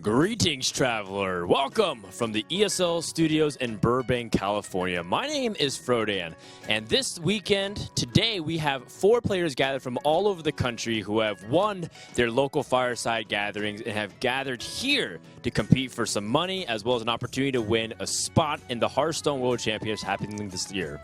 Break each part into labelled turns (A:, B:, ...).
A: Greetings, traveler. Welcome from the ESL studios in Burbank, California. My name is Frodan, and this weekend, today, we have 4 players gathered from all over the country who have won their local Fireside Gatherings and have gathered here to compete for some money as well as an opportunity to win a spot in the Hearthstone World Championships happening this year.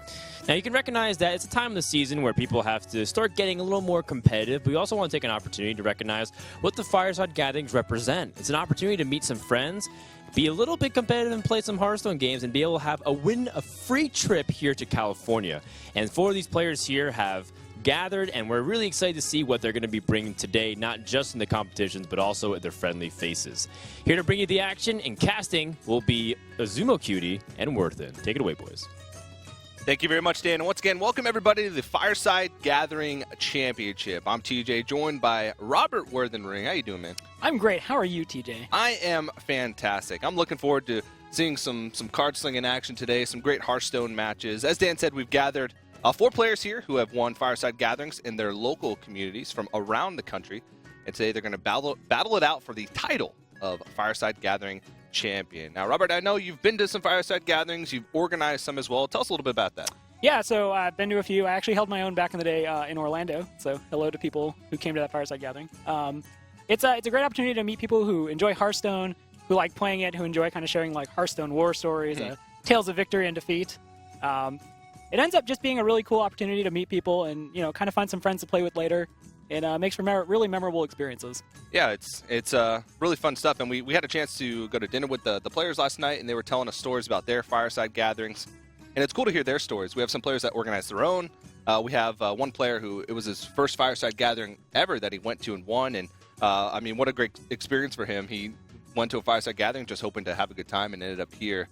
A: Now, you can recognize that it's a time of the season where people have to start getting a little more competitive. We also want to take an opportunity to recognize what the Fireside Gatherings represent. It's an opportunity to meet some friends, be a little bit competitive and play some Hearthstone games, and be able to win a free trip here to California. And 4 of these players here have gathered, and we're really excited to see what they're going to be bringing today, not just in the competitions, but also at their friendly faces. Here to bring you the action and casting will be Azumo Cutie and Worthen. Take it away, boys.
B: Thank you very much, Dan. And once again, welcome everybody to the Fireside Gathering Championship. I'm TJ, joined by Robert Worthenring. How you doing, man?
C: I'm great. How are you, TJ?
B: I am fantastic. I'm looking forward to seeing some card slinging action today, some great Hearthstone matches. As Dan said, we've gathered 4 players here who have won Fireside Gatherings in their local communities from around the country. And today they're going to battle it out for the title of Fireside Gathering Champion. Now, Robert, I know you've been to some Fireside Gatherings. You've organized some as well. Tell us a little bit about that.
C: Yeah, so I've been to a few. I actually held my own back in the day in Orlando. So hello to people who came to that Fireside Gathering. It's a great opportunity to meet people who enjoy Hearthstone, who like playing it, who enjoy kind of sharing like Hearthstone war stories, tales of victory and defeat. It ends up just being a really cool opportunity to meet people and kind of find some friends to play with later. It makes for really memorable experiences. Yeah,
B: it's really fun stuff. And we had a chance to go to dinner with the players last night, and they were telling us stories about their Fireside Gatherings. And it's cool to hear their stories. We have some players that organize their own. We have one player who, it was his first Fireside Gathering ever that he went to and won. And, I mean, what a great experience for him. He went to a Fireside Gathering just hoping to have a good time and ended up here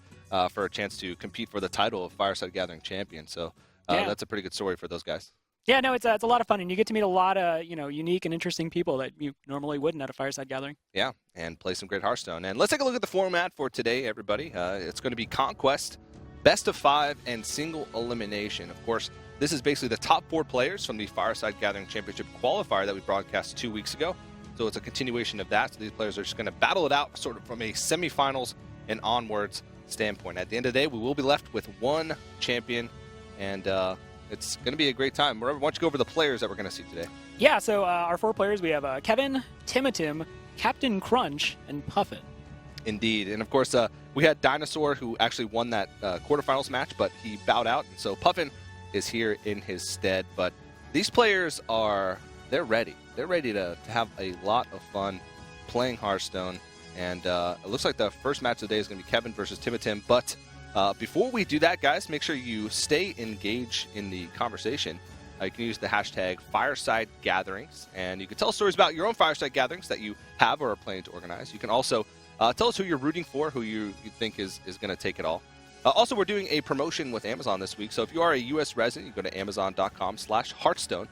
B: for a chance to compete for the title of Fireside Gathering Champion. So that's a pretty good story for those guys.
C: Yeah, no, it's a lot of fun, and you get to meet a lot of unique and interesting people that you normally wouldn't at a Fireside Gathering.
B: Yeah, and play some great Hearthstone. And let's take a look at the format for today, everybody. It's going to be Conquest, Best of 5, and Single Elimination. Of course, this is basically the top 4 players from the Fireside Gathering Championship qualifier that we broadcast 2 weeks ago. So it's a continuation of that. So these players are just going to battle it out sort of from a semifinals and onwards standpoint. At the end of the day, we will be left with 1 champion, and it's going to be a great time. Why don't you go over the players that we're going to see today?
C: Yeah, so our 4 players, we have Kevin, Timitim, Captain Crunch, and Puffin.
B: Indeed. And, of course, we had Dinosaur, who actually won that quarterfinals match, but he bowed out. And so Puffin is here in his stead. But these players they're ready. They're ready to have a lot of fun playing Hearthstone. And it looks like the first match of the day is going to be Kevin versus Timitim. But before we do that, guys, make sure you stay engaged in the conversation. You can use the hashtag Fireside Gatherings, and you can tell stories about your own Fireside Gatherings that you have or are planning to organize. You can also tell us who you're rooting for, who you think is going to take it all. Also, we're doing a promotion with Amazon this week, so if you are a U.S. resident, you go to Amazon.com/Hearthstone.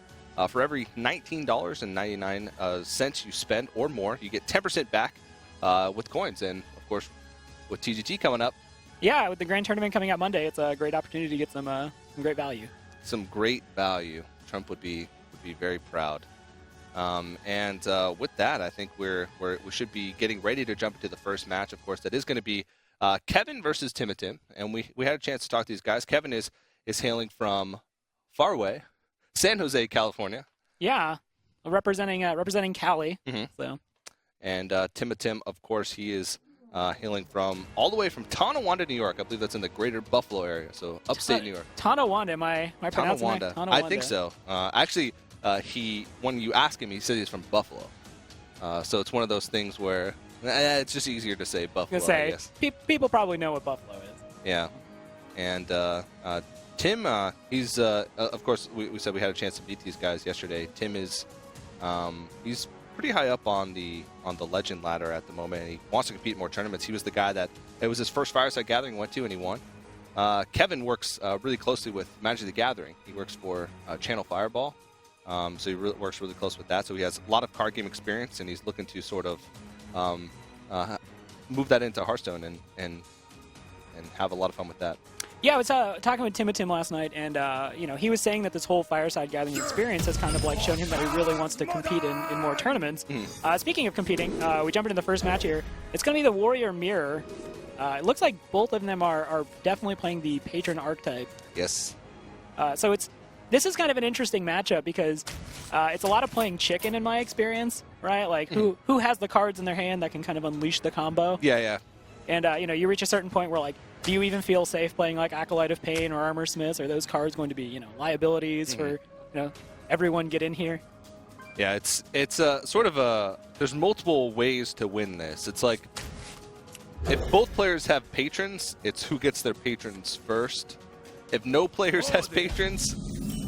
B: For every $19.99 you spend or more, you get 10% back with coins. And, of course, with TGT coming up,
C: yeah, with the Grand Tournament coming out Monday, it's a great opportunity to get some great value.
B: Some great value. Trump would be very proud. And with that, I think we should be getting ready to jump into the first match. Of course, that is going to be Kevin versus Timitim. And we had a chance to talk to these guys. Kevin is hailing from far away, San Jose, California.
C: Yeah, representing Cali. Mm-hmm. So. And
B: Timitim, of course, he is hailing from all the way from Tonawanda, New York. I believe that's in the greater Buffalo area, so upstate New York.
C: Tonawanda, am I pronouncing that?
B: Tonawanda. I think so. Actually, when you ask him, he says he's from Buffalo. So it's one of those things where it's just easier to say Buffalo, I guess.
C: People probably know what Buffalo is.
B: Yeah. And Tim, he's, of course, we said we had a chance to meet these guys yesterday. Tim is, he's pretty high up on the legend ladder at the moment. He wants to compete in more tournaments. He was the guy that it was his first Fireside Gathering he went to, and he won. Kevin works really closely with Magic the Gathering. He works for Channel Fireball, so he works really close with that. So he has a lot of card game experience, and he's looking to sort of move that into Hearthstone and have a lot of fun with that.
C: Yeah, I was talking with Tim last night, and he was saying that this whole Fireside Gathering experience has kind of like shown him that he really wants to compete in more tournaments. Speaking of competing, we jump into the first match here. It's going to be the Warrior Mirror. It looks like both of them are definitely playing the Patron archetype.
B: Yes.
C: So this is kind of an interesting matchup because it's a lot of playing chicken in my experience, right? Like who has the cards in their hand that can kind of unleash the combo.
B: Yeah.
C: And you reach a certain point where like, do you even feel safe playing like Acolyte of Pain or Armor Smiths? Are those cards going to be liabilities for everyone get in here?
B: Yeah, it's sort of a. There's multiple ways to win this. It's like if both players have patrons, it's who gets their patrons first. If no players has patrons,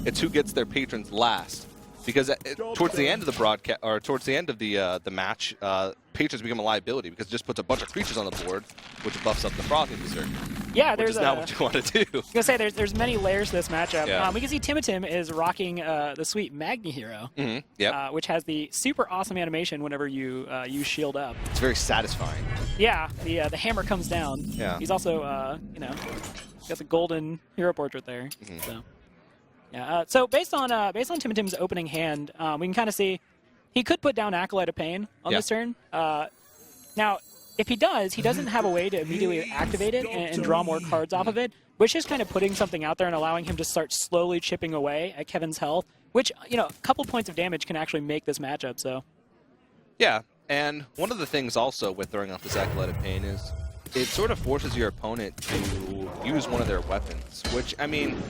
B: it's who gets their patrons last. Because towards the end of the broadcast, or towards the end of the match, patrons become a liability because it just puts a bunch of creatures on the board, which buffs up the Frothing Berserker.
C: Yeah,
B: which is not what you want to do.
C: I was gonna say there's many layers to this matchup.
B: Yeah.
C: We can see Tim is rocking the sweet Magni Hero, which has the super awesome animation whenever you use Shield Up.
B: It's very satisfying.
C: Yeah, the hammer comes down.
B: Yeah.
C: He's also got the golden hero portrait there. So. Yeah, so based on Tim's opening hand, we can kind of see he could put down Acolyte of Pain on this turn. Now, if he does, he doesn't have a way to immediately activate it and draw more cards off of it, which is kind of putting something out there and allowing him to start slowly chipping away at Kevin's health, which, a couple points of damage can actually make this matchup. So.
B: Yeah, and one of the things also with throwing off this Acolyte of Pain is it sort of forces your opponent to use one of their weapons, which, I mean,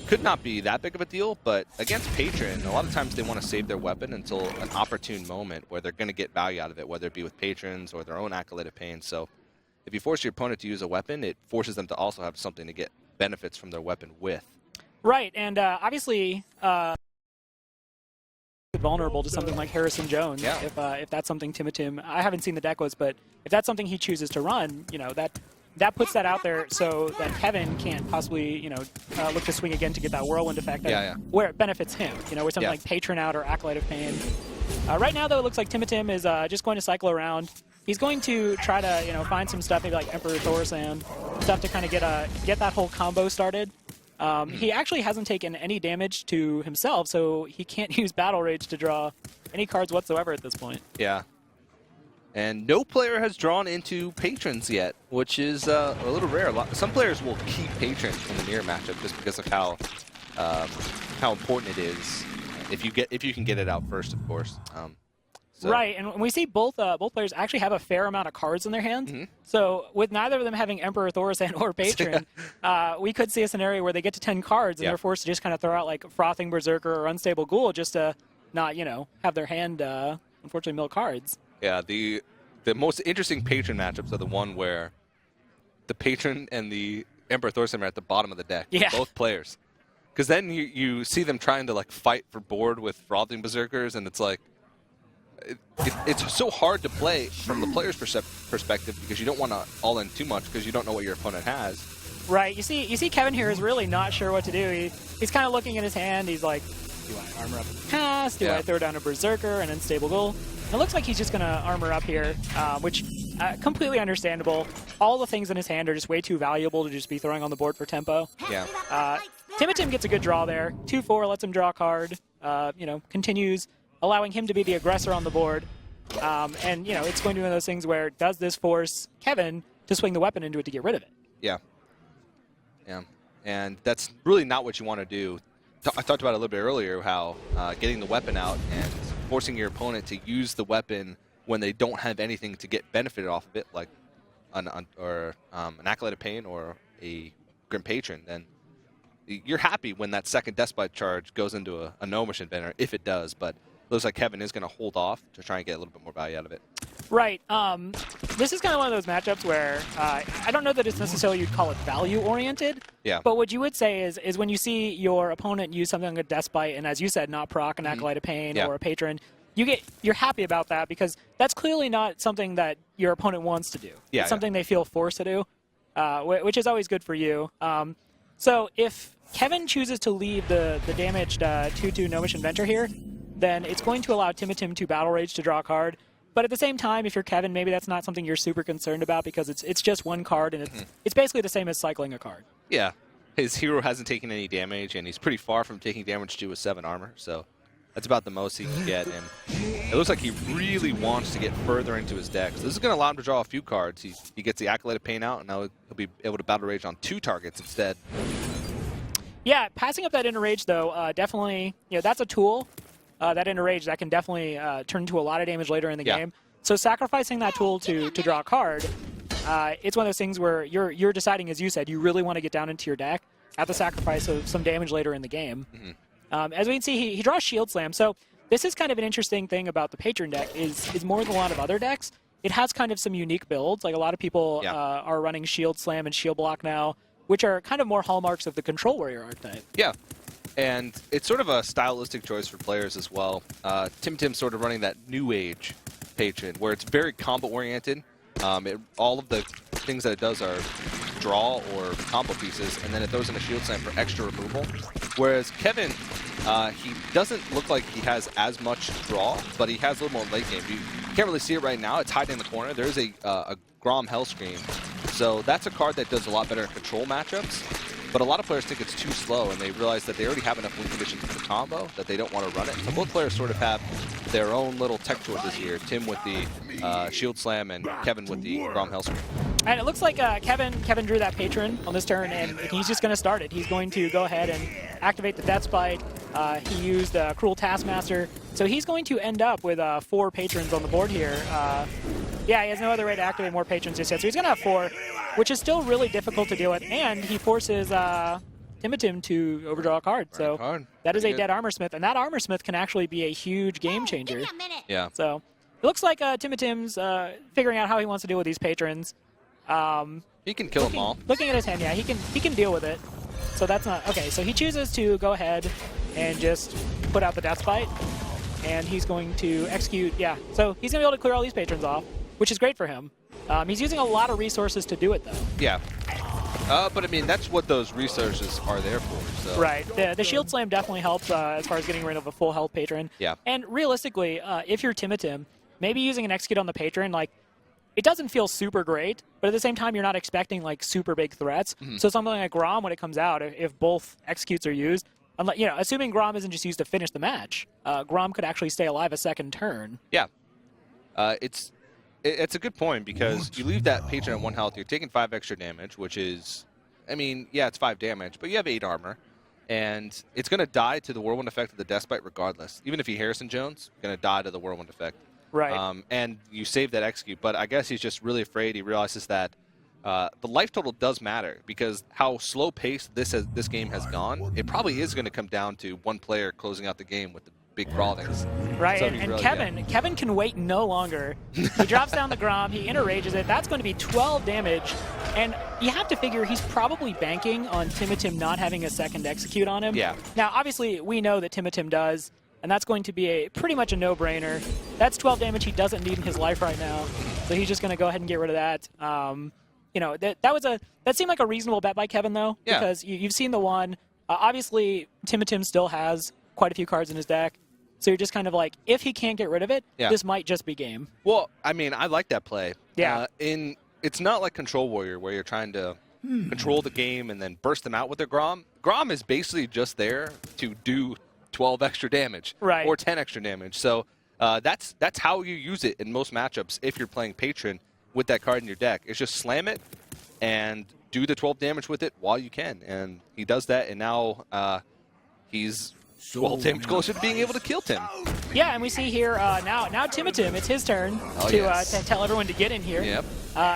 B: could not be that big of a deal, but against Patron, a lot of times they want to save their weapon until an opportune moment where they're going to get value out of it, whether it be with patrons or their own Acolyte of Pain. So if you force your opponent to use a weapon, it forces them to also have something to get benefits from their weapon with.
C: Right, and obviously vulnerable to something like Harrison Jones.
B: Yeah.
C: If that's something Tim, I haven't seen the deck list, but if that's something he chooses to run, that puts that out there so that Kevin can't possibly, look to swing again to get that whirlwind effect where it benefits him, with something like Patron out or Acolyte of Pain. Right now, though, it looks like Tim is just going to cycle around. He's going to try to, find some stuff, maybe like Emperor Thorsan, stuff to kind of get that whole combo started. He actually hasn't taken any damage to himself, so he can't use Battle Rage to draw any cards whatsoever at this point.
B: Yeah. And no player has drawn into patrons yet, which is a little rare. Some players will keep patrons in the mirror matchup just because of how important it is. If you can get it out first, of course.
C: Right, and we see both players actually have a fair amount of cards in their hands. So with neither of them having Emperor Thorsan or Patron, we could see a scenario where they get to 10 cards and they're forced to just kind of throw out like Frothing Berserker or Unstable Ghoul just to not have their hand unfortunately mill cards.
B: Yeah, the most interesting patron matchups are the one where the patron and the Emperor Thorsan are at the bottom of the deck.
C: Yeah.
B: Both players. Because then you see them trying to like fight for board with Frothing Berserkers, and it's like it's so hard to play from the player's perspective because you don't want to all in too much because you don't know what your opponent has. Right.
C: You see Kevin here is really not sure what to do. He's kind of looking at his hand. He's like, do I armor up and pass? Do I throw down a Berserker and Unstable Ghoul? It looks like he's just going to armor up here, which completely understandable. All the things in his hand are just way too valuable to just be throwing on the board for tempo.
B: Yeah.
C: Tim gets a good draw there. 2-4 lets him draw a card. Continues allowing him to be the aggressor on the board. And it's going to be one of those things where does this force Kevin to swing the weapon into it to get rid of it?
B: Yeah. Yeah. And that's really not what you want to do. I talked about it a little bit earlier how getting the weapon out and forcing your opponent to use the weapon when they don't have anything to get benefited off of it, like an Acolyte of Pain or a Grim Patron, then you're happy when that second Despite charge goes into a Gnomish Inventor, if it does, but it looks like Kevin is going to hold off to try and get a little bit more value out of it.
C: Right. This is kind of one of those matchups where I don't know that it's necessarily you'd call it value-oriented.
B: Yeah. But
C: But what you would say is when you see your opponent use something like a Despite, and as you said, not proc an Acolyte of Pain or a Patron, you're happy about that because that's clearly not something that your opponent wants to do.
B: Yeah,
C: it's something they feel forced to do, which is always good for you. So if Kevin chooses to leave the damaged 2/2 Gnomish Inventor here, then it's going to allow Tim to Battle Rage to draw a card. But at the same time, if you're Kevin, maybe that's not something you're super concerned about because it's just one card, and it's basically the same as cycling a card.
B: Yeah. his hero hasn't taken any damage, and he's pretty far from taking damage to a 7 armor, so that's about the most he can get. And it looks like he really wants to get further into his deck. So this is going to allow him to draw a few cards. He gets the Acolyte Pain out, and now he'll be able to Battle Rage on 2 targets instead.
C: Yeah, passing up that Inner Rage, though, definitely, that's a tool, that Inner Rage, that can definitely turn into a lot of damage later in the game. So sacrificing that tool to draw a card, it's one of those things where you're deciding, as you said, you really want to get down into your deck at the sacrifice of some damage later in the game. As we can see, he draws Shield Slam. So this is kind of an interesting thing about the Patron deck is more than a lot of other decks. It has kind of some unique builds. Like a lot of people are running Shield Slam and Shield Block now, which are kind of more hallmarks of the Control Warrior archetype. Yeah.
B: And it's sort of a stylistic choice for players as well. Tim's sort of running that New Age Patron, where it's very combo-oriented. All of the things that it does are draw or combo pieces, and then it throws in a Shield Slam for extra removal. Whereas Kevin, he doesn't look like he has as much draw, but he has a little more late game. You can't really see it right now. It's hiding in the corner. There's a Grom Hellscream. So that's a card that does a lot better in control matchups. But a lot of players think it's too slow, and they realize that they already have enough win conditions for the combo that they don't want to run it. So both players sort of have their own little tech choices here. Tim with the Shield Slam and Kevin with the Grom Hellscream.
C: And it looks like Kevin drew that Patron on this turn, and he's just going to start it. He's going to go ahead and activate the Death Spite. He used Cruel Taskmaster. So he's going to end up with 4 Patrons on the board here. Yeah, he has no other way to activate more Patrons just yet. So he's going to have 4, which is still really difficult to deal with. And he forces Tim to overdraw a card. So that is a dead Armor Smith. And that Armor Smith can actually be a huge game changer.
D: Give me a minute.
C: Yeah. So it looks like Tim's figuring out how he wants to deal with these Patrons.
B: He can kill them all.
C: Looking at his hand, yeah, he can deal with it. So that's not... Okay, so he chooses to go ahead and just put out the Death Spite. And he's going to execute... Yeah, so he's going to be able to clear all these Patrons off, which is great for him. He's using a lot of resources to do it, though.
B: Yeah. But, I mean, that's what those resources are there for. So.
C: Right. The Shield Slam definitely helps as far as getting rid of a full health Patron.
B: Yeah.
C: And realistically, if you're Tim, maybe using an Execute on the Patron, like, it doesn't feel super great, but at the same time, you're not expecting, like, super big threats. So something like Grom, when it comes out, if both Executes are used, assuming Grom isn't just used to finish the match, Grom could actually stay alive a second turn.
B: Yeah. It's a good point, because you leave that Patron at 1 health, you're taking 5 extra damage, which is, I mean, yeah, it's 5 damage, but you have 8 armor, and it's going to die to the Whirlwind effect of the Death Spite regardless. Even if he Harrison Jones, going to die to the Whirlwind effect.
C: Right.
B: And you save that Execute, but I guess he's just really afraid. He realizes that the life total does matter, because how slow-paced this game has gone, it probably is going to come down to one player closing out the game with the big Frothlings.
C: Right, so and Kevin can wait no longer. He drops down the Grom, he Inter-Rages it. That's going to be 12 damage, and you have to figure he's probably banking on Tim not having a second Execute on him.
B: Yeah.
C: Now, obviously, we know that Tim does, and that's going to be pretty much a no-brainer. That's 12 damage he doesn't need in his life right now, so he's just going to go ahead and get rid of that. That seemed like a reasonable bet by Kevin, though, because you've seen the one. Obviously, Tim still has quite a few cards in his deck, so you're just kind of like, if he can't get rid of it, this might just be game.
B: Well, I mean, I like that play.
C: Yeah.
B: It's not like Control Warrior, where you're trying to control the game and then burst them out with their Grom. Grom is basically just there to do 12 extra damage,
C: right,
B: or 10 extra damage. So that's how you use it in most matchups if you're playing Patron with that card in your deck. It's just slam it and do the 12 damage with it while you can. And he does that, and now he's 12 damage closer to being able to kill Tim.
C: Yeah, and we see here now Tim, it's his turn to tell everyone to get in here.
B: Yep.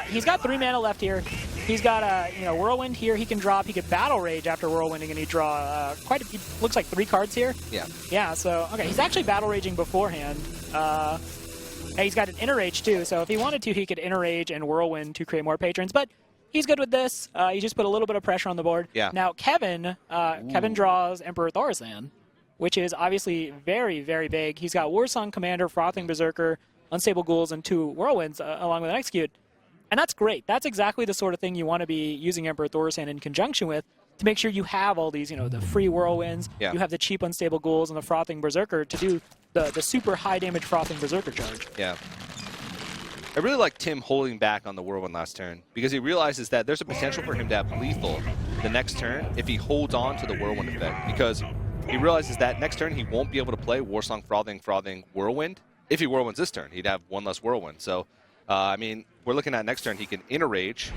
C: He's got 3 mana left here. He's got Whirlwind here. He can drop. He could Battle Rage after Whirlwinding, and he draw he looks like 3 cards here.
B: Yeah.
C: Yeah. So okay, he's actually Battle Raging beforehand. And he's got an Inner Rage too. So if he wanted to, he could Inner Rage and Whirlwind to create more Patrons. But he's good with this. He just put a little bit of pressure on the board.
B: Yeah.
C: Now Kevin draws Emperor Thaurissan, which is obviously very, very big. He's got Warsong Commander, Frothing Berserker, Unstable Ghouls, and 2 Whirlwinds along with an Execute. And that's great. That's exactly the sort of thing you want to be using Emperor Thaurissan in conjunction with to make sure you have all these, the free Whirlwinds, you have the cheap Unstable Ghouls, and the Frothing Berserker to do the super high damage Frothing Berserker charge.
B: Yeah. I really like Tim holding back on the Whirlwind last turn, because he realizes that there's a potential for him to have lethal the next turn if he holds on to the Whirlwind effect, because he realizes that next turn he won't be able to play Warsong Frothing Whirlwind. If he Whirlwinds this turn, he'd have one less Whirlwind. So, I mean, we're looking at next turn he can Inner Rage,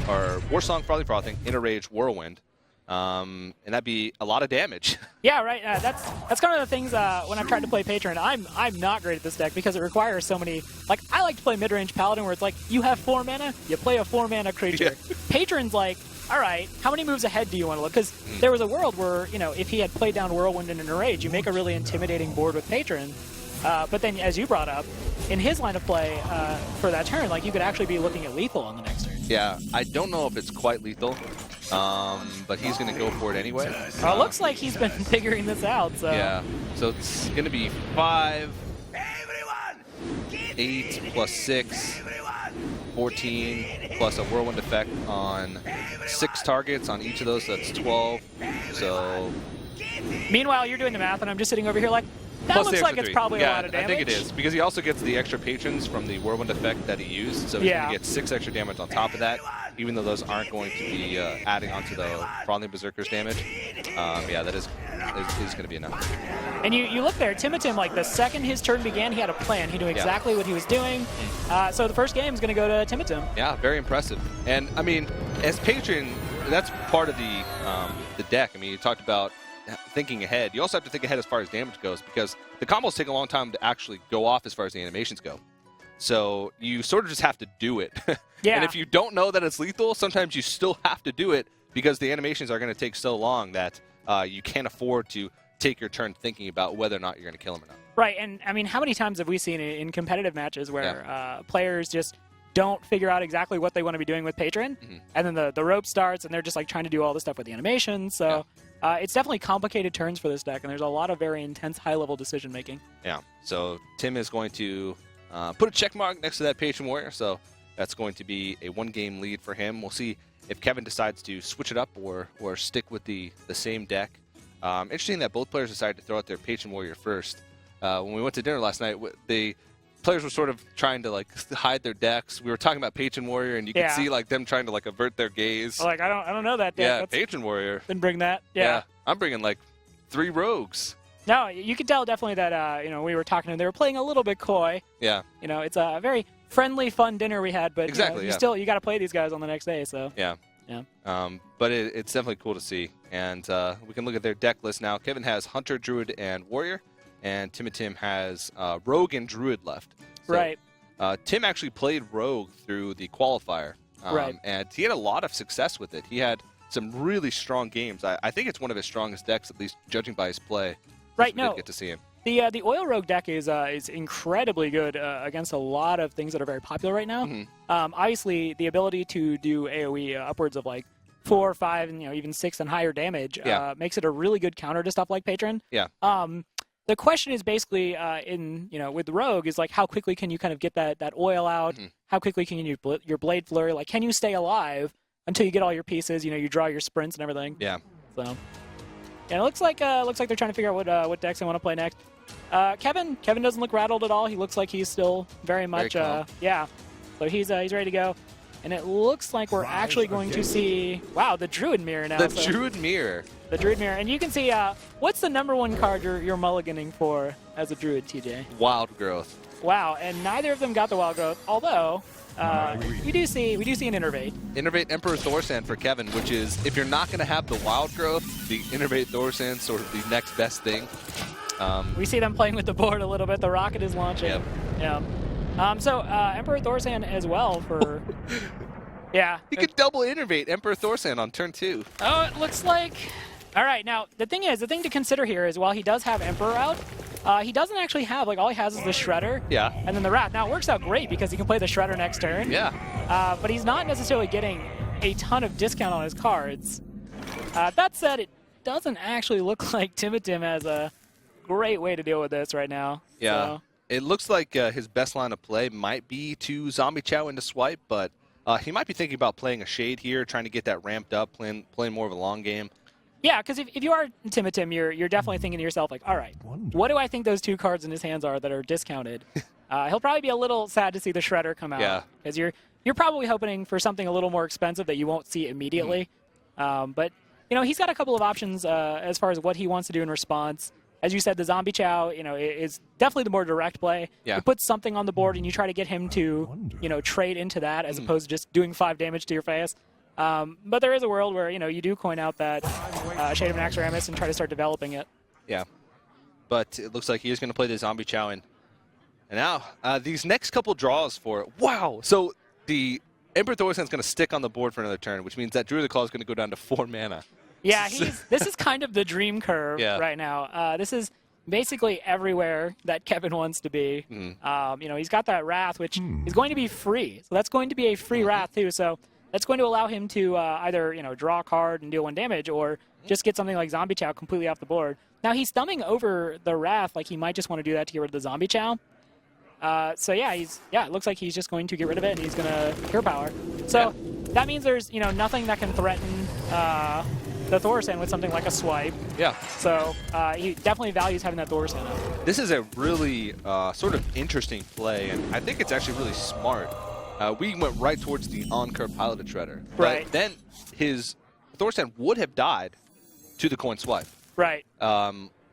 B: or Warsong Frothing, Inner Rage, Whirlwind. And that'd be a lot of damage.
C: Yeah, right. That's kind of the things when I've tried to play Patron. I'm not great at this deck because it requires so many. Like, I like to play mid-range Paladin where it's like, you have 4 mana, you play a 4-mana creature.
B: Yeah.
C: Patron's like, all right, how many moves ahead do you want to look? Because there was a world where, you know, if he had played down Whirlwind and Inner Rage, you make a really intimidating board with Patron. But then, as you brought up, in his line of play for that turn, like, you could actually be looking at lethal on the next turn.
B: Yeah, I don't know if it's quite lethal, but he's going to go for it anyway.
C: It looks like he's been figuring this out. So.
B: Yeah, so it's going to be 5, 8 plus 6, 14 plus a Whirlwind effect on 6 targets on each of those, so that's 12. So
C: meanwhile, you're doing the math, and I'm just sitting over here like, that
B: plus
C: looks like it's
B: 3.
C: probably a lot of damage.
B: I think it is, because he also gets the extra patrons from the Whirlwind effect that he used, so he's going to get 6 extra damage on top of that, even though those aren't going to be adding onto the Frothing Berserker's damage. Yeah, that is going to be enough.
C: And you look there, Timitim, like the second his turn began, he had a plan. He knew exactly what he was doing. So the first game is going to go to Timitim.
B: Yeah, very impressive. And I mean, as patron, that's part of the deck. I mean, you talked about thinking ahead. You also have to think ahead as far as damage goes, because the combos take a long time to actually go off as far as the animations go. So you sort of just have to do it.
C: Yeah.
B: And if you don't know that it's lethal, sometimes you still have to do it because the animations are going to take so long that you can't afford to take your turn thinking about whether or not you're going to kill him or not.
C: Right, and I mean, how many times have we seen it in competitive matches where players just don't figure out exactly what they want to be doing with Patron, and then the rope starts, and they're just like trying to do all this stuff with the animations. So it's definitely complicated turns for this deck, and there's a lot of very intense, high-level decision-making.
B: Yeah, so Tim is going to put a check mark next to that Patron Warrior, so that's going to be a 1-game lead for him. We'll see if Kevin decides to switch it up or stick with the same deck. Interesting that both players decided to throw out their Patron Warrior first. When we went to dinner last night, the players were sort of trying to like hide their decks. We were talking about Patron Warrior, and you could see like them trying to like avert their gaze.
C: Like, I don't know that deck.
B: Yeah, Patron Warrior.
C: Then bring that. Yeah,
B: I'm bringing like 3 rogues.
C: No, you could tell definitely that we were talking to them. They were playing a little bit coy.
B: Yeah.
C: It's a very friendly, fun dinner we had, but
B: exactly,
C: you got to play these guys on the next day. So
B: yeah. But it's definitely cool to see, and we can look at their deck list now. Kevin has Hunter, Druid, and Warrior, and Tim has Rogue and Druid left. So,
C: right.
B: Tim actually played Rogue through the qualifier, and he had a lot of success with it. He had some really strong games. I think it's one of his strongest decks, at least judging by his play.
C: Right.
B: We did get to see him.
C: The Oil Rogue deck is incredibly good against a lot of things that are very popular right now. Obviously, the ability to do AoE upwards of like 4, 5, and even 6 and higher damage makes it a really good counter to stuff like Patron.
B: Yeah.
C: The question is basically with Rogue is like how quickly can you kind of get that oil out? How quickly can you your Blade Flurry? Like, can you stay alive until you get all your pieces? You draw your sprints and everything.
B: Yeah.
C: So. Yeah, it looks like they're trying to figure out what decks they want to play next. Kevin doesn't look rattled at all. He looks like he's still very much
B: calm.
C: So he's ready to go. And it looks like we're actually going to see the Druid Mirror now.
B: Druid Mirror.
C: The Druid Mirror, and you can see what's the #1 card you're mulliganing for as a Druid, TJ?
B: Wild Growth.
C: Wow, and neither of them got the Wild Growth. Although we do see an Innervate.
B: Innervate Emperor Thorsan for Kevin, which is, if you're not going to have the Wild Growth, the Innervate Thorsan is sort of the next best thing.
C: We see them playing with the board a little bit. The rocket is launching.
B: Yep.
C: Yeah. So Emperor Thorsan as well for. Yeah.
B: He could double Innervate Emperor Thorsan on turn 2.
C: Oh, it looks like. All right. Now the thing to consider here is while he does have Emperor out, he doesn't actually have all he has is the Shredder.
B: Yeah.
C: And then the Wrath. Now it works out great because he can play the Shredder next turn.
B: Yeah.
C: But he's not necessarily getting a ton of discount on his cards. That said, it doesn't actually look like Timitim has a great way to deal with this right now.
B: Yeah.
C: So.
B: It looks like his best line of play might be to Zombie Chow into Swipe, but he might be thinking about playing a Shade here, trying to get that ramped up, playing more of a long game.
C: Yeah, because if you are Timitim, you're definitely thinking to yourself, like, all right, what do I think those 2 cards in his hands are that are discounted? He'll probably be a little sad to see the Shredder come out.
B: Yeah.
C: Because you're probably hoping for something a little more expensive that you won't see immediately. But he's got a couple of options as far as what he wants to do in response. As you said, the Zombie Chow, is definitely the more direct play.
B: Yeah.
C: You put something on the board and you try to get him to, trade into that as opposed to just doing 5 damage to your face. But there is a world where, you do coin out that Shade of an Axaramus and try to start developing it.
B: Yeah. But it looks like he is going to play the Zombie Chow in. And now, these next couple draws for it. Wow! So the Emperor Thorsan is going to stick on the board for another turn, which means that Druid of the Claw is going to go down to 4 mana.
C: Yeah, this is kind of the dream curve right now. This is basically everywhere that Kevin wants to be. He's got that Wrath, which is going to be free. So that's going to be a free Wrath, too. So that's going to allow him to either draw a card and deal 1 damage or just get something like Zombie Chow completely off the board. Now, he's thumbing over the Wrath like he might just want to do that to get rid of the Zombie Chow. It looks like he's just going to get rid of it and he's going to Hero Power. So that means there's, nothing that can threaten the Thorsan with something like a swipe.
B: Yeah.
C: So he definitely values having that Thorsan up.
B: This is a really sort of interesting play, and I think it's actually really smart. We went right towards the on-curve Piloted Shredder.
C: Right.
B: But then his Thorsan would have died to the coin swipe.
C: Right.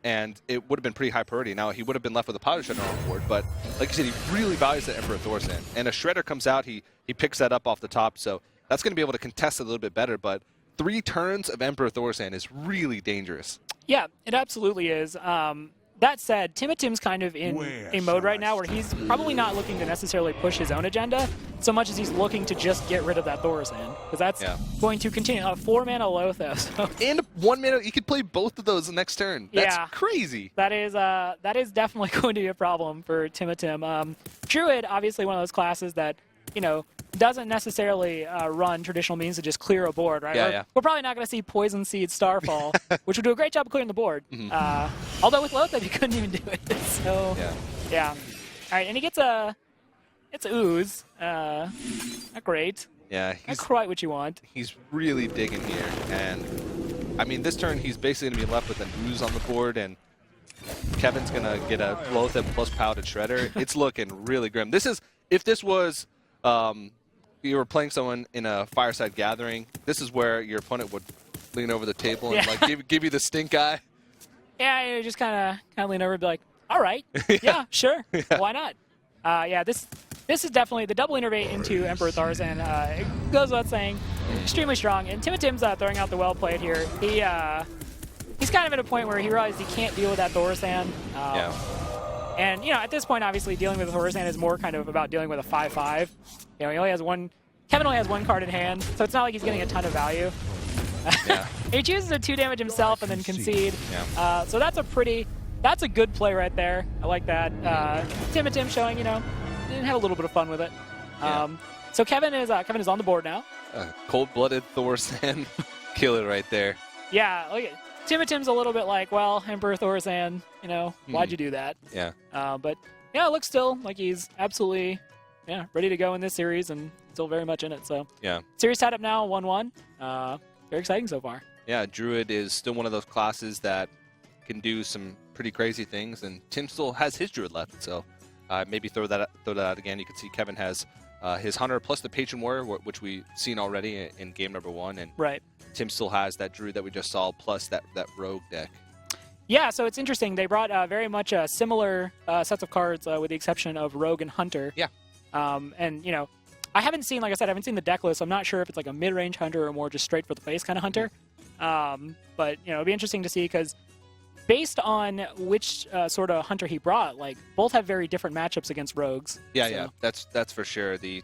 B: And it would have been pretty high priority. Now, he would have been left with a Piloted Shredder on board, but like you said, he really values the Emperor Thorsan. And a Shredder comes out, he picks that up off the top, so that's going to be able to contest it a little bit better, but 3 turns of Emperor Thorsan is really dangerous.
C: Yeah, it absolutely is. That said, Timitim's kind of in a mode right now where he's probably not looking to necessarily push his own agenda so much as he's looking to just get rid of that Thorsan, because that's going to continue. 4 mana Lothos. So.
B: And 1 mana, you could play both of those the next turn. That's crazy.
C: That is definitely going to be a problem for Timitim. Druid, obviously one of those classes that, doesn't necessarily run traditional means to just clear a board, right? We're probably not going to see Poison Seed Starfall, which would do a great job of clearing the board. Although with Lothar, you couldn't even do it. So, yeah. All right, and he gets it's Ooze. Not great.
B: Yeah.
C: Not quite what you want.
B: He's really digging here. And, I mean, this turn he's basically going to be left with an Ooze on the board, and Kevin's going to get a Lothar plus Piloted Shredder. It's looking really grim. If this was... you were playing someone in a Fireside Gathering, this is where your opponent would lean over the table and like give you the stink eye.
C: Yeah, you just kind of lean over and be like, all right, yeah, sure, why not? This is definitely the double innervate into Emperor Thorsan. It goes without saying, extremely strong. And Timitim's throwing out the well played here. He's kind of at a point where he realized he can't deal with that Thorsan. And, at this point, obviously, dealing with Thorsan is more kind of about dealing with a 5/5. He only has Kevin only has 1 card in hand, so it's not like he's getting a ton of value. He chooses to 2 damage himself and then concede. So that's a good play right there. I like that. Timitim showing, didn't have a little bit of fun with it. So Kevin is on the board now.
B: Cold-blooded Thorsan killer right there.
C: Yeah, look at Timitim's a little bit like, well, Emperor Thorsan, why'd you do that?
B: Yeah.
C: But, it looks still like he's absolutely, ready to go in this series and still very much in it. So, series tied up now, 1-1. Very exciting so far.
B: Yeah, Druid is still one of those classes that can do some pretty crazy things, and Tim still has his Druid left. So, maybe throw that out again. You can see Kevin has his Hunter plus the Patron Warrior, which we've seen already in game number 1. And Tim still has that Druid that we just saw, plus that Rogue deck.
C: Yeah, so it's interesting. They brought very much similar sets of cards with the exception of Rogue and Hunter.
B: Yeah.
C: And, I haven't seen the deck list, so I'm not sure if it's like a mid-range Hunter or more just straight for the face kind of Hunter. But, it'll be interesting to see because based on which sort of Hunter he brought, both have very different matchups against Rogues.
B: Yeah, that's for sure. The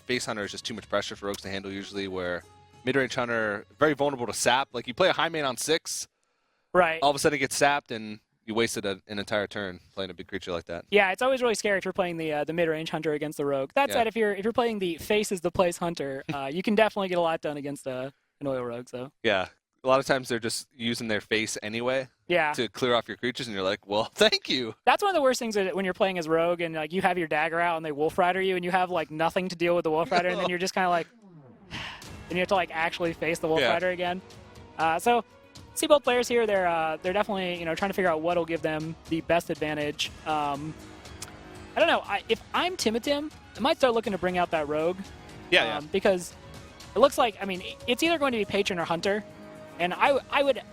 B: face Hunter is just too much pressure for Rogues to handle usually, where mid-range Hunter, very vulnerable to sap. Like, you play a high man on 6,
C: right?
B: All of a sudden it gets sapped, and you wasted an entire turn playing a big creature like that.
C: Yeah, it's always really scary if you're playing the mid-range Hunter against the Rogue. That said, if you're playing the face is the place Hunter, you can definitely get a lot done against an Oil Rogue. So
B: yeah, a lot of times they're just using their face anyway. To clear off your creatures, and you're like, well, thank you.
C: That's one of the worst things when you're playing as Rogue and you have your dagger out and they Wolf Rider you and you have nothing to deal with the Wolf Rider and then you're just kind of like. And you have to actually face the Wolf Rider again. So see both players here. They're definitely trying to figure out what'll give them the best advantage. I don't know. If I'm Timitim, I might start looking to bring out that Rogue. Because it looks like, I mean, it's either going to be Patron or Hunter. And I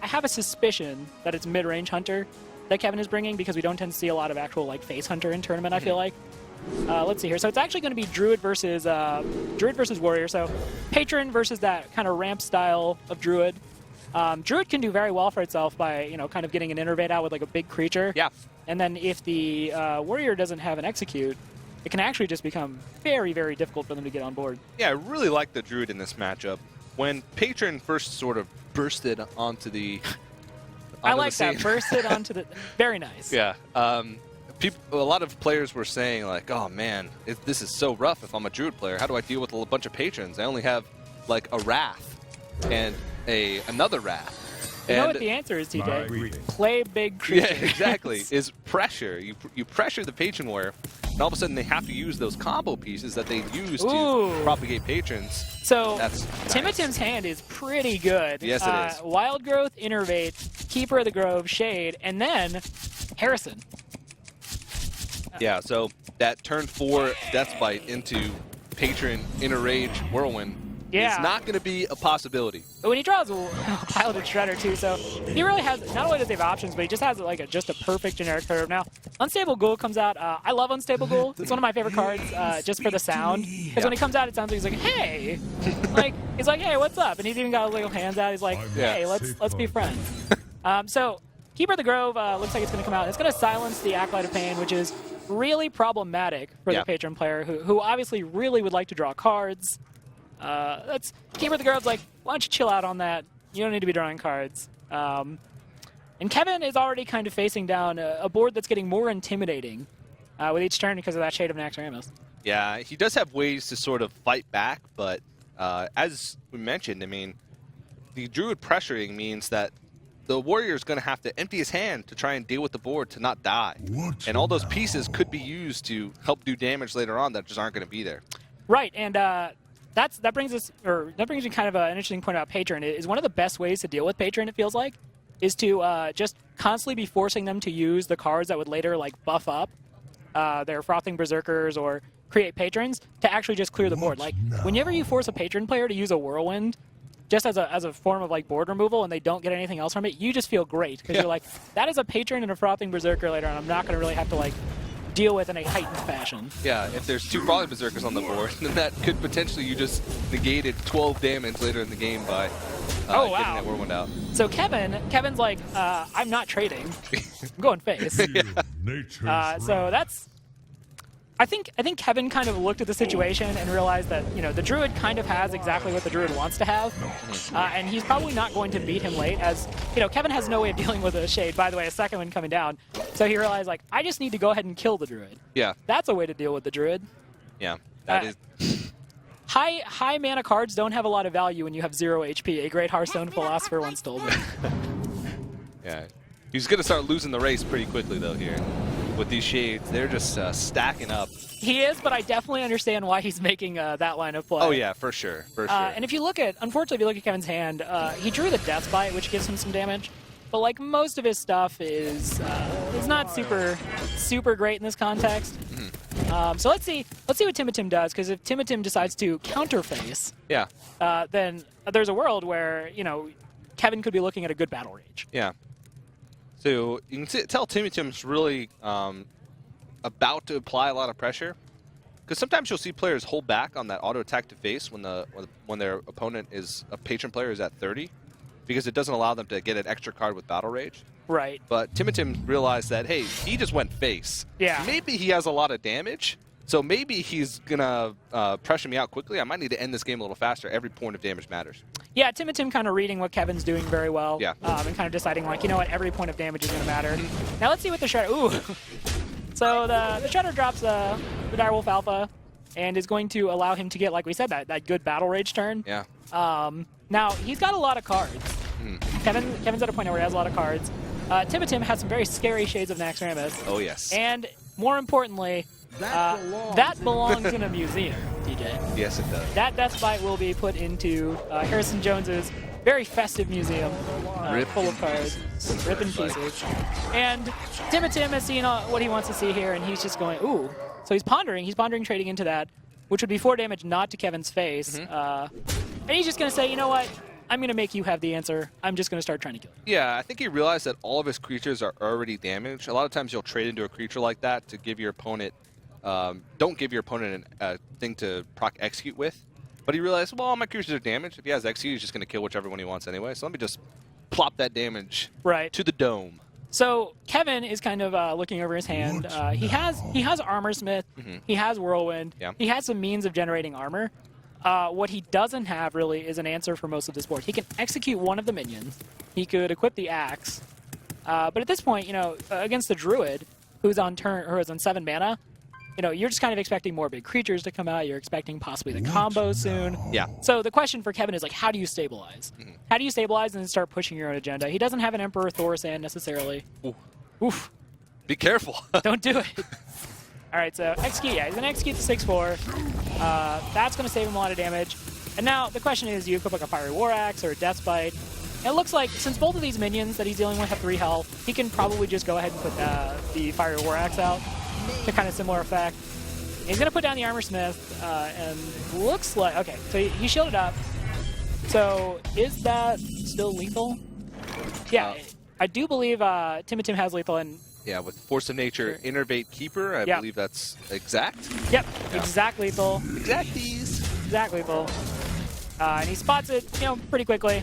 C: have a suspicion that it's mid-range Hunter that Kevin is bringing, because we don't tend to see a lot of actual like face Hunter in tournament, I feel like. Let's see here. So it's actually going to be Druid versus Warrior. So Patron versus that kind of ramp style of Druid. Druid can do very well for itself by, you know, kind of getting an innervate out with like a big creature.
B: Yeah.
C: And then if the Warrior doesn't have an execute, it can actually just become very, very difficult for them to get on board.
B: Yeah, I really like the Druid in this matchup. When Patron first sort of bursted onto the
C: I like that. Bursted onto the... Very nice.
B: Yeah. A lot of players were saying, like, oh, man, this is so rough if I'm a Druid player. How do I deal with a bunch of Patrons? I only have, like, a Wrath and another Wrath.
C: You know what the answer is, TJ? Play big creatures.
B: Yeah, exactly. Is pressure. You pressure the Patron Warrior, and all of a sudden they have to use those combo pieces that they use to propagate Patrons.
C: So
B: that's
C: Timitim's hand is pretty good.
B: Yes, it is.
C: Wild Growth, Innervate, Keeper of the Grove, Shade, and then Harrison.
B: Yeah, so that turn 4 Death Bite into Patron, Inner Rage, Whirlwind is not going to be a possibility.
C: But when he draws a Piloted Shredder too, so he really has, not only does he have options, but he just has like just a perfect generic curve. Now, Unstable Ghoul comes out. I love Unstable Ghoul. It's one of my favorite cards just for the sound. Because when he comes out, it sounds like he's like, hey! He's like, hey, what's up? And he's even got his little hands out. He's like, hey, let's be friends. So, Keeper of the Grove looks like it's going to come out. It's going to silence the Acolyte of Pain, which is really problematic for the Patron player who obviously really would like to draw cards. That's Keeper of the Grove's like, why don't you chill out on that? You don't need to be drawing cards. And Kevin is already kind of facing down a board that's getting more intimidating with each turn because of that Shade of Naxxramas.
B: Yeah, he does have ways to sort of fight back, but as we mentioned, I mean, the Druid pressuring means that the Warrior is going to have to empty his hand to try and deal with the board to not die. And all those pieces could be used to help do damage later on that just aren't going to be there.
C: Right, and that brings me kind of an interesting point about Patron. Is one of the best ways to deal with Patron, it feels like, is to just constantly be forcing them to use the cards that would later like buff up their Frothing Berserkers or create Patrons to actually just clear the board. Like, whenever you force a Patron player to use a Whirlwind, just as a form of like board removal, and they don't get anything else from it, you just feel great because you're like, that is a Patron and a Frothing Berserker later on. I'm not going to really have to like deal with in a heightened fashion. Yeah,
B: if there's 2 Frothing Berserkers on the board, then that could potentially, you just negated 12 damage later in the game by getting that Whirlwind out.
C: So Kevin's like, I'm not trading. I'm going face. So that's. I think Kevin kind of looked at the situation and realized that, you know, the Druid kind of has exactly what the Druid wants to have, and he's probably not going to beat him late, as, you know, Kevin has no way of dealing with a Shade, by the way, a second one coming down, so he realized, like, I just need to go ahead and kill the Druid.
B: Yeah.
C: That's a way to deal with the Druid.
B: Yeah, that is...
C: High mana cards don't have a lot of value when you have 0 HP, a great Hearthstone philosopher once told me.
B: Yeah. He's going to start losing the race pretty quickly, though, here. With these Shades, they're just stacking up.
C: He is, but I definitely understand why he's making that line of play.
B: Oh, yeah, for sure.
C: And if you look at, unfortunately, if you look at Kevin's hand, he drew the Death Bite, which gives him some damage. But, like, most of his stuff is not super great in this context. So let's see what Timitim does, because if Timitim decides to counterface, then there's a world where, you know, Kevin could be looking at a good battle rage.
B: Yeah. So you can tell Timitim's really about to apply a lot of pressure, because sometimes you'll see players hold back on that auto attack to face when their opponent is a Patron player is at 30, because it doesn't allow them to get an extra card with battle rage.
C: Right.
B: But Timitim realized that, hey, he just went face.
C: Yeah.
B: Maybe he has a lot of damage, so maybe he's gonna pressure me out quickly. I might need to end this game a little faster. Every point of damage matters. Yeah,
C: Timitim kind of reading what Kevin's doing very well.
B: Yeah.
C: And kind of deciding, like, you know what, every point of damage is going to matter. Now let's see what the Shredder... Ooh! So the Shredder drops the Direwolf Alpha and is going to allow him to get, like we said, that good Battle Rage turn.
B: Yeah.
C: Now, he's got a lot of cards. Kevin's at a point now where he has a lot of cards. Timitim has some very scary Shades of Naxxramas.
B: Oh, yes.
C: And, more importantly... that belongs in a museum, DJ.
B: Yes, it does.
C: That Death Bite will be put into Harrison Jones's very festive museum full of cards. Rip in pieces. And Timitim has seen what he wants to see here, and he's just going, ooh. So he's pondering trading into that, which would be 4 damage not to Kevin's face. And he's just going to say, you know what? I'm going to make you have the answer. I'm just going to start trying to kill you.
B: Yeah, I think he realized that all of his creatures are already damaged. A lot of times you'll trade into a creature like that to give your opponent, don't give your opponent a thing to proc execute with. But he realized, well, all my creatures are damaged. If he has execute, he's just going to kill whichever one he wants anyway. So let me just plop that damage to the dome.
C: So Kevin is kind of looking over his hand. He has Armorsmith. He has Whirlwind.
B: Yeah.
C: He has some means of generating armor. What he doesn't have really is an answer for most of this board. He can execute one of the minions. He could equip the axe. But at this point, against the druid, who's on 7 mana, you're just kind of expecting more big creatures to come out. You're expecting possibly the combo soon.
B: Yeah.
C: So the question for Kevin is, like, how do you stabilize? How do you stabilize and then start pushing your own agenda? He doesn't have an Emperor Thorsan necessarily. Oof.
B: Be careful.
C: Don't do it. All right, so execute. Yeah, he's going to execute the 6/4. That's going to save him a lot of damage. And now the question is, do you equip like a Fiery War Axe or a Death Bite? And it looks like, since both of these minions that he's dealing with have 3 health, he can probably just go ahead and put the Fiery War Axe out to kind of similar effect. He's going to put down the Armorsmith, and looks like... Okay, so he shielded up. So is that still lethal? Yeah, I do believe Tim has lethal, and...
B: Yeah, with Force of Nature, Innervate Keeper, I believe that's exact.
C: Yep, exact lethal.
B: Exacties.
C: Exact lethal. And he spots it, pretty quickly.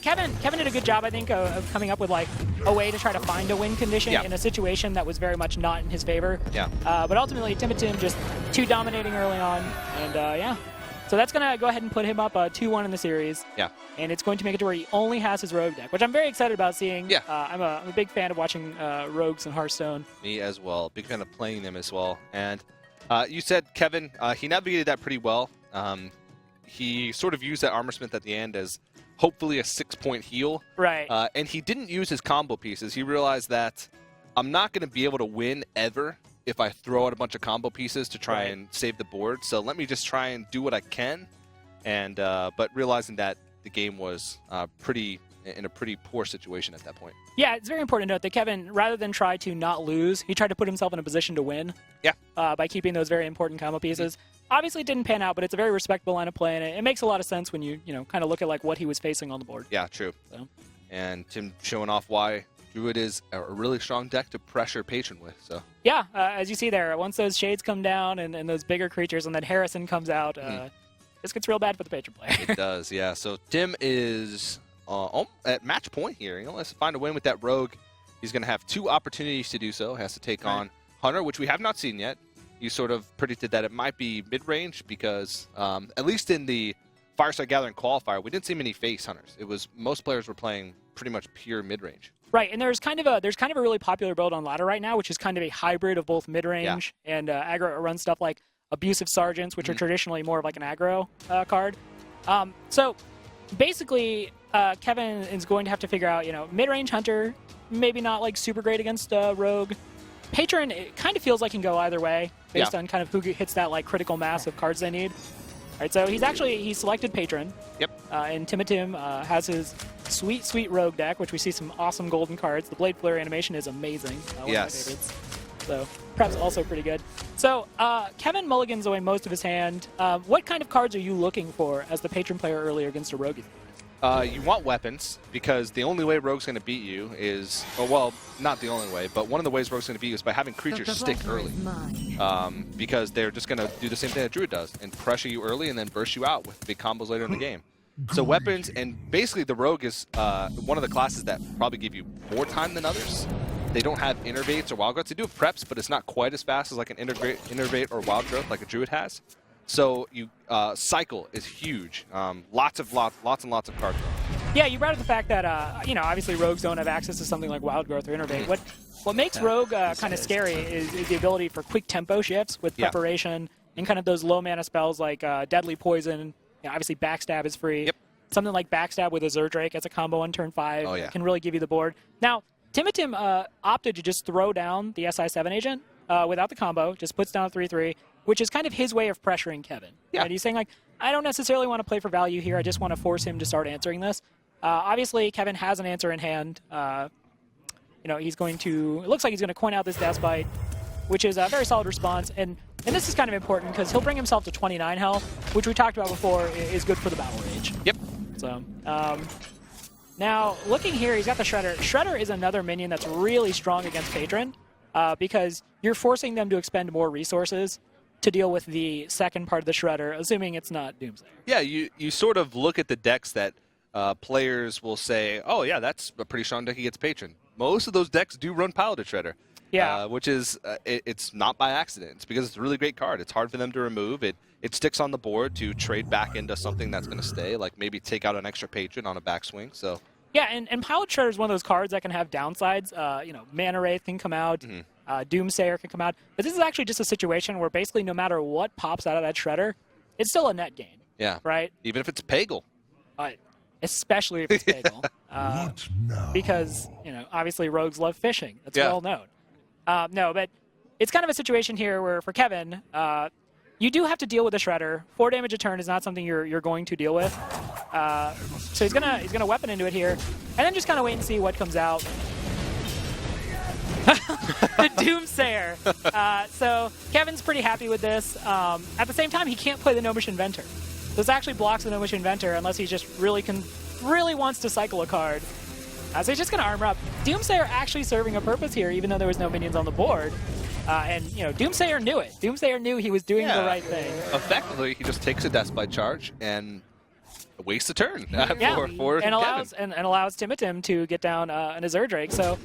C: Kevin did a good job, I think, of coming up with like a way to try to find a win condition in a situation that was very much not in his favor.
B: Yeah.
C: But ultimately, Tim just too dominating early on, and so that's gonna go ahead and put him up 2-1 in the series.
B: Yeah.
C: And it's going to make it to where he only has his rogue deck, which I'm very excited about seeing.
B: Yeah.
C: I'm a big fan of watching rogues in Hearthstone.
B: Me as well. Big fan of playing them as well. And you said Kevin, he navigated that pretty well. He sort of used that Armorsmith at the end as hopefully a 6-point heal.
C: Right.
B: And he didn't use his combo pieces. He realized that I'm not going to be able to win ever if I throw out a bunch of combo pieces to try and save the board. So let me just try and do what I can. And but realizing that the game was in a pretty poor situation at that point.
C: Yeah, it's very important to note that Kevin, rather than try to not lose, he tried to put himself in a position to win.
B: Yeah.
C: By keeping those very important combo pieces. Obviously, it didn't pan out, but it's a very respectable line of play, and it makes a lot of sense when you kind of look at like what he was facing on the board.
B: Yeah, true.
C: So.
B: And Tim showing off why Druid is a really strong deck to pressure Patron with. So.
C: Yeah, as you see there, once those Shades come down and those bigger creatures, and then Harrison comes out, this gets real bad for the Patron player.
B: It does, yeah. So Tim is at match point here. Let's find a win with that Rogue. He's going to have 2 opportunities to do so. He has to take on Hunter, which we have not seen yet. You sort of predicted that it might be mid-range because, at least in the Fireside Gathering qualifier, we didn't see many face Hunters. It was most players were playing pretty much pure mid-range.
C: Right, and there's kind of a really popular build on ladder right now, which is kind of a hybrid of both mid-range and aggro. It runs stuff like Abusive Sergeants, which are traditionally more of like an aggro card. So basically, Kevin is going to have to figure out, mid-range Hunter, maybe not like super great against Rogue. Patron, it kind of feels like can go either way based on kind of who hits that like critical mass of cards they need. All right, so he selected Patron.
B: Yep.
C: And Tim has his sweet Rogue deck, which we see some awesome golden cards. The Blade Flare animation is amazing. One of my favorites. So perhaps also pretty good. So Kevin mulligans away most of his hand. What kind of cards are you looking for as the Patron player earlier against a Rogue?
B: You want weapons, because the only way Rogue's going to beat you is, well, not the only way, but one of the ways Rogue's going to beat you is by having creatures stick early. Because they're just going to do the same thing that Druid does, and pressure you early and then burst you out with big combos later in the game. So weapons, and basically the Rogue is one of the classes that probably give you more time than others. They don't have Innervates or Wild Growths. They do have Preps, but it's not quite as fast as like an Innervate or Wild Growth like a Druid has. So cycle is huge. Lots and lots of card draw.
C: Yeah, you brought up the fact that obviously rogues don't have access to something like Wild Growth or Innervate. What makes Rogue kind of scary is the ability for quick tempo shifts with preparation and kind of those low mana spells like Deadly Poison. Obviously Backstab is free.
B: Yep.
C: Something like Backstab with a Zerdrake as a combo on turn 5 can really give you the board. Now, Tim opted to just throw down the SI7 agent without the combo, just puts down a 3/3. Which is kind of his way of pressuring Kevin. Yeah. Right? He's saying, like, I don't necessarily want to play for value here. I just want to force him to start answering this. Obviously, Kevin has an answer in hand. He's going to... It looks like he's going to coin out this Death Bite, which is a very solid response. And And this is kind of important because he'll bring himself to 29 health, which we talked about before is good for the battle rage.
B: Yep.
C: So, now, looking here, he's got the Shredder. Shredder is another minion that's really strong against Patron because you're forcing them to expend more resources to deal with the second part of the Shredder, assuming it's not Doomsayer.
B: Yeah, you sort of look at the decks that players will say, oh, yeah, that's a pretty strong deck against Patron. Most of those decks do run Paladin Shredder.
C: Yeah.
B: Which is, it's not by accident. It's because it's a really great card. It's hard for them to remove. It sticks on the board to trade back into something that's going to stay, like maybe take out an extra Patron on a backswing. So.
C: Yeah, and Pilot Shredder is one of those cards that can have downsides. Mana Wraith can come out, Doomsayer can come out. But this is actually just a situation where basically no matter what pops out of that Shredder, it's still a net gain.
B: Yeah.
C: Right?
B: Even if it's Pagel.
C: Especially if it's Pagel. Because, obviously rogues love fishing. That's well known. No, but it's kind of a situation here where for Kevin, you do have to deal with the Shredder. 4 damage a turn is not something you're going to deal with. So he's gonna weapon into it here, and then just kind of wait and see what comes out. The Doomsayer. So Kevin's pretty happy with this. At the same time, he can't play the Gnomish Inventor. This actually blocks the Gnomish Inventor unless he just really wants to cycle a card. So he's just going to armor up. Doomsayer actually serving a purpose here, even though there was no minions on the board. And Doomsayer knew it. Doomsayer knew he was doing the right thing.
B: Effectively, he just takes a Deathbite charge and wastes a turn for
C: and allows Timitim to get down an Azure Drake. So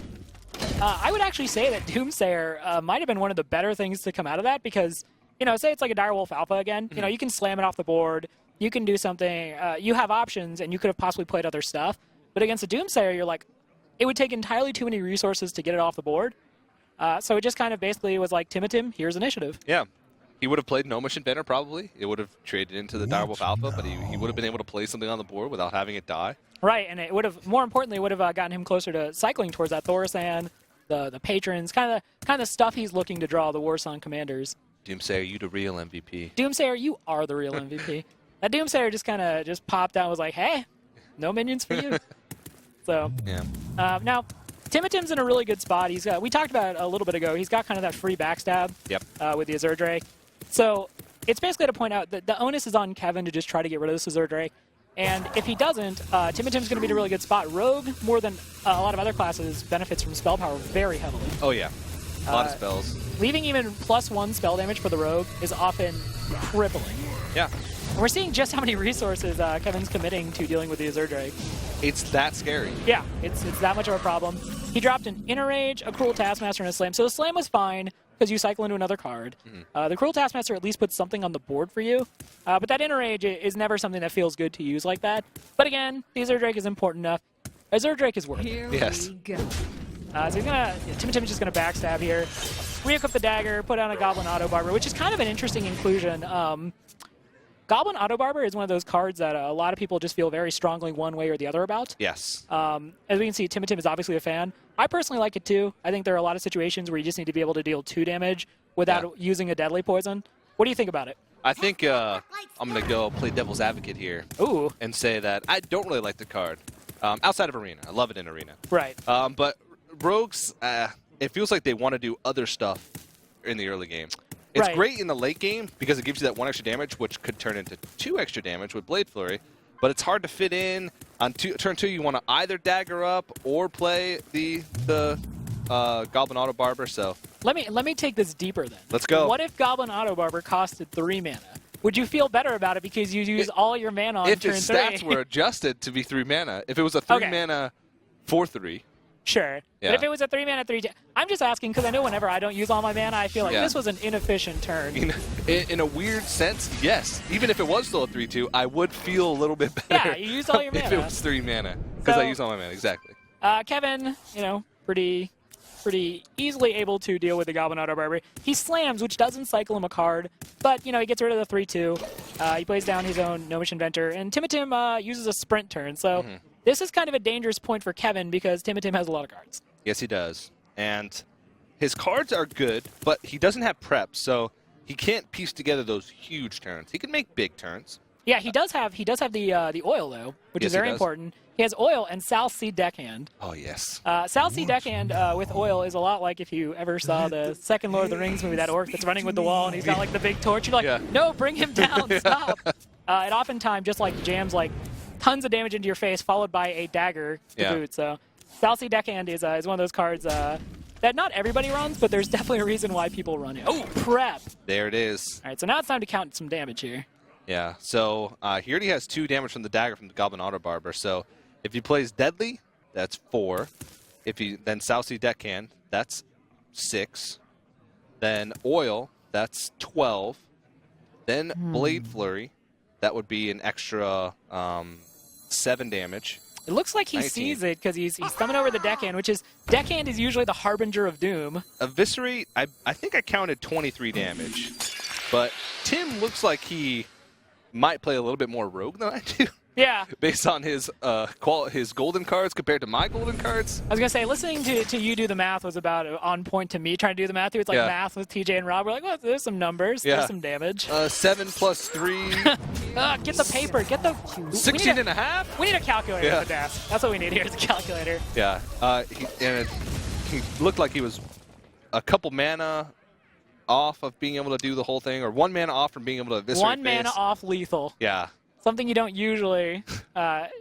C: I would actually say that Doomsayer might have been one of the better things to come out of that because, say it's like a Direwolf Alpha again. You can slam it off the board. You can do something. You have options, and you could have possibly played other stuff. But against a Doomsayer, you're like, it would take entirely too many resources to get it off the board. So it just kind of basically was like, Timitim, here's initiative.
B: Yeah. He would have played Gnomish Inventor probably. It would have traded into the Direwolf Alpha, but he would have been able to play something on the board without having it die.
C: Right, and it would have, more importantly, would have gotten him closer to cycling towards that Thaurissan, the Patrons, kind of the stuff he's looking to draw the Warsong Commanders.
B: Doomsayer, you the real MVP.
C: Doomsayer, you are the real MVP. That Doomsayer just popped out and was like, hey, no minions for you. So, now, Timitim's in a really good spot. We talked about it a little bit ago. He's got kind of that free backstab with the Azure Drake. So, it's basically to point out that the onus is on Kevin to just try to get rid of this Azure Drake. And if he doesn't, Timitim's going to be in a really good spot. Rogue, more than a lot of other classes, benefits from spell power very heavily.
B: Oh, yeah. A lot of spells.
C: Leaving even +1 spell damage for the Rogue is often crippling.
B: Yeah.
C: And we're seeing just how many resources Kevin's committing to dealing with the Azure Drake.
B: It's that scary.
C: Yeah, it's that much of a problem. He dropped an Inner Rage, a Cruel Taskmaster, and a Slam. So the Slam was fine because you cycle into another card. The Cruel Taskmaster at least puts something on the board for you. But that Inner Rage is never something that feels good to use like that. But again, the Azure Drake is important enough. Azure Drake is worth it.
B: Yes.
C: So he's Timitim's just gonna backstab here. Re-equip the dagger, put on a Goblin Auto Barber, which is kind of an interesting inclusion. Goblin Auto Barber is one of those cards that a lot of people just feel very strongly one way or the other about.
B: Yes.
C: As we can see, Timitim is obviously a fan. I personally like it too. I think there are a lot of situations where you just need to be able to deal 2 damage without using a deadly poison. What do you think about it?
B: I think I'm going to go play devil's advocate here.
C: Ooh.
B: And say that I don't really like the card. Outside of Arena. I love it in Arena.
C: Right.
B: But Rogues, it feels like they want to do other stuff in the early game. It's great in the late game because it gives you that 1 extra damage, which could turn into 2 extra damage with Blade Flurry. But it's hard to fit in. On turn 2, you want to either dagger up or play the Goblin Auto Barber. So
C: let me take this deeper then.
B: Let's go.
C: What if Goblin Auto Barber costed 3 mana? Would you feel better about it because you use all your mana on turn 3?
B: If its stats were adjusted to be 3 mana, if it was a 3 mana 4/3.
C: Sure.
B: Yeah.
C: But if it was a 3 mana 3, I'm just asking because I know whenever I don't use all my mana, I feel like this was an inefficient turn.
B: In a weird sense, yes. Even if it was still a 3/2, I would feel a little bit better.
C: Yeah, you used all your mana.
B: If it was 3 mana, because I use all my mana, exactly.
C: Kevin, pretty easily able to deal with the Goblin Auto Barber. He slams, which doesn't cycle him a card, but he gets rid of the 3/2. He plays down his own Gnomish Inventor, and Timitim uses a sprint turn. So this is kind of a dangerous point for Kevin because Timitim has a lot of cards.
B: Yes, he does. And his cards are good, but he doesn't have prep, so he can't piece together those huge turns. He can make big turns.
C: Yeah, he does have the oil though, which
B: Yes,
C: is
B: he
C: very
B: does.
C: important. He has oil and South Sea Deckhand.
B: Oh, yes.
C: South Sea Deckhand with oil is a lot like if you ever saw the second Lord of the Rings movie, that orc that's running with the wall and he's got like the big torch. You're like,
B: Yeah.
C: no, bring him down, stop. It oftentimes just like jams like tons of damage into your face, followed by a dagger to boot. So South Sea Deckhand is one of those cards that not everybody runs, but there's definitely a reason why people run it. Oh, prep.
B: There it is.
C: All right, so now it's time to count some damage here.
B: Yeah, so he already has 2 damage from the dagger from the Goblin Auto Barber. So if he plays Deadly, that's 4. If he then South Sea Deckhand, that's 6. Then Oil, that's 12. Then Blade Flurry, that would be an extra 7 damage.
C: It looks like he
B: 19.
C: sees it because he's thumbing over the Deckhand, which is Deckhand is usually the harbinger of doom.
B: Eviscerate, I think I counted 23 damage. But Tim looks like he might play a little bit more Rogue than I do.
C: Yeah.
B: Based on his his golden cards compared to my golden cards.
C: I was going to say, listening to you do the math was about on point to me trying to do the math. It's like math with TJ and Rob. We're like, well, there's some numbers. There's some damage.
B: 7 plus 3.
C: Get the paper. Get the...
B: 16 and a half?
C: We need a calculator at the desk. That's what we need here is a calculator.
B: Yeah. He looked like he was a couple mana off of being able to do the whole thing, or 1 mana off from being able to eviscerate
C: 1 mana off lethal.
B: Yeah.
C: Something you don't usually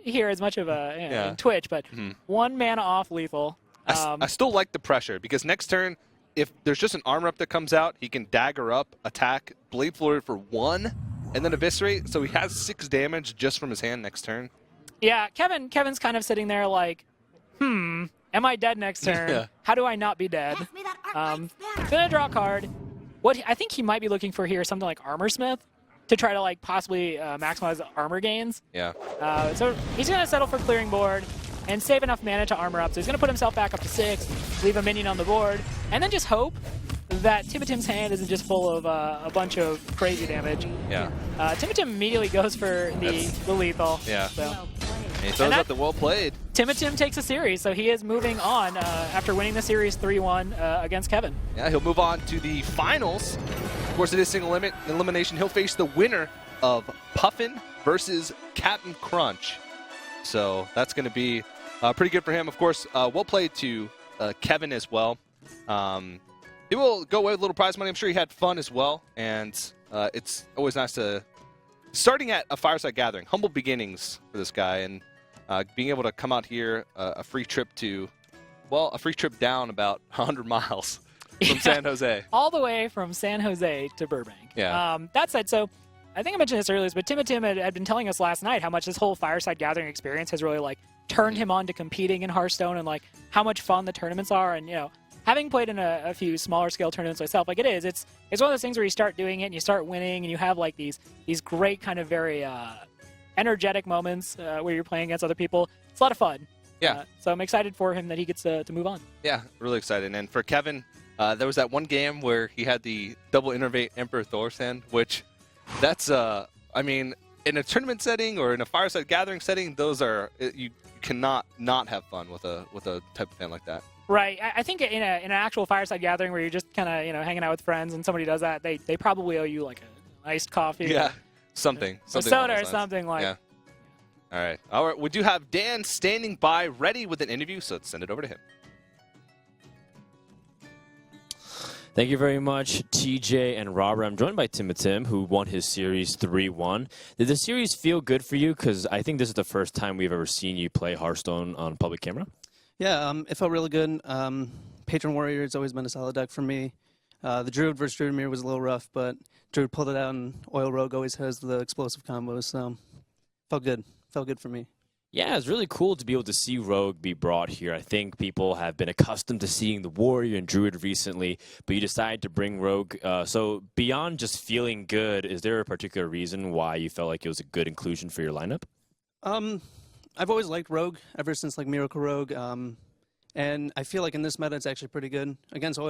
C: hear as much of in Twitch, but 1 mana off lethal.
B: I still like the pressure, because next turn, if there's just an armor up that comes out, he can dagger up, attack, Blade Flurry for 1, and then eviscerate. So he has 6 damage just from his hand next turn.
C: Yeah, Kevin's kind of sitting there like, am I dead next turn?
B: Yeah.
C: How do I not be dead? Gonna draw a card. What I think he might be looking for here is something like Armorsmith to try to like possibly maximize armor gains.
B: Yeah.
C: So he's gonna settle for clearing board and save enough mana to armor up. So he's gonna put himself back up to 6, leave a minion on the board, and then just hope that Timitim's hand isn't just full of a bunch of crazy damage.
B: Yeah.
C: Timitim immediately goes for the lethal.
B: Yeah.
C: So.
B: And he throws out the well played.
C: Timitim takes a series, so he is moving on after winning the series 3-1 against Kevin.
B: Yeah, he'll move on to the finals. Of course, it is single elimination. He'll face the winner of Puffin versus Captain Crunch. So that's going to be pretty good for him. Of course, well played to Kevin as well. He will go away with a little prize money. I'm sure he had fun as well. And it's always nice to... Starting at a Fireside Gathering, humble beginnings for this guy. And being able to come out here, a free trip down about 100 miles from San Jose.
C: All the way from San Jose to Burbank.
B: Yeah.
C: That said, so I think I mentioned this earlier, but Timitim had been telling us last night how much this whole Fireside Gathering experience has really like turned him on to competing in Hearthstone and like how much fun the tournaments are. And, you know, having played in a few smaller scale tournaments myself, like it's one of those things where you start doing it and you start winning and you have like these great kind of very energetic moments where you're playing against other people. It's a lot of fun.
B: Yeah.
C: So I'm excited for him that he gets to move on.
B: Yeah, really excited. And for Kevin, there was that one game where he had the double Innervate Emperor Thor's hand, which that's, I mean, in a tournament setting or in a Fireside Gathering setting, those are, you cannot not have fun with a type of hand like that.
C: Right. I think in an actual Fireside Gathering where you're just kind of, hanging out with friends and somebody does that, they probably owe you like an iced coffee.
B: Yeah, something
C: a soda or something like.
B: Yeah. All right. We do have Dan standing by, ready with an interview, so let's send it over to him.
A: Thank you very much, TJ and Robert. I'm joined by Timitim, who won his series 3-1. Did the series feel good for you? Because I think this is the first time we've ever seen you play Hearthstone on public camera.
D: Yeah, it felt really good. Patron Warrior has always been a solid deck for me. The Druid versus Druid Mirror was a little rough, but Druid pulled it out, and Oil Rogue always has the explosive combos, so felt good. Felt good for me.
A: Yeah, it's really cool to be able to see Rogue be brought here. I think people have been accustomed to seeing the Warrior and Druid recently, but you decided to bring Rogue. So beyond just feeling good, is there a particular reason why you felt like it was a good inclusion for your lineup?
D: I've always liked Rogue ever since like Miracle Rogue, and I feel like in this meta it's actually pretty good against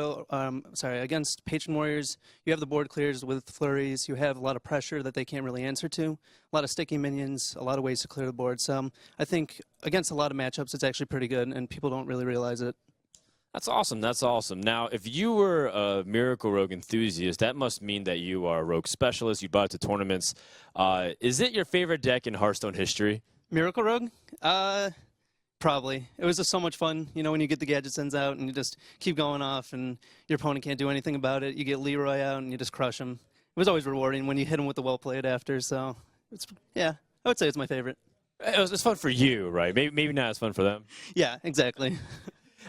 D: against Patron Warriors. You have the board clears with flurries. You have a lot of pressure that they can't really answer to. A lot of sticky minions, a lot of ways to clear the board. So I think against a lot of matchups it's actually pretty good, and people don't really realize it.
A: That's awesome. That's awesome. Now, if you were a Miracle Rogue enthusiast, that must mean that you are a Rogue specialist. You brought it to tournaments. Is it your favorite deck in Hearthstone history?
D: Miracle Rogue? Probably. It was just so much fun, when you get the gadget sends out and you just keep going off and your opponent can't do anything about it. You get Leroy out and you just crush him. It was always rewarding when you hit him with the well played after. So, I would say it's my favorite.
A: It's fun for you, right? Maybe not as fun for them.
D: Yeah, exactly.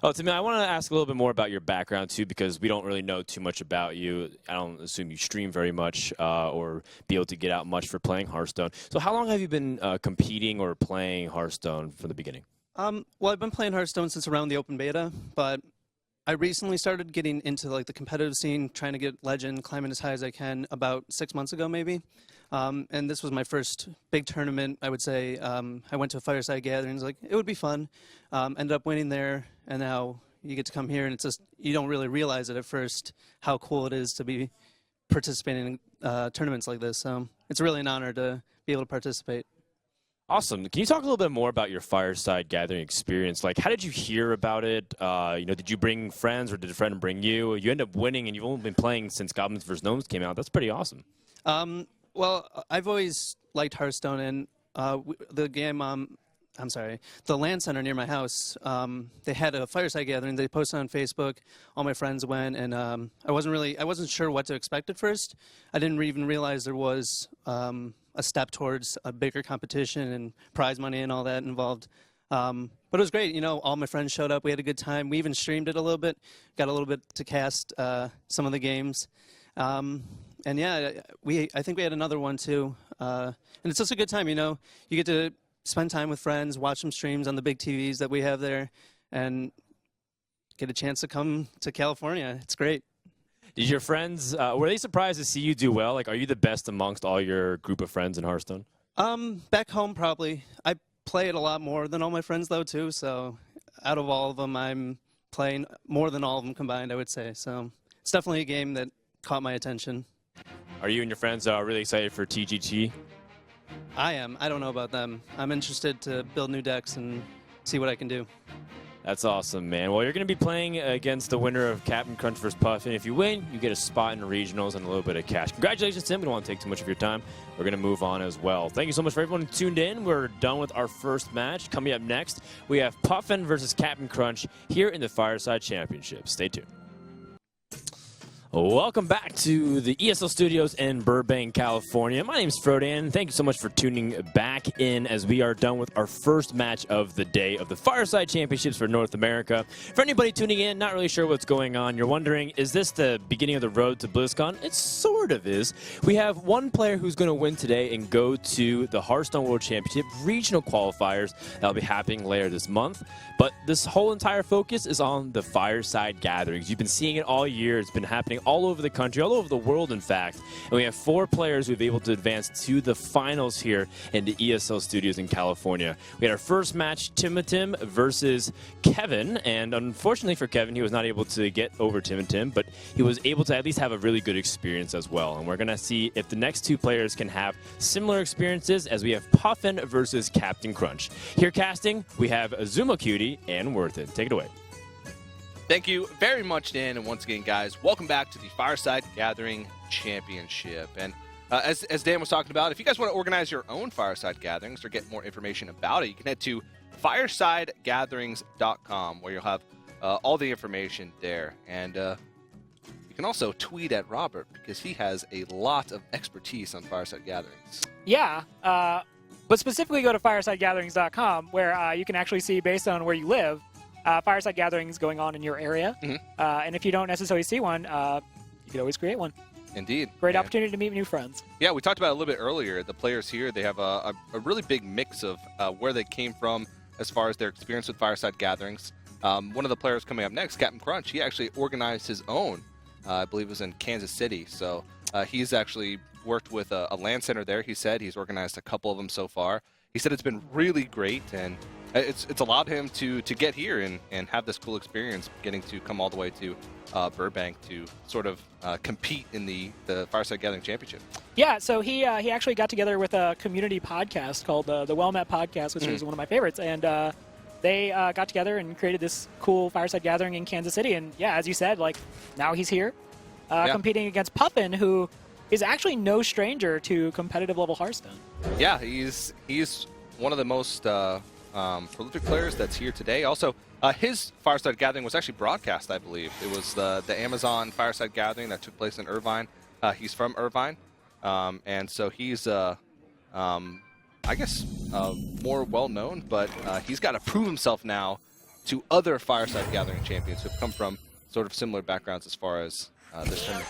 A: Oh, Timmy, I want to ask a little bit more about your background, too, because we don't really know too much about you. I don't assume you stream very much or be able to get out much for playing Hearthstone. So how long have you been competing or playing Hearthstone from the beginning?
D: Well, I've been playing Hearthstone since around the open beta, but I recently started getting into the competitive scene, trying to get Legend, climbing as high as I can about 6 months ago, maybe. And this was my first big tournament, I would say. I went to Fireside Gatherings, it would be fun. Ended up winning there, and now you get to come here, and it's just, you don't really realize it at first how cool it is to be participating in tournaments like this. So it's really an honor to be able to participate.
A: Awesome. Can you talk a little bit more about your Fireside Gathering experience? How did you hear about it? Did you bring friends, or did a friend bring you? You end up winning, and you've only been playing since Goblins vs. Gnomes came out. That's pretty awesome.
D: Well, I've always liked Hearthstone, and the game, the LAN center near my house, they had a Fireside Gathering. They posted on Facebook. All my friends went, and I wasn't sure what to expect at first. I didn't even realize there was a step towards a bigger competition and prize money and all that involved. But it was great. All my friends showed up. We had a good time. We even streamed it a little bit, got a little bit to cast some of the games. And yeah, I think we had another one too. And it's just a good time, You get to spend time with friends, watch some streams on the big TVs that we have there, and get a chance to come to California. It's great.
A: Did your friends, were they surprised to see you do well? Are you the best amongst all your group of friends in Hearthstone?
D: Back home, probably. I play it a lot more than all my friends, though, too. So out of all of them, I'm playing more than all of them combined, I would say. So it's definitely a game that caught my attention.
A: Are you and your friends really excited for TGT?
D: I am. I don't know about them. I'm interested to build new decks and see what I can do.
A: That's awesome, man. Well, you're going to be playing against the winner of Captain Crunch vs. Puff, and if you win, you get a spot in the regionals and a little bit of cash. Congratulations, Tim. We don't want to take too much of your time. We're going to move on as well. Thank you so much for everyone who tuned in. We're done with our first match. Coming up next, we have Puffin versus Captain Crunch here in the Fireside Championship. Stay tuned. Welcome back to the ESL Studios in Burbank, California. My name is Frodan. Thank you so much for tuning back in as we are done with our first match of the day of the Fireside Championships for North America. For anybody tuning in, not really sure what's going on, you're wondering, is this the beginning of the road to BlizzCon? It sort of is. We have one player who's going to win today and go to the Hearthstone World Championship regional qualifiers that'll be happening later this month. But this whole entire focus is on the Fireside Gatherings. You've been seeing it all year. It's been happening all over the country, all over the world, in fact. And we have 4 players who've been able to advance to the finals here in the ESL Studios in California. We had our first match, Tim versus Kevin. And unfortunately for Kevin, he was not able to get over Tim, but he was able to at least have a really good experience as well. And we're going to see if the next 2 players can have similar experiences as we have Puffin versus Captain Crunch. Here casting, we have Azuma Cutie and Worth It. Take it away.
B: Thank you very much, Dan. And once again, guys, welcome back to the Fireside Gathering Championship. And as Dan was talking about, if you guys want to organize your own Fireside Gatherings or get more information about it, you can head to firesidegatherings.com, where you'll have all the information there. And you can also tweet at Robert, because he has a lot of expertise on Fireside Gatherings.
C: Yeah, but specifically go to firesidegatherings.com, where you can actually see, based on where you live, Fireside Gatherings going on in your area.
B: Mm-hmm.
C: And if you don't necessarily see one, you can always create one.
B: Indeed.
C: Great opportunity to meet new friends.
B: Yeah, we talked about it a little bit earlier. The players here, they have a really big mix of where they came from as far as their experience with Fireside Gatherings. One of the players coming up next, Captain Crunch, he actually organized his own. I believe it was in Kansas City. So he's actually worked with a LAN center there. He said he's organized a couple of them so far. He said it's been really great, and it's allowed him to get here and have this cool experience, getting to come all the way to Burbank to sort of compete in the Fireside Gathering Championship.
C: Yeah, so he actually got together with a community podcast called the Well Met Podcast, which is one of my favorites, and they got together and created this cool Fireside Gathering in Kansas City. And yeah, as you said, like now he's here competing against Puffin, who is actually no stranger to competitive level Hearthstone.
B: Yeah, he's one of the most prolific players that's here today. Also, his Fireside Gathering was actually broadcast, I believe. It was the Amazon Fireside Gathering that took place in Irvine. He's from Irvine, and so he's, I guess, more well-known, but he's got to prove himself now to other Fireside Gathering champions who have come from sort of similar backgrounds as far as this tournament.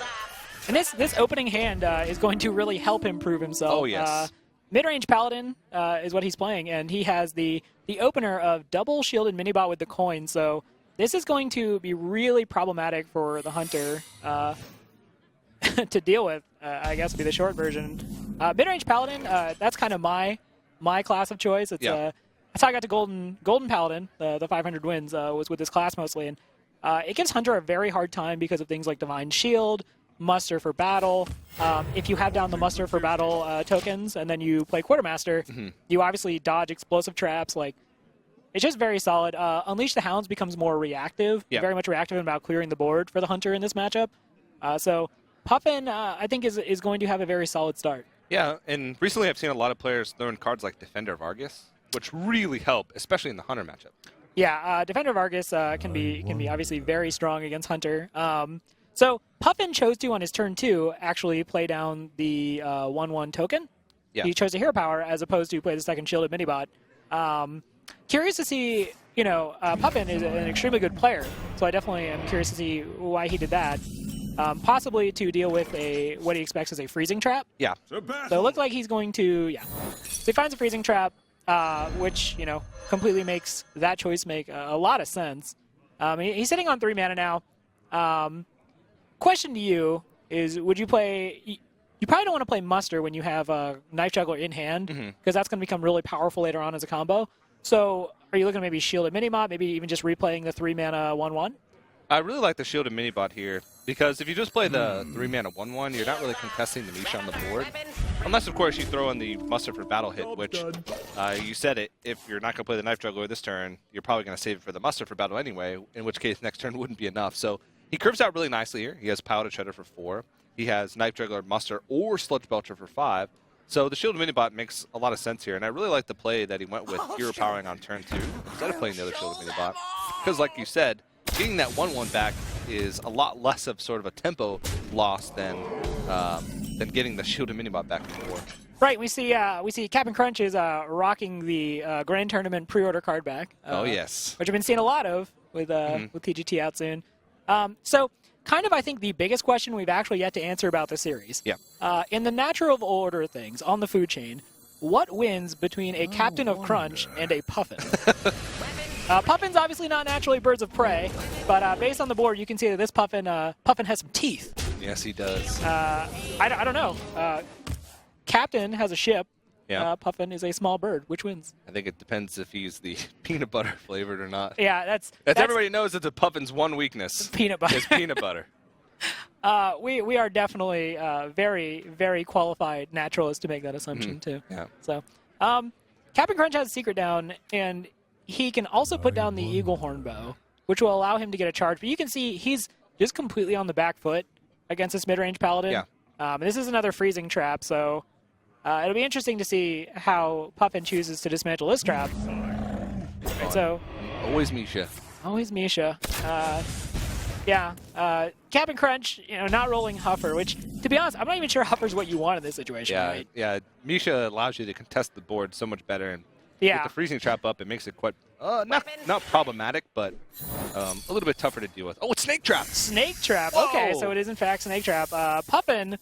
C: And this opening hand is going to really help him prove himself.
B: Oh, yes.
C: Mid-range Paladin is what he's playing, and he has the opener of double shielded minibot with the coin, so this is going to be really problematic for the Hunter to deal with, I guess would be the short version. Mid-range Paladin, that's kind of my class of choice. It's that's how I got to Golden Paladin, the 500 wins, was with this class mostly, and it gives Hunter a very hard time because of things like Divine Shield, Muster for Battle. If you have down the Muster for Battle tokens and then you play Quartermaster, you obviously dodge explosive traps. Like, it's just very solid. Unleash the Hounds becomes more reactive, very much reactive about clearing the board for the Hunter in this matchup. So Puffin, I think, is going to have a very solid start.
B: Yeah, and recently I've seen a lot of players throwing cards like Defender of Argus, which really help, especially in the Hunter matchup.
C: Yeah, Defender of Argus can be obviously very strong against Hunter. So Puffin chose to, on his turn 2, actually play down the 1/1 token.
B: Yeah.
C: He chose a hero power as opposed to play the second shielded minibot. Curious to see, Puffin is an extremely good player, so I definitely am curious to see why he did that. Possibly to deal with what he expects is a freezing trap.
B: Yeah.
C: So it looks like he's going to, So he finds a freezing trap, which, completely makes that choice make a lot of sense. He's sitting on 3 mana now. Question to you is, would you play... You probably don't want to play Muster when you have a Knife Juggler in hand, because that's going to become really powerful later on as a combo. So are you looking at maybe Shielded Minibot, maybe even just replaying the 3 mana 1/1?
B: I really like the Shielded Minibot here, because if you just play the 3 mana 1/1, you're not really contesting the Misha on the board. Unless, of course, you throw in the Muster for Battle hit, which you said it, if you're not going to play the Knife Juggler this turn, you're probably going to save it for the Muster for Battle anyway, in which case next turn wouldn't be enough. So he curves out really nicely here. He has Paladin Shredder for 4. He has Knife Juggler, Muster, or Sludge Belcher for 5. So the Shielded Minibot makes a lot of sense here, and I really like the play that he went with Hero Powering on turn 2 instead of playing the other Shielded Minibot. Because like you said, getting that 1/1 back is a lot less of sort of a tempo loss than getting the Shielded Minibot back before.
C: Right, we see Captain Crunch is rocking the Grand Tournament pre-order card back.
B: Oh yes,
C: which I've been seeing a lot of with TGT out soon. So kind of, I think, the biggest question we've actually yet to answer about the series.
B: Yeah.
C: In the natural order of things on the food chain, what wins between a Captain of Crunch and a Puffin? Puffin's obviously not naturally birds of prey, but based on the board, you can see that this Puffin has some teeth.
B: Yes, he does.
C: I don't know. Captain has a ship.
B: Yeah.
C: Puffin is a small bird. Which wins?
B: I think it depends if he's the peanut butter flavored or not.
C: Yeah, that's
B: everybody knows it's a Puffin's one weakness.
C: Peanut butter.
B: It's peanut butter.
C: We are definitely very, very qualified naturalists to make that assumption too.
B: Yeah.
C: So, Captain Crunch has a secret down, and he can also put down the Eagle Horn Bow, which will allow him to get a charge. But you can see he's just completely on the back foot against this mid-range Paladin.
B: Yeah.
C: This is another freezing trap, so it'll be interesting to see how Puffin chooses to dismantle this trap. Right, so
B: always Misha.
C: Always Misha. Captain Crunch, not rolling Huffer, which, to be honest, I'm not even sure Huffer's what you want in this situation.
B: Yeah,
C: right?
B: yeah. Misha allows you to contest the board so much better, and with the freezing trap up, it makes it quite not problematic, but a little bit tougher to deal with. Oh, it's Snake Trap!
C: Snake Trap.
B: Whoa.
C: Okay, so it is in fact Snake Trap. Puffin,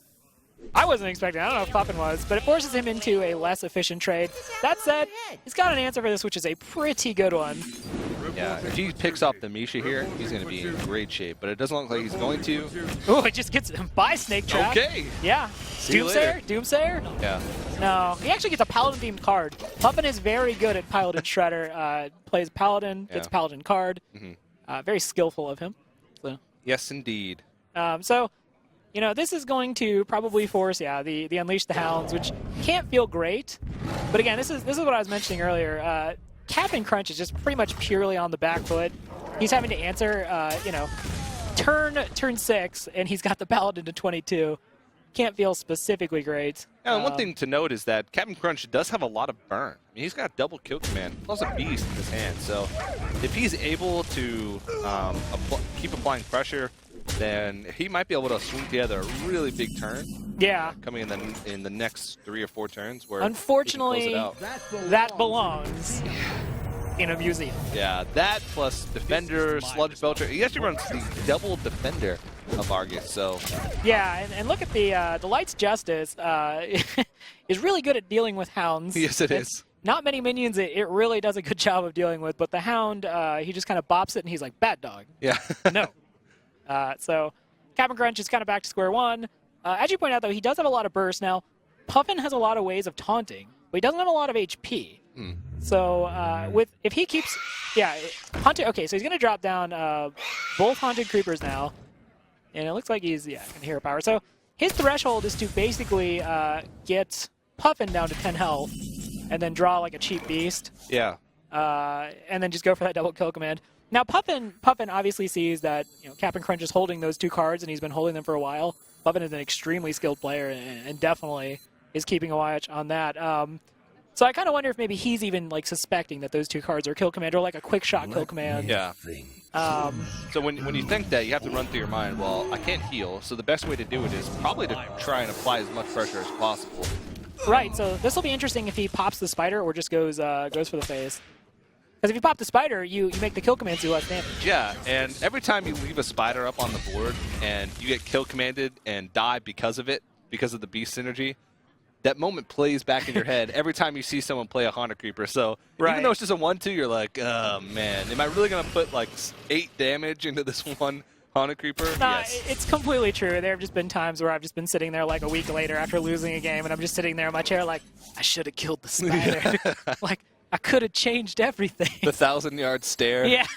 C: I wasn't expecting. I don't know if Puffin was, but it forces him into a less efficient trade. That said, he's got an answer for this, which is a pretty good one.
B: Yeah, if he picks off the Misha here, he's going to be in great shape, but it doesn't look like he's going to.
C: Oh, it just gets him by Snake Trap.
B: Okay.
C: Yeah.
B: See you later.
C: Doomsayer?
B: Yeah.
C: No, he actually gets a Paladin-themed card. Puffin is very good at Paladin Shredder. Plays Paladin, gets Paladin card. Very skillful of him. So.
B: Yes, indeed.
C: So, this is going to probably force, the Unleash the Hounds, which can't feel great. But again, this is what I was mentioning earlier. Captain Crunch is just pretty much purely on the back foot. He's having to answer, turn 6, and he's got the Paladin to 22. Can't feel specifically great.
B: Now, one thing to note is that Captain Crunch does have a lot of burn. I mean, he's got double kill command plus a beast in his hand. So if he's able to keep applying pressure, then he might be able to swing together a really big turn.
C: Yeah.
B: Coming in the next 3 or 4 turns, where
C: unfortunately
B: he can close it out.
C: that belongs in a museum.
B: Yeah, that plus Defender, Sludge Belcher. He actually runs the double Defender of Argus, so...
C: Yeah, and look at the Light's Justice is really good at dealing with hounds.
B: Yes, it is.
C: Not many minions it really does a good job of dealing with, but the hound, he just kind of bops it and he's like, bad dog.
B: Yeah.
C: No. So Captain Crunch is kind of back to square one. As you point out, though, he does have a lot of burst. Now, Puffin has a lot of ways of taunting, but he doesn't have a lot of HP. So if he keeps, haunted. Okay, so he's gonna drop down both haunted creepers now, and it looks like he's in hero power. So his threshold is to basically get Puffin down to 10 health, and then draw like a cheap beast.
B: Yeah.
C: And then just go for that double kill command. Now Puffin obviously sees that Captain Crunch is holding those 2 cards, and he's been holding them for a while. Puffin is an extremely skilled player, and definitely is keeping a watch on that. So I kind of wonder if maybe he's even like suspecting that those 2 cards are kill command or like a quick shot kill command.
B: Yeah. So when you think that, you have to run through your mind, well, I can't heal, so the best way to do it is probably to try and apply as much pressure as possible.
C: Right, so this will be interesting if he pops the spider or just goes for the face. Because if you pop the spider, you make the kill commands do less damage.
B: Yeah, and every time you leave a spider up on the board and you get kill commanded and die because of it, because of the beast synergy, that moment plays back in your head every time you see someone play a Haunted Creeper. So even though it's just a 1-2, you're like, oh man, am I really going to put like 8 damage into this one Haunted Creeper? Yes.
C: It's completely true. There have just been times where I've just been sitting there like a week later after losing a game, and I'm just sitting there in my chair like, I should have killed the spider. Like, I could have changed everything.
B: The 1,000-yard stare.
C: Yeah.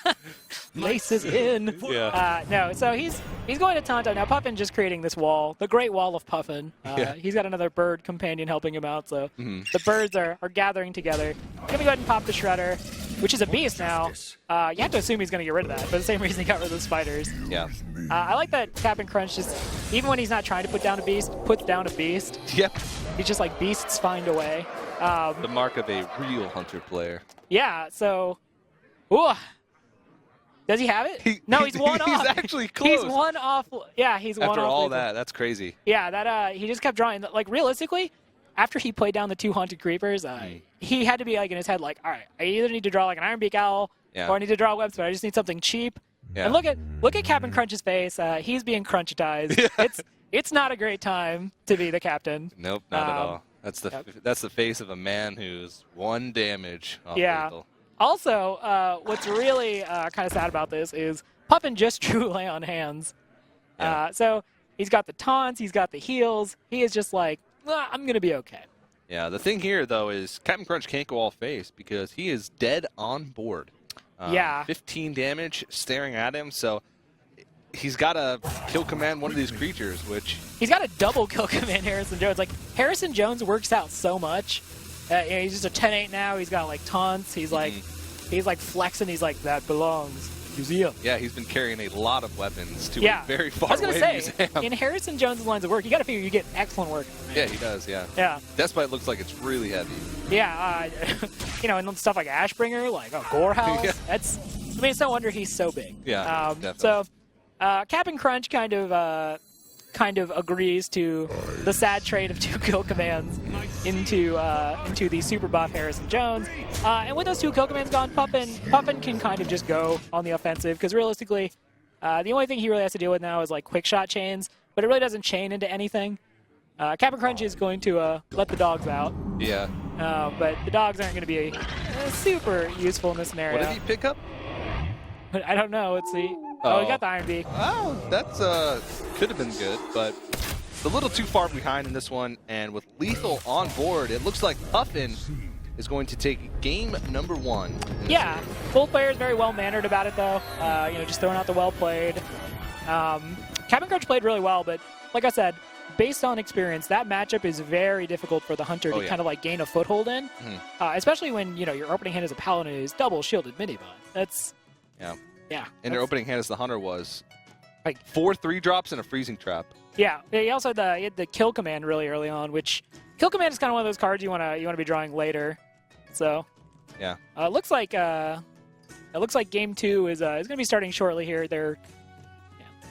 C: Laces in.
B: Yeah.
C: No, so he's going to Tonto. Now Puffin just creating this wall, the Great Wall of Puffin. He's got another bird companion helping him out, so the birds are gathering together. Let me go ahead and pop the Shredder, which is a beast now. You have to assume he's going to get rid of that, for the same reason he got rid of the spiders.
B: Yeah.
C: I like that Captain Crunch just, even when he's not trying to put down a beast, puts down a beast.
B: Yep.
C: He's just like, beasts find a way.
B: The mark of a real hunter player.
C: Yeah, so... Ooh. Does he have it? No, he's one off.
B: He's actually close.
C: He's one off. Yeah, he's one off.
B: After all that, that's crazy.
C: Yeah, that he just kept drawing. Like, realistically, after he played down the 2 haunted creepers, he had to be like in his head like, all right, I either need to draw like an Ironbeak Owl or I need to draw a web spell. I just need something cheap.
B: Yeah.
C: And look at Captain Crunch's face. He's being crunchitized. It's not a great time to be the captain.
B: Nope, not at all. That's the face of a man who's 1 damage off lethal.
C: Also, what's really kind of sad about this is Puffin just drew Lay on Hands.
B: Yeah.
C: So he's got the taunts, he's got the heals. He is just like, I'm going to be okay.
B: Yeah, the thing here, though, is Captain Crunch can't go all face because he is dead on board. 15 damage staring at him, so he's got to kill command one of these creatures, which...
C: He's got a double kill command Harrison Jones. Like, Harrison Jones works out so much. He's just a 10-8 now. He's got, like, taunts. He's like, flexing. He's like, that belongs museum.
B: Yeah, he's been carrying a lot of weapons to a very far away
C: museum.
B: museum.
C: In Harrison Jones' lines of work, you got to figure you get excellent work.
B: Yeah, he does, yeah.
C: Yeah.
B: That's why it looks like it's really heavy.
C: Yeah, and stuff like Ashbringer, like Gorehouse.
B: Yeah.
C: It's no wonder he's so big.
B: Yeah, definitely.
C: So, Captain Crunch kind of agrees to the sad trade of 2 kill commands into the super buff Harrison Jones. And with those 2 kill commands gone, Puffin can kind of just go on the offensive because realistically, the only thing he really has to deal with now is like quick shot chains, but it really doesn't chain into anything. Captain Crunch is going to let the dogs out.
B: Yeah.
C: But the dogs aren't going to be super useful in this scenario.
B: What did he pick up?
C: I don't know. Let's see. Oh, he got the Iron Beak.
B: Oh, that's could have been good, but it's a little too far behind in this one. And with lethal on board, it looks like Puffin is going to take game number 1.
C: Yeah, both players very well mannered about it though. Just throwing out the well played. Captain Crunch played really well, but like I said, based on experience, that matchup is very difficult for the hunter to kind of like gain a foothold in, especially when your opening hand as a paladin is double shielded minibot. That's
B: And their opening hand as the hunter was
C: like
B: 4 3-drops and a freezing trap.
C: Yeah, he also had the kill command really early on, which kill command is kind of one of those cards you want to be drawing later. So it looks like game 2 is going to be starting shortly here. They're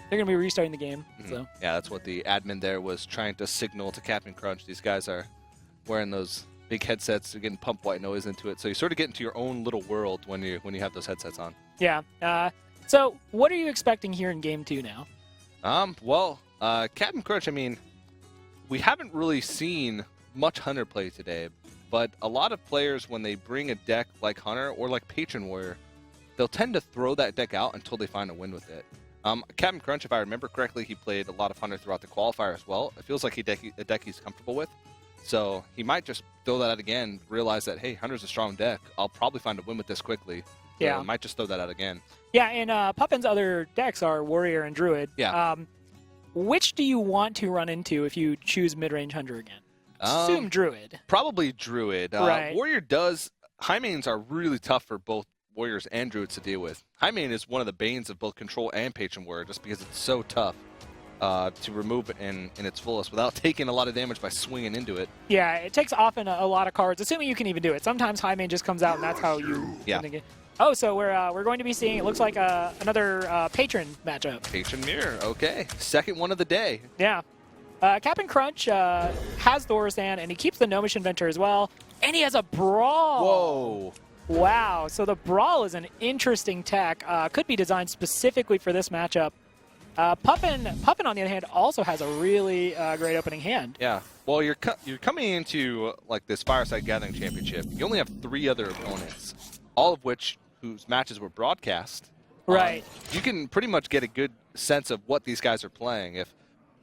C: going to be restarting the game. So
B: yeah, that's what the admin there was trying to signal to Captain Crunch. These guys are wearing those big headsets. They're getting pump white noise into it, so you sort of get into your own little world when you have those headsets on.
C: Yeah. So what are you expecting here in game 2 now?
B: Well, Captain Crunch, I mean, we haven't really seen much Hunter play today, but a lot of players, when they bring a deck like Hunter or like Patron Warrior, they'll tend to throw that deck out until they find a win with it. Captain Crunch, if I remember correctly, he played a lot of Hunter throughout the qualifier as well. It feels like a deck he's comfortable with. So he might just throw that out again, realize that, hey, Hunter's a strong deck. I'll probably find a win with this quickly. So might just throw that out again. Yeah,
C: and Puffin's other decks are Warrior and Druid.
B: Yeah.
C: Which do you want to run into if you choose mid-range Hunter again? Assume Druid.
B: Probably Druid.
C: Right.
B: Warrior does... High mains are really tough for both Warriors and Druids to deal with. High main is one of the banes of both Control and Patron Warrior just because it's so tough to remove it in its fullest without taking a lot of damage by swinging into it.
C: Yeah, it takes often a lot of cards, assuming you can even do it. Sometimes High main just comes out and that's how you... Oh, so we're going to be seeing, it looks like another Patron matchup.
B: Patron Mirror, okay. Second one of the day.
C: Yeah. Captain Crunch has Thorsan, and he keeps the Gnomish Inventor as well. And he has a Brawl.
B: Whoa.
C: Wow, so the Brawl is an interesting tech. Could be designed specifically for this matchup. Puffin, on the other hand, also has a really great opening hand.
B: Yeah. Well, you're coming into like this Fireside Gathering Championship. You only have 3 other opponents, all of whose matches were broadcast.
C: Right.
B: You can pretty much get a good sense of what these guys are playing.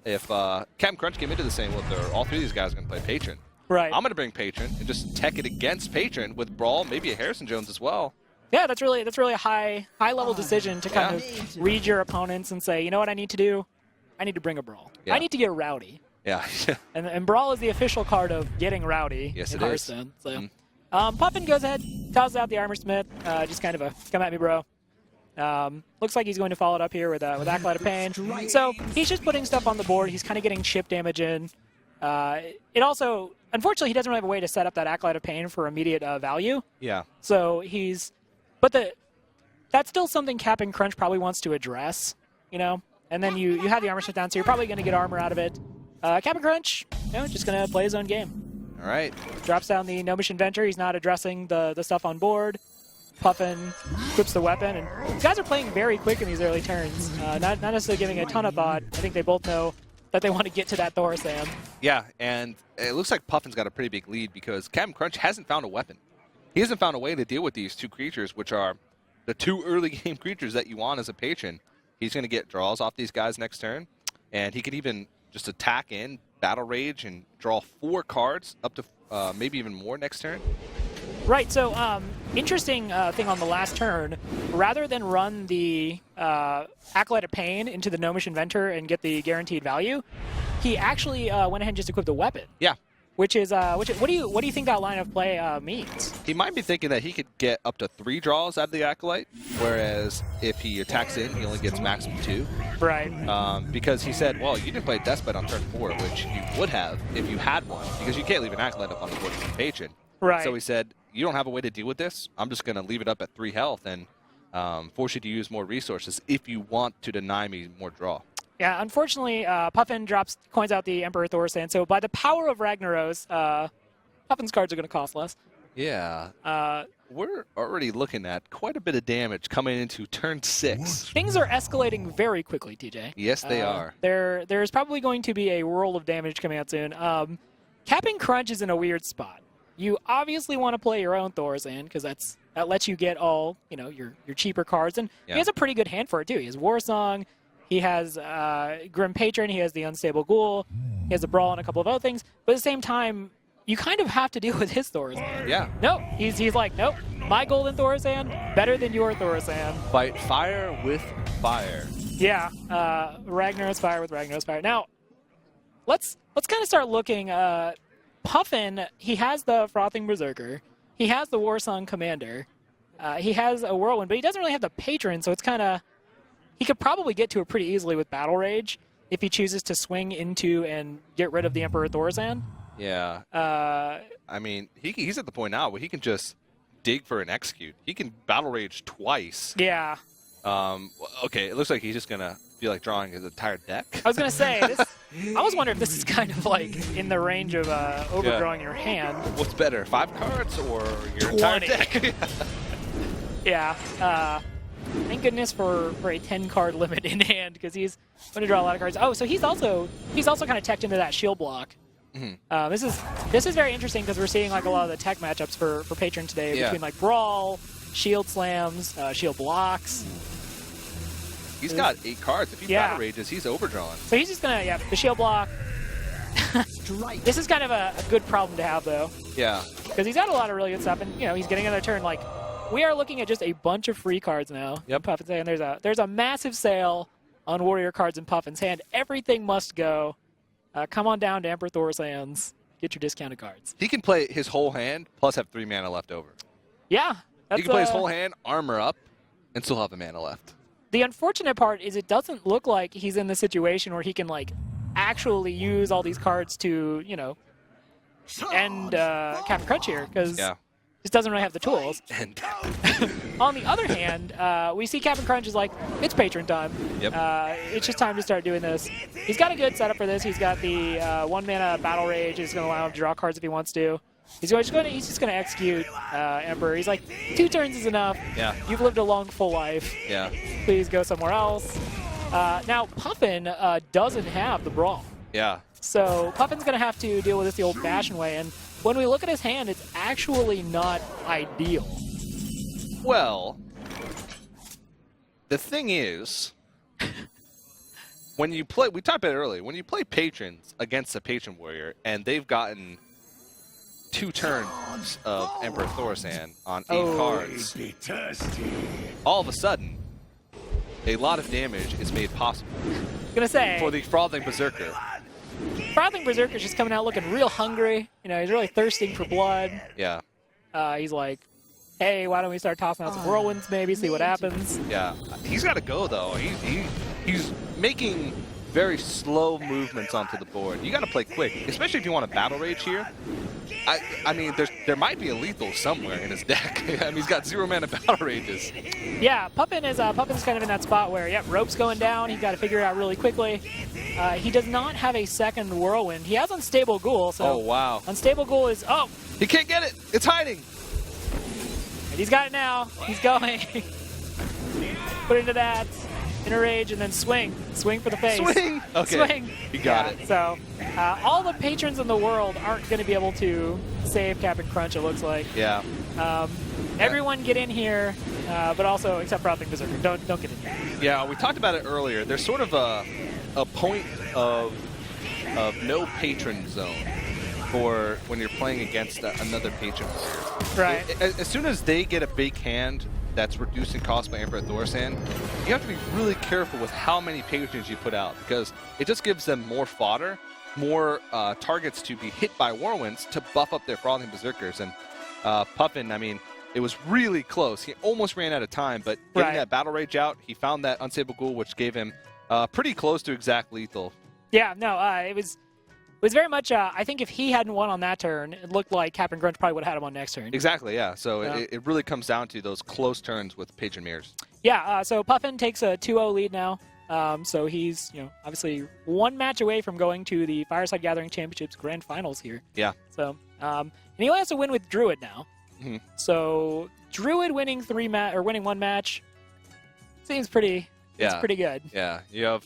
B: If Captain Crunch came into the same, all 3 of these guys are going to play Patron.
C: Right.
B: I'm going to bring Patron and just tech it against Patron with Brawl, maybe a Harrison Jones as well.
C: Yeah, that's really a high level decision to kind of read your opponents and say, you know what I need to do? I need to bring a Brawl.
B: Yeah.
C: I need to get rowdy.
B: Yeah.
C: and Brawl is the official card of getting rowdy
B: in
C: Hearthstone. So. Puffin goes ahead, tosses out the Armor Smith, just kind of a come at me, bro. Looks like he's going to follow it up here with Acolyte of Pain. So he's just putting stuff on the board. He's kind of getting chip damage in. It also, unfortunately, he doesn't really have a way to set up that Acolyte of Pain for immediate value.
B: Yeah.
C: So that's still something Captain Crunch probably wants to address, And then you have the Armor Smith down, so you're probably going to get armor out of it. Captain Crunch, just going to play his own game.
B: All right.
C: Drops down the Gnomish Inventor. He's not addressing the stuff on board. Puffin equips the weapon. And these guys are playing very quick in these early turns. Not necessarily giving a ton of thought. I think they both know that they want to get to that Thorsan.
B: Yeah, and it looks like Puffin's got a pretty big lead because Captain Crunch hasn't found a weapon. He hasn't found a way to deal with these 2 creatures, which are the 2 early game creatures that you want as a patron. He's going to get draws off these guys next turn, and he could even just attack in, Battle Rage, and draw 4 cards, up to maybe even more next turn.
C: Right, so interesting thing on the last turn, rather than run the Acolyte of Pain into the Gnomish Inventor and get the guaranteed value, he actually went ahead and just equipped a weapon.
B: Yeah.
C: What do you think that line of play means?
B: He might be thinking that he could get up to 3 draws out of the Acolyte, whereas if he attacks in, he only gets maximum 2.
C: Right.
B: Because he said, well, you didn't play Deathbed on turn 4, which you would have if you had one, because you can't leave an Acolyte up on the board as a patron.
C: Right.
B: So he said, you don't have a way to deal with this. I'm just going to leave it up at 3 health and force you to use more resources if you want to deny me more draw.
C: Yeah, unfortunately, Puffin coins out the Emperor Thorsan. So by the power of Ragnaros, Puffin's cards are going to cost less.
B: Yeah. We're already looking at quite a bit of damage coming into turn 6.
C: Things are escalating very quickly, TJ.
B: Yes, they are.
C: There's probably going to be a whirl of damage coming out soon. Captain Crunch is in a weird spot. You obviously want to play your own Thorsan because that lets you get all your cheaper cards, and he has a pretty good hand for it too. He has Warsong, he has Grim Patron, he has the Unstable Ghoul, he has a Brawl and a couple of other things. But at the same time, you kind of have to deal with his Thorsan.
B: Yeah.
C: No, he's like, nope, my golden Thorsan better than your Thorsan.
B: Fight fire with fire.
C: Yeah, Ragnaros Fire with Ragnaros Fire. Now, let's kind of start looking. Puffin, he has the Frothing Berserker. He has the Warsong Commander. He has a Whirlwind, but he doesn't really have the Patron, so it's kind of... He could probably get to it pretty easily with Battle Rage if he chooses to swing into and get rid of the Emperor Thorazan.
B: Yeah. I mean, he's at the point now where he can just dig for an execute. He can Battle Rage twice.
C: Yeah.
B: Okay, it looks like he's just going to feel like drawing his entire deck.
C: I was going to say, I was wondering if this is kind of like in the range of overdrawing your hand.
B: What's better, 5 cards or your
C: 20.
B: entire deck?
C: Yeah. Thank goodness for a 10-card limit in hand, because he's going to draw a lot of cards. Oh, so he's also kind of teched into that shield block.
B: Mm-hmm.
C: This is very interesting, because we're seeing like a lot of the tech matchups for Patron today between like Brawl, Shield Slams, Shield Blocks.
B: He's got 8 cards. If he Battle Rages, he's overdrawn.
C: So he's just going to, the Shield Block. This is kind of a good problem to have, though.
B: Yeah.
C: Because he's got a lot of really good stuff, and he's getting another turn. Like, we are looking at just a bunch of free cards now.
B: Yep.
C: Puffin's hand. There's a massive sale on Warrior cards in Puffin's hand. Everything must go. Come on down to Emperor Thorazan's. Get your discounted cards.
B: He can play his whole hand plus have 3 mana left over.
C: Yeah.
B: He can play his whole hand, armor up, and still have the mana left.
C: The unfortunate part is it doesn't look like he's in the situation where he can like actually use all these cards to end Captain Crunch here, because just doesn't really have the tools.
B: And
C: on the other hand, we see Captain Crunch is like, it's Patron time.
B: Yep.
C: It's just time to start doing this. He's got a good setup for this. He's got the 1-mana Battle Rage. It's going to allow him to draw cards if he wants to. He's just going to execute Emperor. He's like, 2 turns is enough.
B: Yeah.
C: You've lived a long, full life.
B: Yeah.
C: Please go somewhere else. Now, Puffin doesn't have the Brawl.
B: Yeah.
C: So Puffin's going to have to deal with this the old-fashioned way. And when we look at his hand, it's actually not ideal.
B: Well, the thing is, when you play, we talked about it earlier, when you play Patrons against a Patron Warrior, and they've gotten 2 turns of Emperor Thorazan on 8 cards, all of a sudden, a lot of damage is made possible
C: Gonna say
B: for the Frothing Berserker.
C: Frothing Berserker's just coming out looking real hungry. He's really thirsting for blood.
B: Yeah.
C: He's like, hey, why don't we start tossing out some whirlwinds maybe, see what happens.
B: Yeah. He's got to go, though. He's making very slow movements onto the board. You got to play quick, especially if you want to Battle Rage here. I mean, there might be a lethal somewhere in his deck. I mean, he's got 0 mana Battle Rages.
C: Yeah, Puffin's kind of in that spot where, rope's going down. He's got to figure it out really quickly. He does not have a second Whirlwind. He has Unstable Ghoul. So
B: oh, wow.
C: Unstable Ghoul is,
B: he can't get it. It's hiding.
C: And he's got it now. He's going. Put into that. Inner Rage, and then swing. Swing for the face.
B: Swing! Okay.
C: Swing.
B: You got it.
C: So, all the patrons in the world aren't going to be able to save Captain Crunch, it looks like.
B: Yeah.
C: Everyone get in here, but also, except Frothing Berserker. Don't get in here.
B: Yeah, we talked about it earlier. There's sort of a point of no patron zone for when you're playing against another patron.
C: Right.
B: As soon as they get a big hand that's reducing cost by Emperor Thorazan, you have to be really careful with how many patrons you put out, because it just gives them more fodder, more targets to be hit by Whirlwinds to buff up their Frothing Berserkers. And Puffin, I mean, it was really close. He almost ran out of time, but getting that Battle Rage out, he found that Unstable Ghoul, which gave him pretty close to exact lethal.
C: Yeah, no, it was very much, I think if he hadn't won on that turn, it looked like Captain Crunch probably would have had him on next turn.
B: Exactly, yeah. So it really comes down to those close turns with Patron Mirrors.
C: Yeah, so Puffin takes a 2-0 lead now. So he's, obviously 1 match away from going to the Fireside Gathering Championships Grand Finals here. Yeah. So, and he only has to win with Druid now. Mm-hmm. So Druid winning 1 match seems pretty. It's pretty good.
B: Yeah, you have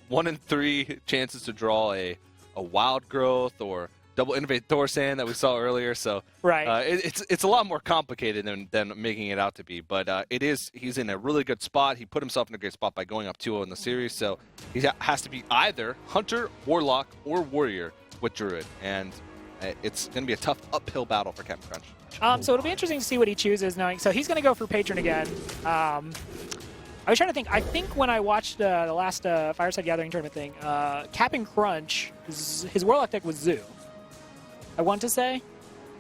B: 1 in 3 chances to draw a Wild Growth or double Innovate Thorazan that we saw earlier. So it's a lot more complicated than making it out to be. But he's in a really good spot. He put himself in a great spot by going up 2-0 in the series. So he has to be either Hunter, Warlock, or Warrior with Druid. And it's going to be a tough uphill battle for Captain Crunch.
C: So it'll be interesting to see what he chooses. So he's going to go for Patron again. I was trying to think. I think when I watched the last Fireside Gathering tournament thing, Cap'n Crunch, his Warlock deck was Zoo. I want to say.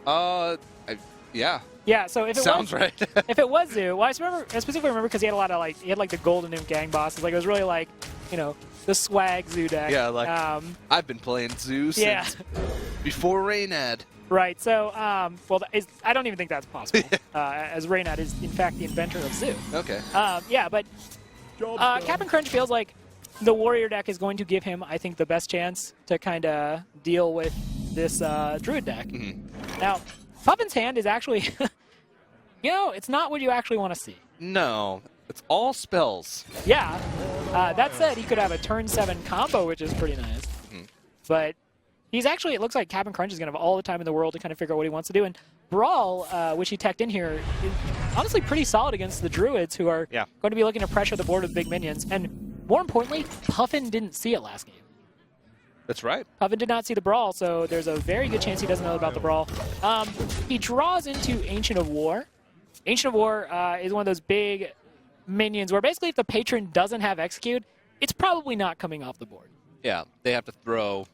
B: Yeah.
C: Yeah, so if it
B: Sounds
C: was,
B: right.
C: if it was Zoo, well, I specifically remember because he had a lot of he had the Golden Imp gang bosses. Like it was really the swag Zoo deck.
B: Yeah, I've been playing Zoo since before Reynad.
C: Right. So, I don't even think that's possible, as Reynad is in fact the inventor of Zoo.
B: Okay.
C: But Cap'n Crunch feels like the Warrior deck is going to give him, I think, the best chance to kind of deal with this Druid deck.
B: Mm-hmm.
C: Now, Puffin's hand is actually, it's not what you actually want to see.
B: No, it's all spells.
C: Yeah. That said, he could have a turn 7 combo, which is pretty nice.
B: Mm-hmm.
C: But he's actually, it looks like Cap'n Crunch is going to have all the time in the world to kind of figure out what he wants to do. And Brawl, which he teched in here, is honestly pretty solid against the Druids, who are going to be looking to pressure the board with big minions. And more importantly, Puffin didn't see it last game.
B: That's right.
C: Puffin did not see the Brawl, so there's a very good chance he doesn't know about the Brawl. He draws into Ancient of War. Ancient of War is one of those big minions where basically if the patron doesn't have Execute, it's probably not coming off the board.
B: Yeah, they have to throw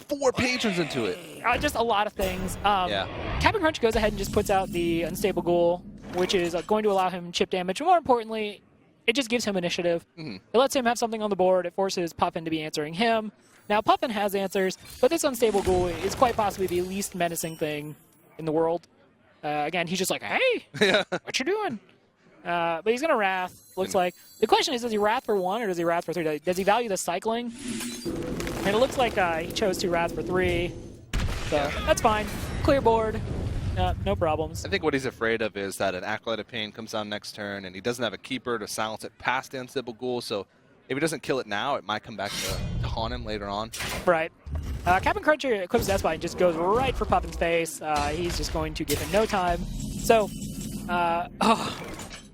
B: 4 patrons into it.
C: Just a lot of things. Cap'n Crunch goes ahead and just puts out the Unstable Ghoul, which is going to allow him chip damage. More importantly, it just gives him initiative. Mm-hmm. It lets him have something on the board. It forces Puffin to be answering him. Now, Puffin has answers, but this Unstable Ghoul is quite possibly the least menacing thing in the world. Again, he's just like, hey, what you doing? But he's going to Wrath, looks like. The question is, does he Wrath for 1 or does he Wrath for 3? Does he value the cycling? And it looks like he chose to Wrath for 3. So that's fine. Clear board. No problems.
B: I think what he's afraid of is that an Acolyte of Pain comes down next turn, and he doesn't have a Keeper to silence it past the Unstable Ghoul, so if he doesn't kill it now, it might come back to haunt him later on.
C: Right. Cap'n Crunch equips Deathbite and just goes right for Puffin's face. He's just going to give him no time. So, I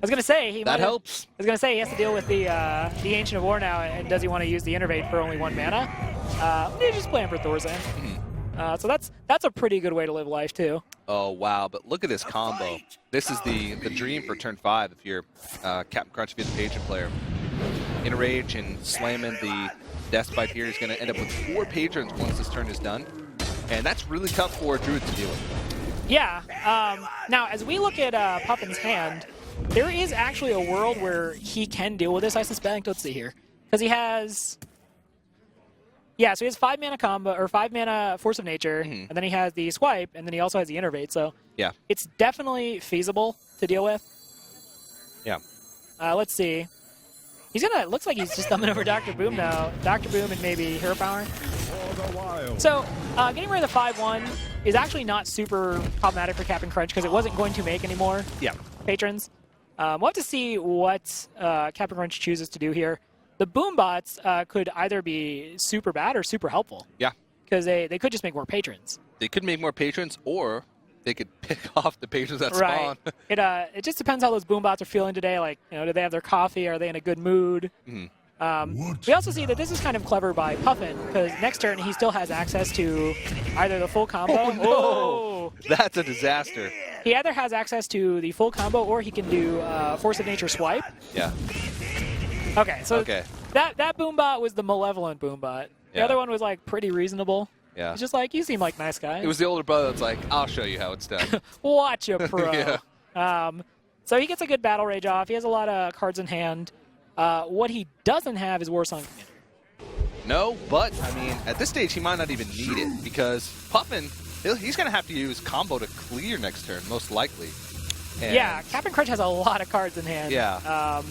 C: was going to say he
B: helps.
C: I was going to say he has to deal with the Ancient of War now, and does he want to use the Innervate for only 1 mana? He's just playing for Thor's End. Mm-hmm. So that's a pretty good way to live life too.
B: Oh wow! But look at this combo. This is the dream for turn 5 if you're Cap'n Crunch, if you're the patron player. Enrage and slamming the Deathbite here. He's going to end up with 4 patrons once this turn is done, and that's really tough for a Druid to deal with.
C: Yeah. Now, as we look at Puffin's hand, there is actually a world where he can deal with this, I suspect. Let's see here. Because he has... Yeah, so he has 5 mana combo, or 5 mana Force of Nature, and then he has the Swipe, and then he also has the Innervate, so it's definitely feasible to deal with.
B: Yeah.
C: Let's see. He's gonna, looks like he's just thumbing over Dr. Boom now. Dr. Boom and maybe Hero Power. So, getting rid of the 5/1 is actually not super problematic for Cap'n Crunch because it wasn't going to make any more patrons. We'll have to see what Cap'n Crunch chooses to do here. The Boom Bots could either be super bad or super helpful.
B: Yeah.
C: Because they could just make more patrons.
B: They could make more patrons, or they could pick off the patrons that spawn.
C: It just depends how those Boom Bots are feeling today. Like, do they have their coffee? Are they in a good mood? Mm-hmm. We also see that this is kind of clever by Puffin, because next turn he still has access to either the full combo.
B: Oh, no.
C: Oh.
B: That's a disaster.
C: He either has access to the full combo or he can do Force of Nature Swipe.
B: Yeah.
C: Okay, so that Boombot was the malevolent Boombot. The other one was like pretty reasonable.
B: Yeah.
C: It's just like, you seem like a nice guy.
B: It was the older brother that's like, I'll show you how it's done.
C: Watch a pro.
B: Yeah.
C: So he gets a good Battle Rage off. He has a lot of cards in hand. What he doesn't have is Warsong Commander.
B: No, but, I mean, at this stage he might not even need it, because Puffin, he's going to have to use combo to clear next turn, most likely. And
C: yeah, Cap'n Crunch has a lot of cards in hand.
B: Yeah.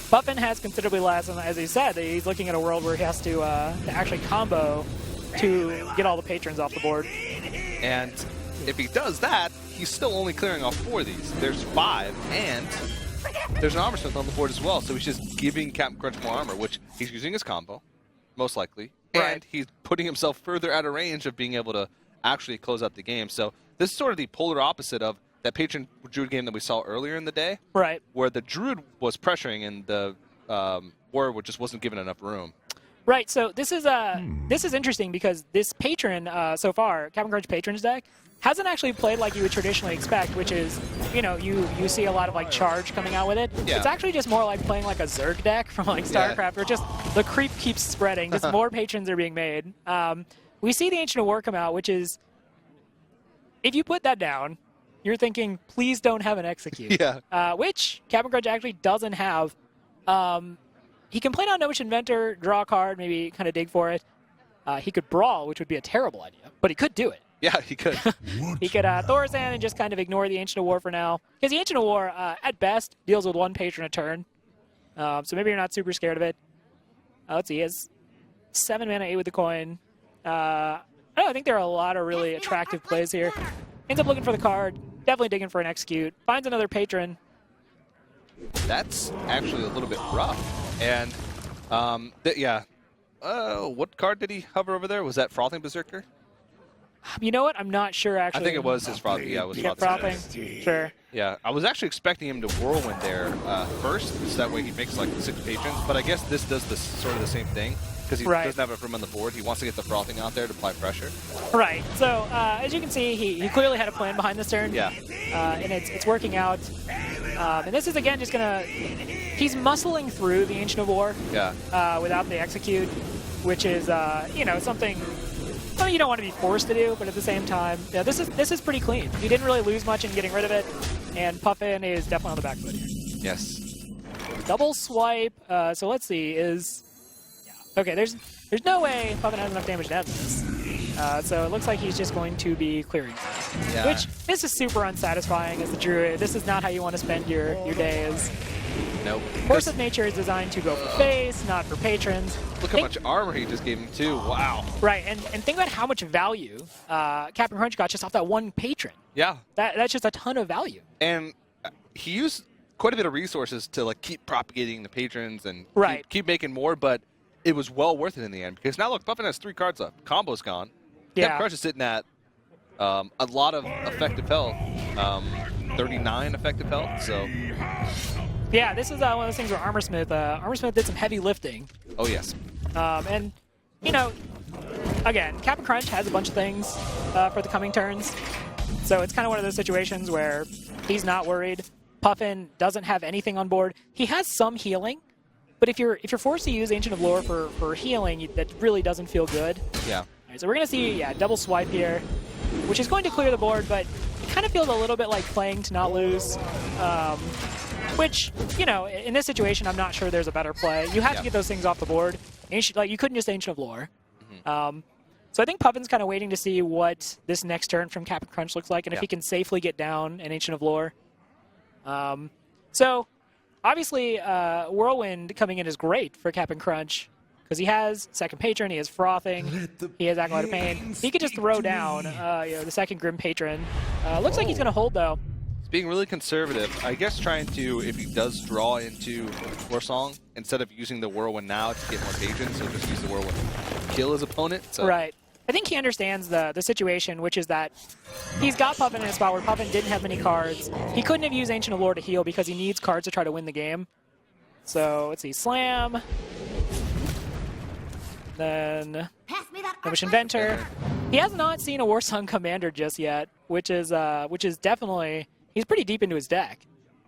C: Puffin has considerably less, and as he said, he's looking at a world where he has to actually combo to get all the patrons off the board.
B: And if he does that, he's still only clearing off 4 of these. There's 5, and there's an Armor Smith on the board as well, so he's just giving Cap'n Crunch more armor, which he's using his combo, most likely, and he's putting himself further out of range of being able to actually close out the game. So this is sort of the polar opposite of that Patron Druid game that we saw earlier in the day, where the Druid was pressuring and the Warrior just wasn't given enough room.
C: Right, so this is interesting because this Patron so far, Cap'n Crunch Patron's deck, hasn't actually played like you would traditionally expect, which is, you know, you see a lot of like charge coming out with it.
B: Yeah.
C: It's actually just more like playing like a Zerg deck from like StarCraft, where just the creep keeps spreading, just more patrons are being made. We see the Ancient of War come out, which is, if you put that down, you're thinking, please don't have an execute.
B: Yeah.
C: Which Captain Crunch actually doesn't have. He can play down Gnomish Inventor, draw a card, maybe kind of dig for it. He could Brawl, which would be a terrible idea, but he could do it.
B: Yeah, he could.
C: He could Thorazan and just kind of ignore the Ancient of War for now. Because the Ancient of War, at best, deals with 1 patron a turn. So maybe you're not super scared of it. Let's see, he has 7 mana, 8 with the coin. I think there are a lot of really attractive plays here. Ends up looking for the card, definitely digging for an execute. Finds another patron.
B: That's actually a little bit rough. And, yeah. What card did he hover over there? Was that Frothing Berserker?
C: You know what? I'm not sure, actually.
B: I think it was his Frothing. Yeah, it was
C: Frothing. Sure.
B: Yeah, I was actually expecting him to Whirlwind there first, so that way he makes like 6 patrons. But I guess this does sort of the same thing, because he doesn't have enough room on the board. He wants to get the Frothing out there to apply pressure.
C: Right. So, as you can see, he clearly had a plan behind this turn.
B: Yeah.
C: And it's working out. And this is, again, just going to... He's muscling through the Ancient of War without the execute, which is, you know, something you don't want to be forced to do, but at the same time, yeah, this is pretty clean. You didn't really lose much in getting rid of it, and Puffin is definitely on the back foot here.
B: Yes.
C: Double swipe. So let's see. Okay? There's no way Puffin has enough damage to end this. So it looks like he's just going to be clearing.
B: Yeah.
C: Which this is super unsatisfying as the druid. This is not how you want to spend your days.
B: Nope.
C: Force of Nature is designed to go for face, not for patrons.
B: Look how much armor he just gave him too. Wow.
C: Right, and think about how much value Captain Crunch got just off that 1 patron.
B: Yeah.
C: That's just a ton of value.
B: And he used quite a bit of resources to like keep propagating the patrons and keep making more, but it was well worth it in the end, because now look, Puffin has 3 cards left. Combo's gone.
C: Yeah.
B: Captain Crunch is sitting at a lot of effective health, 39 effective health. So.
C: Yeah, this is one of those things where Armorsmith did some heavy lifting.
B: Oh yes.
C: And you know, again, Captain Crunch has a bunch of things for the coming turns, so it's kind of one of those situations where he's not worried. Puffin doesn't have anything on board. He has some healing, but if you're forced to use Ancient of Lore for healing, that really doesn't feel good.
B: Yeah.
C: All right, so we're gonna see double swipe here, which is going to clear the board, but it kind of feels a little bit like playing to not lose. Which, you know, in this situation, I'm not sure there's a better play. You have to get those things off the board. You couldn't just Ancient of Lore. So I think Puffin's kind of waiting to see what this next turn from Captain Crunch looks like, and if he can safely get down an Ancient of Lore. So, obviously, Whirlwind coming in is great for Captain Crunch, because he has second patron, he has Frothing, he has Acolyte of Pain. He could just throw down the second Grim Patron. Looks like he's going to hold, though.
B: Being really conservative, I guess trying to, if he does draw into Warsong, instead of using the Whirlwind now to get more patrons, he'll just use the Whirlwind to kill his opponent. So.
C: Right. I think he understands the situation, which is that he's got Puffin in a spot where Puffin didn't have many cards. He couldn't have used Ancient of Lore to heal because he needs cards to try to win the game. So, let's see, Slam. Then Gnomish Inventor. He has not seen a Warsong Commander just yet, which is definitely... He's pretty deep into his deck.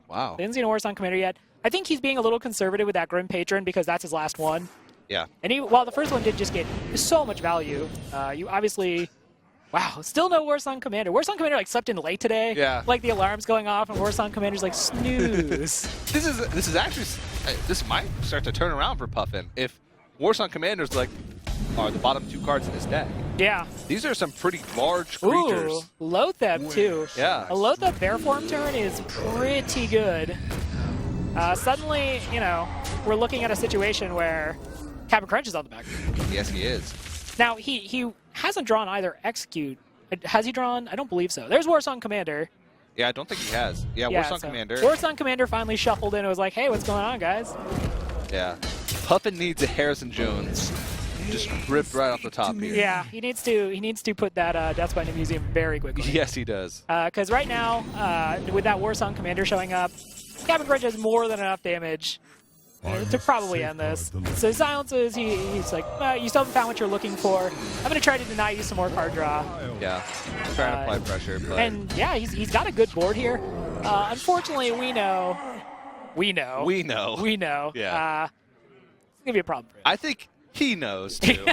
B: Wow.
C: He hasn't seen a Warsong Commander yet. I think he's being a little conservative with that Grim Patron because that's his last one.
B: Yeah.
C: And while the first one did just get so much value, you obviously... Wow, still no Warsong Commander. Warsong Commander like slept in late today.
B: Yeah.
C: Like the alarm's going off and Warsong Commander's like snooze.
B: This is actually... This might start to turn around for Puffin if Warsong Commanders are the bottom 2 cards in his deck.
C: Yeah.
B: These are some pretty large creatures.
C: Ooh, Lotheb too.
B: Yeah.
C: A Lotheb Bear Form turn is pretty good. Suddenly, you know, we're looking at a situation where Captain Crunch is on the back.
B: Yes, he is.
C: Now, he hasn't drawn either Execute. Has he drawn? I don't believe so. There's Warsong Commander.
B: Yeah, I don't think he has. Yeah, Warsong Commander.
C: Warsong Commander finally shuffled in and was like, hey, what's going on, guys?
B: Yeah. Puffin needs a Harrison Jones. Just ripped right off the top here.
C: Yeah, he needs to put that Death Spider in the museum very quickly.
B: Yes, he does.
C: Because right now, with that Warsong Commander showing up, Captain Crunch has more than enough damage to probably end this. So silences, he's like, you still haven't found what you're looking for. I'm going to try to deny you some more card draw.
B: Yeah, trying to apply pressure. But...
C: And yeah, he's got a good board here. Unfortunately, we know.
B: Yeah.
C: It's going to be a problem for him.
B: I think he knows, too.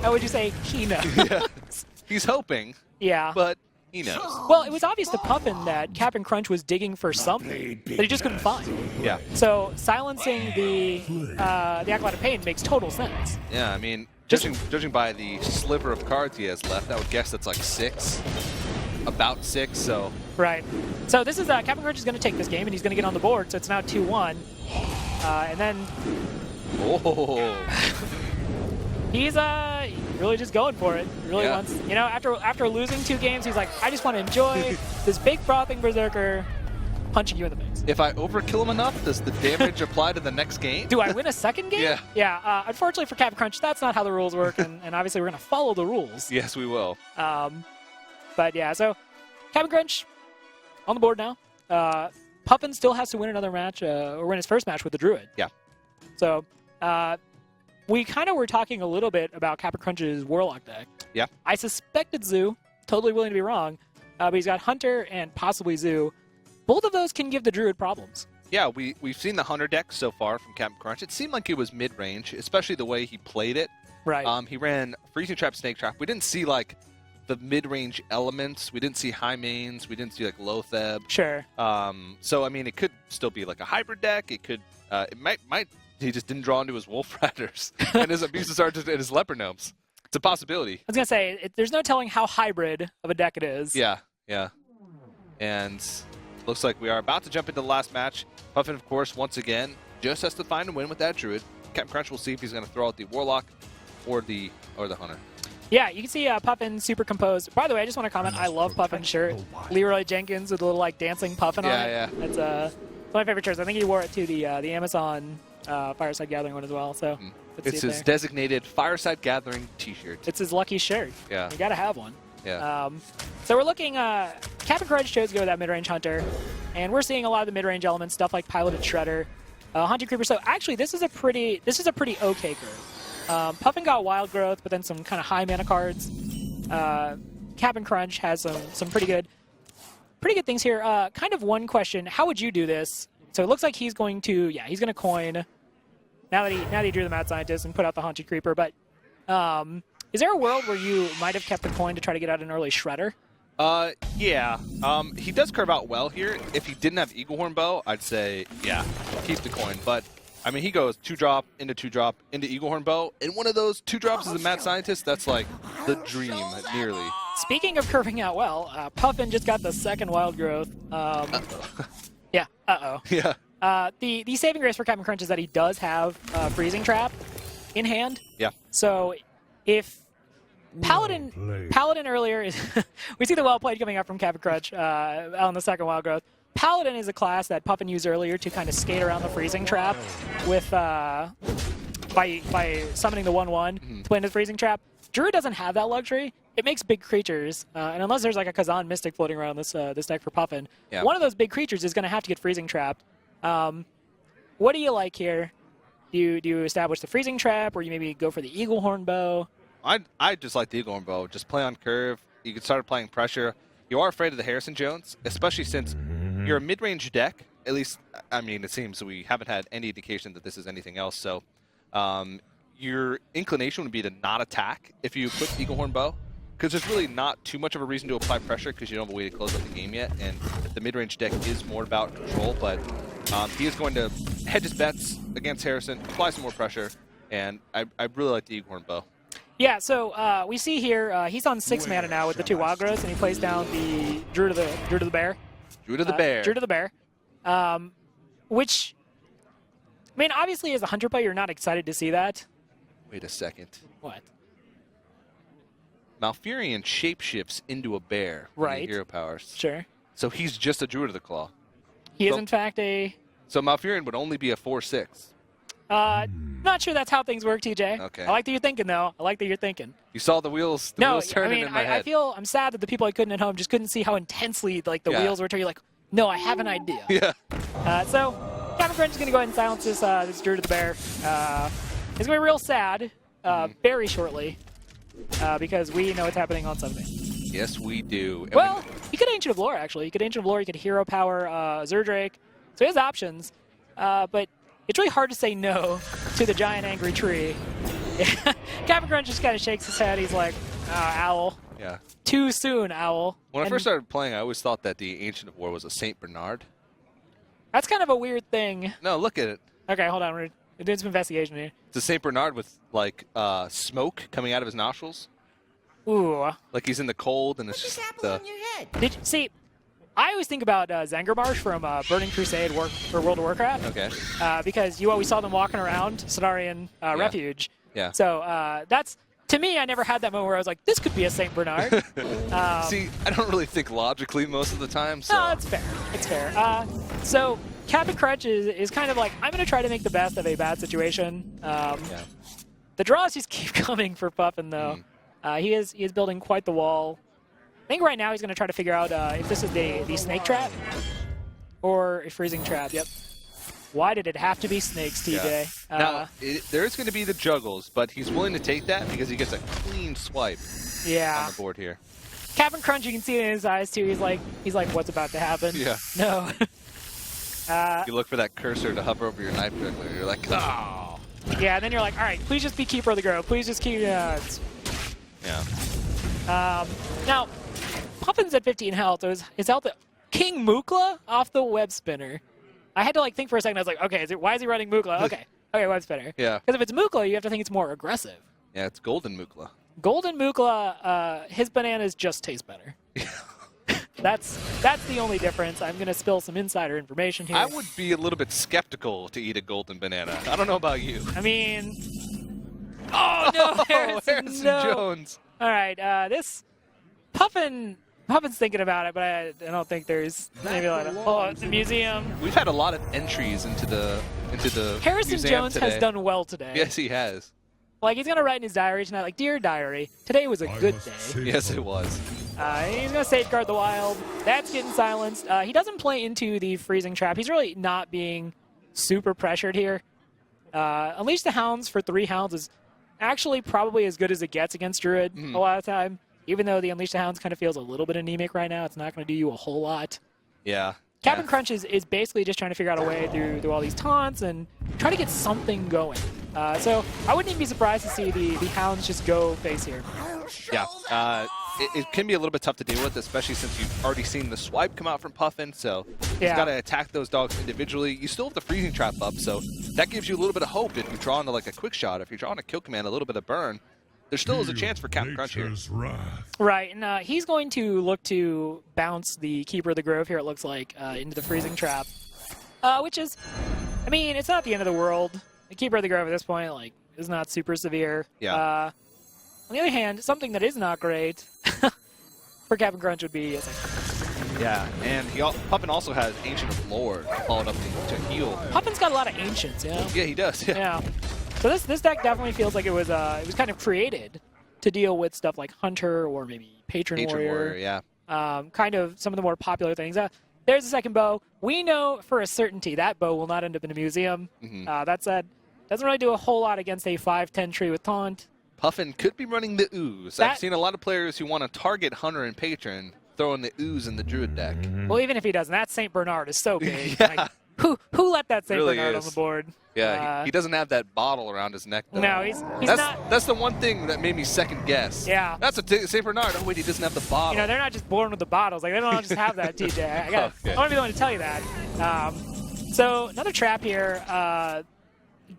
C: How would you say he knows?
B: Yeah. He's hoping.
C: Yeah.
B: But he knows.
C: Well, it was obvious to Puffin that Cap'n Crunch was digging for something that he just couldn't find.
B: Yeah.
C: So silencing the Acolyte of Pain makes total sense.
B: Yeah, I mean, judging by the sliver of cards he has left, I would guess that's like 6. About 6, so...
C: Right. So this is, Cap'n Crunch is going to take this game, and he's going to get on the board, so it's now 2-1. And then...
B: Oh!
C: He's really just going for it. He really wants, you know, after losing 2 games, he's like, I just want to enjoy this big frothing berserker punching you in the face.
B: If I overkill him enough, does the damage apply to the next game?
C: Do I win a second game?
B: Yeah.
C: Yeah. Unfortunately for Cap'n Crunch, that's not how the rules work, and obviously we're going to follow the rules.
B: Yes, we will.
C: But yeah, so Cap'n Crunch on the board now. Puffin still has to win another match, or win his first match with the Druid.
B: Yeah.
C: So, we kind of were talking a little bit about Cap'n Crunch's Warlock deck.
B: Yeah.
C: I suspected Zoo, totally willing to be wrong, but he's got Hunter and possibly Zoo. Both of those can give the Druid problems.
B: Yeah, we've seen the Hunter deck so far from Cap'n Crunch. It seemed like it was mid-range, especially the way he played it.
C: Right.
B: He ran Freezing Trap, Snake Trap. We didn't see, like, the mid-range elements. We didn't see high mains. We didn't see, like, low Theb.
C: Sure.
B: So, I mean, it could still be, like, a hybrid deck. It could, it might he just didn't draw into his Wolf Riders and his Abusive Sergeant and his Leper Gnomes. It's a possibility.
C: I was going to say, there's no telling how hybrid of a deck it is.
B: Yeah. And looks like we are about to jump into the last match. Puffin, of course, once again, just has to find a win with that Druid. Cap'n Crunch will see if he's going to throw out the Warlock or the Hunter.
C: Yeah, you can see Puffin super composed. By the way, I just want to comment, I love Puffin's shirt. Leroy Jenkins with a little, like, dancing Puffin on it.
B: Yeah.
C: It's one of my favorite shirts. I think he wore it to the Amazon Fireside Gathering one as well. So
B: it's his designated Fireside Gathering T-shirt.
C: It's his lucky shirt.
B: Yeah.
C: You got to have one.
B: Yeah.
C: So we're looking, Cap'n Crunch chose to go with that mid-range Hunter, and we're seeing a lot of the mid-range elements, stuff like Piloted Shredder, Haunted Creeper. So actually, this is a pretty okay curve. Puffin got Wild Growth, but then some kind of high mana cards. Cap'n Crunch has some pretty good things here. Kind of one question: how would you do this? So it looks like he's going to coin. Now that he drew the Mad Scientist and put out the Haunted Creeper, but is there a world where you might have kept the coin to try to get out an early Shredder?
B: Yeah. He does curve out well here. If he didn't have Eaglehorn Bow, I'd say, yeah, keep the coin. But, I mean, he goes 2-drop into Eaglehorn Bow. And one of those 2-drops is a Mad Scientist. That's like the dream, nearly.
C: Speaking of curving out well, Puffin just got the second Wild Growth. Yeah,
B: Yeah.
C: The saving grace for Cap'n Crunch is that he does have Freezing Trap in hand.
B: Yeah.
C: So if Paladin earlier is we see the well played coming up from Cap'n Crunch on the second Wild Growth. Paladin is a class that Puffin used earlier to kind of skate around the Freezing Trap with by summoning the 1/1 to play into the Freezing Trap. Druid doesn't have that luxury. It makes big creatures, and unless there's like a Kazan Mystic floating around this deck for Puffin, one of those big creatures is going to have to get Freezing Trapped. What do you like here? Do you establish the Freezing Trap, or you maybe go for the Eaglehorn Bow?
B: I just like the Eaglehorn Bow. Just play on curve. You can start applying pressure. You are afraid of the Harrison Jones, especially since you're a mid-range deck. At least, I mean, it seems we haven't had any indication that this is anything else. So your inclination would be to not attack if you put Eaglehorn Bow, because there's really not too much of a reason to apply pressure because you don't have a way to close out the game yet. And the mid-range deck is more about control, but he is going to hedge his bets against Harrison, apply some more pressure, and I really like the Eaglehorn Bow.
C: Yeah, so we see here he's on 6 mana now with the 2 Wild Growths, and he plays down the Druid of the Bear.
B: Druid of the Bear.
C: Druid of the Bear. Which, I mean, obviously as a Hunter player, you're not excited to see that.
B: Wait a second.
C: What?
B: Malfurion shapeshifts into a bear.
C: Right.
B: Hero powers.
C: Sure.
B: So he's just a Druid of the Claw.
C: He is, in fact, a...
B: So Malfurion would only be a 4/6.
C: Not sure that's how things work, TJ.
B: Okay.
C: I like that you're thinking, though. I like that you're thinking.
B: You saw the wheels turning in my head.
C: I'm sad that the people I couldn't at home just couldn't see how intensely, like, the wheels were turning. You're like, no, I have an idea.
B: Yeah.
C: So Captain Crunch is going to go ahead and silence this Druid of the Bear. It's going to be real sad very shortly because we know what's happening on Sunday.
B: Yes, we do. And
C: Well, you could Ancient of Lore, actually. You could Ancient of Lore, you could Hero Power Zerdrake. So he has options, but it's really hard to say no to the giant angry tree. Captain Crunch just kind of shakes his head. He's like, owl.
B: Yeah.
C: Too soon, owl.
B: When I first started playing, I always thought that the Ancient of War was a Saint Bernard.
C: That's kind of a weird thing.
B: No, look at it.
C: Okay, hold on. We're doing some investigation here.
B: It's a Saint Bernard with, like, smoke coming out of his nostrils.
C: Ooh.
B: Like he's in the cold and it's just the...
C: Did you see? I always think about Zangarmarsh from Burning Crusade for World of Warcraft.
B: Okay.
C: Because you always saw them walking around Cenarian Refuge.
B: Yeah.
C: So that's, to me, I never had that moment where I was like, this could be a St. Bernard.
B: See, I don't really think logically most of the time, so...
C: No, it's fair. It's fair. So Captain Crunch is kind of like, I'm going to try to make the best of a bad situation. The draws just keep coming for Puffin, though. He is building quite the wall. I think right now he's going to try to figure out if this is the snake trap or a freezing trap. Yep. Why did it have to be snakes, TJ?
B: Yeah. Now, there's going to be the juggles, but he's willing to take that because he gets a clean swipe on the board here.
C: Captain Crunch, you can see it in his eyes, too. He's like, what's about to happen?
B: Yeah.
C: No.
B: You look for that cursor to hover over your knife directly. You're like, oh.
C: Yeah, and then you're like, all right, please just be Keeper of the Grove. Please just keep...
B: Yeah.
C: Now, Puffin's at 15 health. So his health... King Mukla off the web spinner. I had to think for a second. I was like, okay, why is he running Mukla? Okay, web spinner.
B: Yeah.
C: Because if it's Mukla, you have to think it's more aggressive.
B: Yeah, it's Golden Mukla.
C: Golden Mukla, his bananas just taste better. That's the only difference. I'm going to spill some insider information here.
B: I would be a little bit skeptical to eat a golden banana. I don't know about you.
C: I mean... Oh, no, Harrison, no.
B: Jones.
C: All right, this... Puffin's thinking about it, but I don't think there's maybe a lot of... Oh, it's a museum.
B: We've had a lot of entries into the
C: Harrison
B: museum
C: Jones
B: today.
C: has done well today.
B: Yes, he has.
C: Like, he's going to write in his diary tonight, like, Dear Diary, today was a good day.
B: Yes, it was.
C: He's going to safeguard the wild. That's getting silenced. He doesn't play into the freezing trap. He's really not being super pressured here. Unleash the Hounds for 3 Hounds is actually probably as good as it gets against Druid a lot of the time. Even though the Unleash the Hounds kind of feels a little bit anemic right now, it's not going to do you a whole lot.
B: Yeah.
C: Captain Crunch is basically just trying to figure out a way through all these taunts and try to get something going. So I wouldn't even be surprised to see the Hounds just go face here.
B: Yeah. It can be a little bit tough to deal with, especially since you've already seen the swipe come out from Puffin. So he's got to attack those dogs individually. You still have the freezing trap up, so that gives you a little bit of hope if you draw into like a quick shot. If you're drawing a kill command, a little bit of burn, there still is a chance for Captain Crunch here.
C: Right, and he's going to look to bounce the Keeper of the Grove here, it looks like, into the freezing trap. Which is, I mean, it's not the end of the world. The Keeper of the Grove at this point, like, is not super severe.
B: Yeah.
C: On the other hand, something that is not great for Captain Crunch would be...
B: Yeah, and Puffin also has Ancient of Lore followed up to heal.
C: Puffin's got a lot of Ancients, yeah.
B: Yeah, he does.
C: Yeah. So this deck definitely feels like it was kind of created to deal with stuff like Hunter or maybe Patron Warrior.
B: Yeah.
C: Kind of some of the more popular things. There's the second bow. We know for a certainty that bow will not end up in a museum. That said, doesn't really do a whole lot against a 5/10 tree with taunt.
B: Puffin could be running the Ooze. I've seen a lot of players who want to target Hunter and Patron throwing the Ooze in the Druid deck.
C: Well, even if he doesn't, that St. Bernard is so big.
B: Yeah.
C: Like, who let that St.
B: Really
C: Bernard
B: is.
C: on the board?
B: Yeah, he doesn't have that bottle around his neck, though.
C: No, he's not.
B: That's the one thing that made me second guess.
C: Yeah.
B: That's a St. Bernard. Oh, wait, he doesn't have the bottle.
C: You know, they're not just born with the bottles. Like, they don't just have that, TJ. I want to be the one to tell you that. So, another trap here.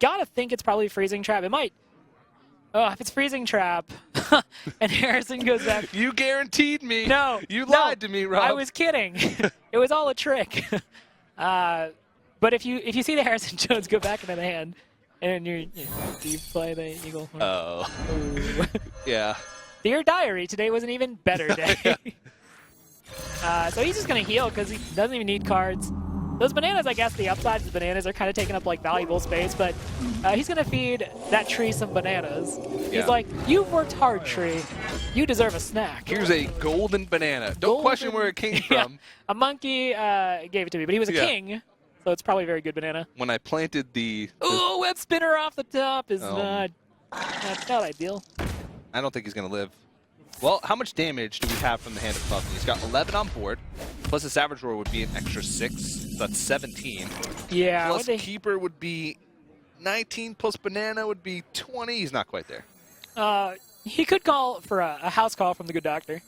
C: Gotta think it's probably Freezing Trap. It might. Oh, if it's Freezing Trap and Harrison goes back.
B: You guaranteed me.
C: No.
B: You lied to me, Rob.
C: I was kidding. It was all a trick. But if you see the Harrison Jones go back into the hand, and do you play the Eagle?
B: Oh. Yeah.
C: Dear Diary, today was an even better day. So he's just going to heal because he doesn't even need cards. Those bananas, I guess the upside of the bananas are kind of taking up like valuable space, but he's going to feed that tree some bananas.
B: Yeah.
C: He's like, you've worked hard, tree. You deserve a snack.
B: Here's a golden banana. Don't question where it came from.
C: A monkey gave it to me, but he was a king, so it's probably a very good banana.
B: When I planted the...
C: Ooh, web spinner off the top is
B: Oh.
C: not ideal.
B: I don't think he's going to live. Well, how much damage do we have from the hand of Puffin? He's got 11 on board, plus the Savage Roar would be an extra 6, so that's 17.
C: Yeah.
B: Plus Keeper would be 19, plus Banana would be 20. He's not quite there.
C: He could call for a house call from the good doctor.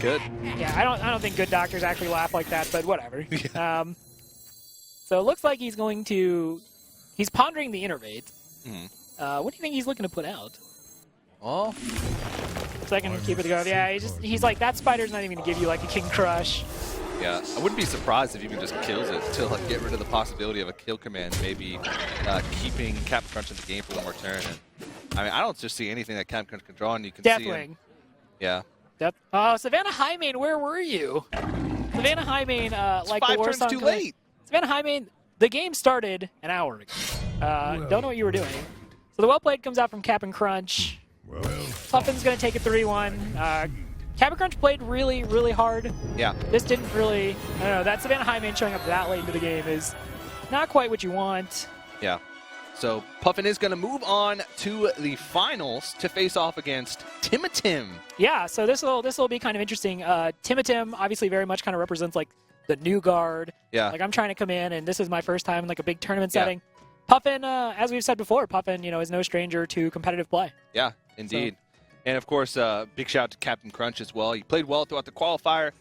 B: Good.
C: Yeah, I don't think good doctors actually laugh like that, but whatever.
B: Yeah.
C: So it looks like he's pondering the innervate.
B: Mhm.
C: What do you think he's looking to put out?
B: Oh.
C: Second keeper to go. Yeah, he's like, that spider's not even going to give you like a King Crush.
B: Yeah, I wouldn't be surprised if he even just kills it to like get rid of the possibility of a kill command, maybe keeping Captain Crunch in the game for one more turn. And I mean, I don't just see anything that Captain Crunch can draw, and you can see him.
C: Deathwing.
B: Yeah.
C: Oh, Savannah Highmane, where were you? Savannah Highmane, like the
B: 5
C: war
B: turns
C: song
B: too
C: goes-
B: late.
C: Savannah Highmane, the game started an hour ago. Don't know what you were doing. So the well played comes out from Cap'n Crunch. Puffin's going to take a 3-1. Cap'n Crunch played really, really hard.
B: Yeah.
C: This didn't really, I don't know, that Savannah Highmane showing up that late into the game is not quite what you want.
B: Yeah. So Puffin is going to move on to the finals to face off against Timitim.
C: Yeah, so this will be kind of interesting. Timitim obviously very much kind of represents like the new guard.
B: Yeah.
C: Like I'm trying to come in, and this is my first time in like a big tournament
B: Yeah.
C: setting. Puffin, as we've said before, Puffin, is no stranger to competitive play.
B: Yeah, indeed. And of course, big shout out to Captain Crunch as well. He played well throughout the qualifier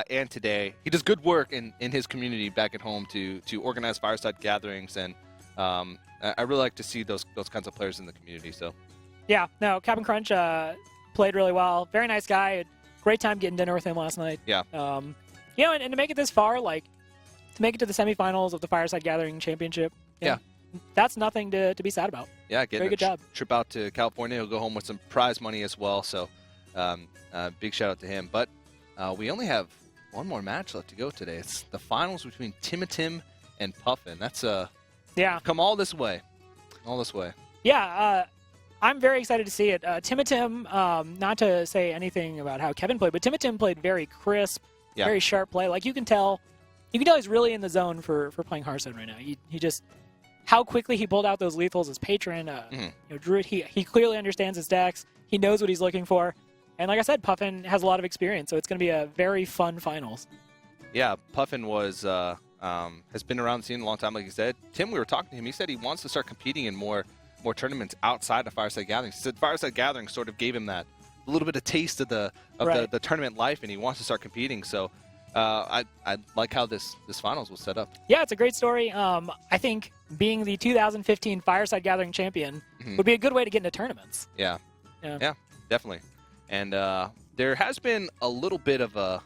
B: and today. He does good work in his community back at home to organize Fireside Gatherings, and I really like to see those kinds of players in the community. So
C: Yeah, no, Cap'n Crunch played really well. Very nice guy. Great time getting dinner with him last night.
B: yeah,
C: And to make it this far, like to make it to the semifinals of the Fireside Gathering Championship.
B: Yeah.
C: That's nothing to be sad about.
B: yeah, getting
C: Very good job.
B: trip out to California. He'll go home with some prize money as well. So big shout out to him. But we only have one more match left to go today. It's the finals between Timitim and Puffin. That's
C: Yeah.
B: come all this way, all this way.
C: Yeah, I'm very excited to see it. Timitim, not to say anything about how Kevin played, but Timitim played very crisp,
B: Yeah.
C: very sharp play. Like you can tell he's really in the zone for playing Hearthstone right now. He just how quickly he pulled out those lethals as patron. Druid. He clearly understands his decks. He knows what he's looking for, and like I said, Puffin has a lot of experience, so it's going to be a very fun finals.
B: Yeah, Puffin was has been around the scene a long time, like you said. Tim, we were talking to him. He said he wants to start competing in more tournaments outside of Fireside Gatherings. He said Fireside Gathering sort of gave him that a little bit of taste of the tournament life, and he wants to start competing. So I like how this finals was set up.
C: Yeah, it's a great story. I think being the 2015 Fireside Gathering champion would be a good way to get into tournaments.
B: Yeah,
C: Yeah.
B: definitely. And there has been a little bit of a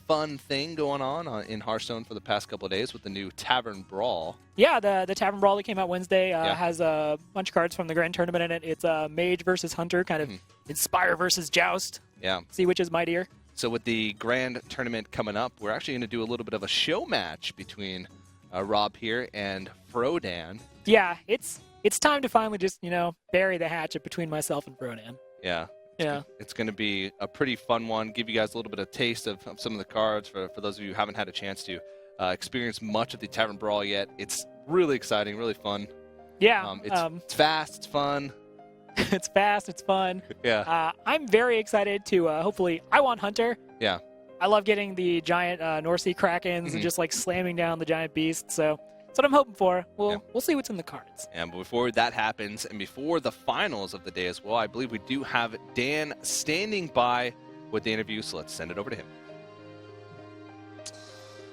B: fun thing going on in Hearthstone for the past couple of days with the new Tavern Brawl.
C: Yeah, the Tavern Brawl that came out Wednesday has a bunch of cards from the Grand Tournament in it. It's Mage versus Hunter, kind of Inspire versus Joust.
B: Yeah.
C: See which is mightier.
B: So with the Grand Tournament coming up, we're actually going to do a little bit of a show match between Rob here and Frodan.
C: Yeah, it's time to finally just, bury the hatchet between myself and Frodan.
B: Yeah.
C: Yeah.
B: It's going to be a pretty fun one. Give you guys a little bit of taste of some of the cards for those of you who haven't had a chance to experience much of the Tavern Brawl yet. It's really exciting, really fun.
C: Yeah.
B: It's fast, it's fun.
C: It's fast, it's fun.
B: Yeah.
C: I'm very excited to hopefully. I want Hunter.
B: Yeah.
C: I love getting the giant North Sea Krakens and just like slamming down the giant beasts. So that's what I'm hoping for. We'll see what's in the cards.
B: And before that happens, and before the finals of the day as well, I believe we do have Dan standing by with the interview, so let's send it over to him.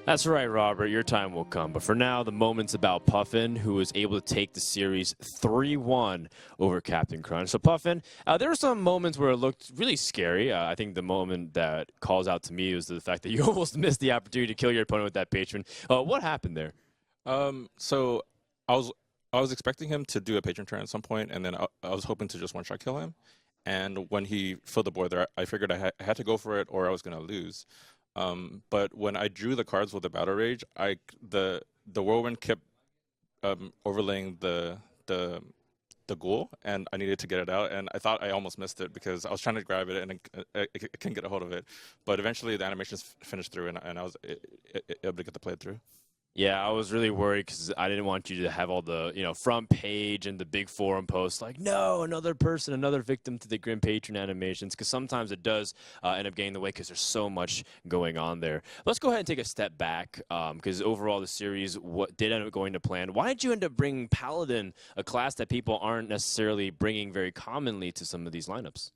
A: That's right, Robert. Your time will come. But for now, the moment's about Puffin, who was able to take the series 3-1 over Captain Crunch. So, Puffin, there were some moments where it looked really scary. I think the moment that calls out to me was the fact that you almost missed the opportunity to kill your opponent with that patron. What happened there?
E: So I was expecting him to do a patron turn at some point, and then I was hoping to just one-shot kill him. And when he filled the board there, I figured I had to go for it or I was going to lose. But when I drew the cards with the Battle Rage, the Whirlwind kept overlaying the Ghoul, and I needed to get it out. And I thought I almost missed it because I was trying to grab it and I couldn't get a hold of it. But eventually the animations finished through, and I was able to get the play through.
A: Yeah, I was really worried because I didn't want you to have all the, front page and the big forum posts like, no, another person, another victim to the Grim Patron animations, because sometimes it does end up getting in the way because there's so much going on there. Let's go ahead and take a step back because overall the series did end up going to plan. Why did you end up bringing Paladin, a class that people aren't necessarily bringing very commonly to some of these lineups?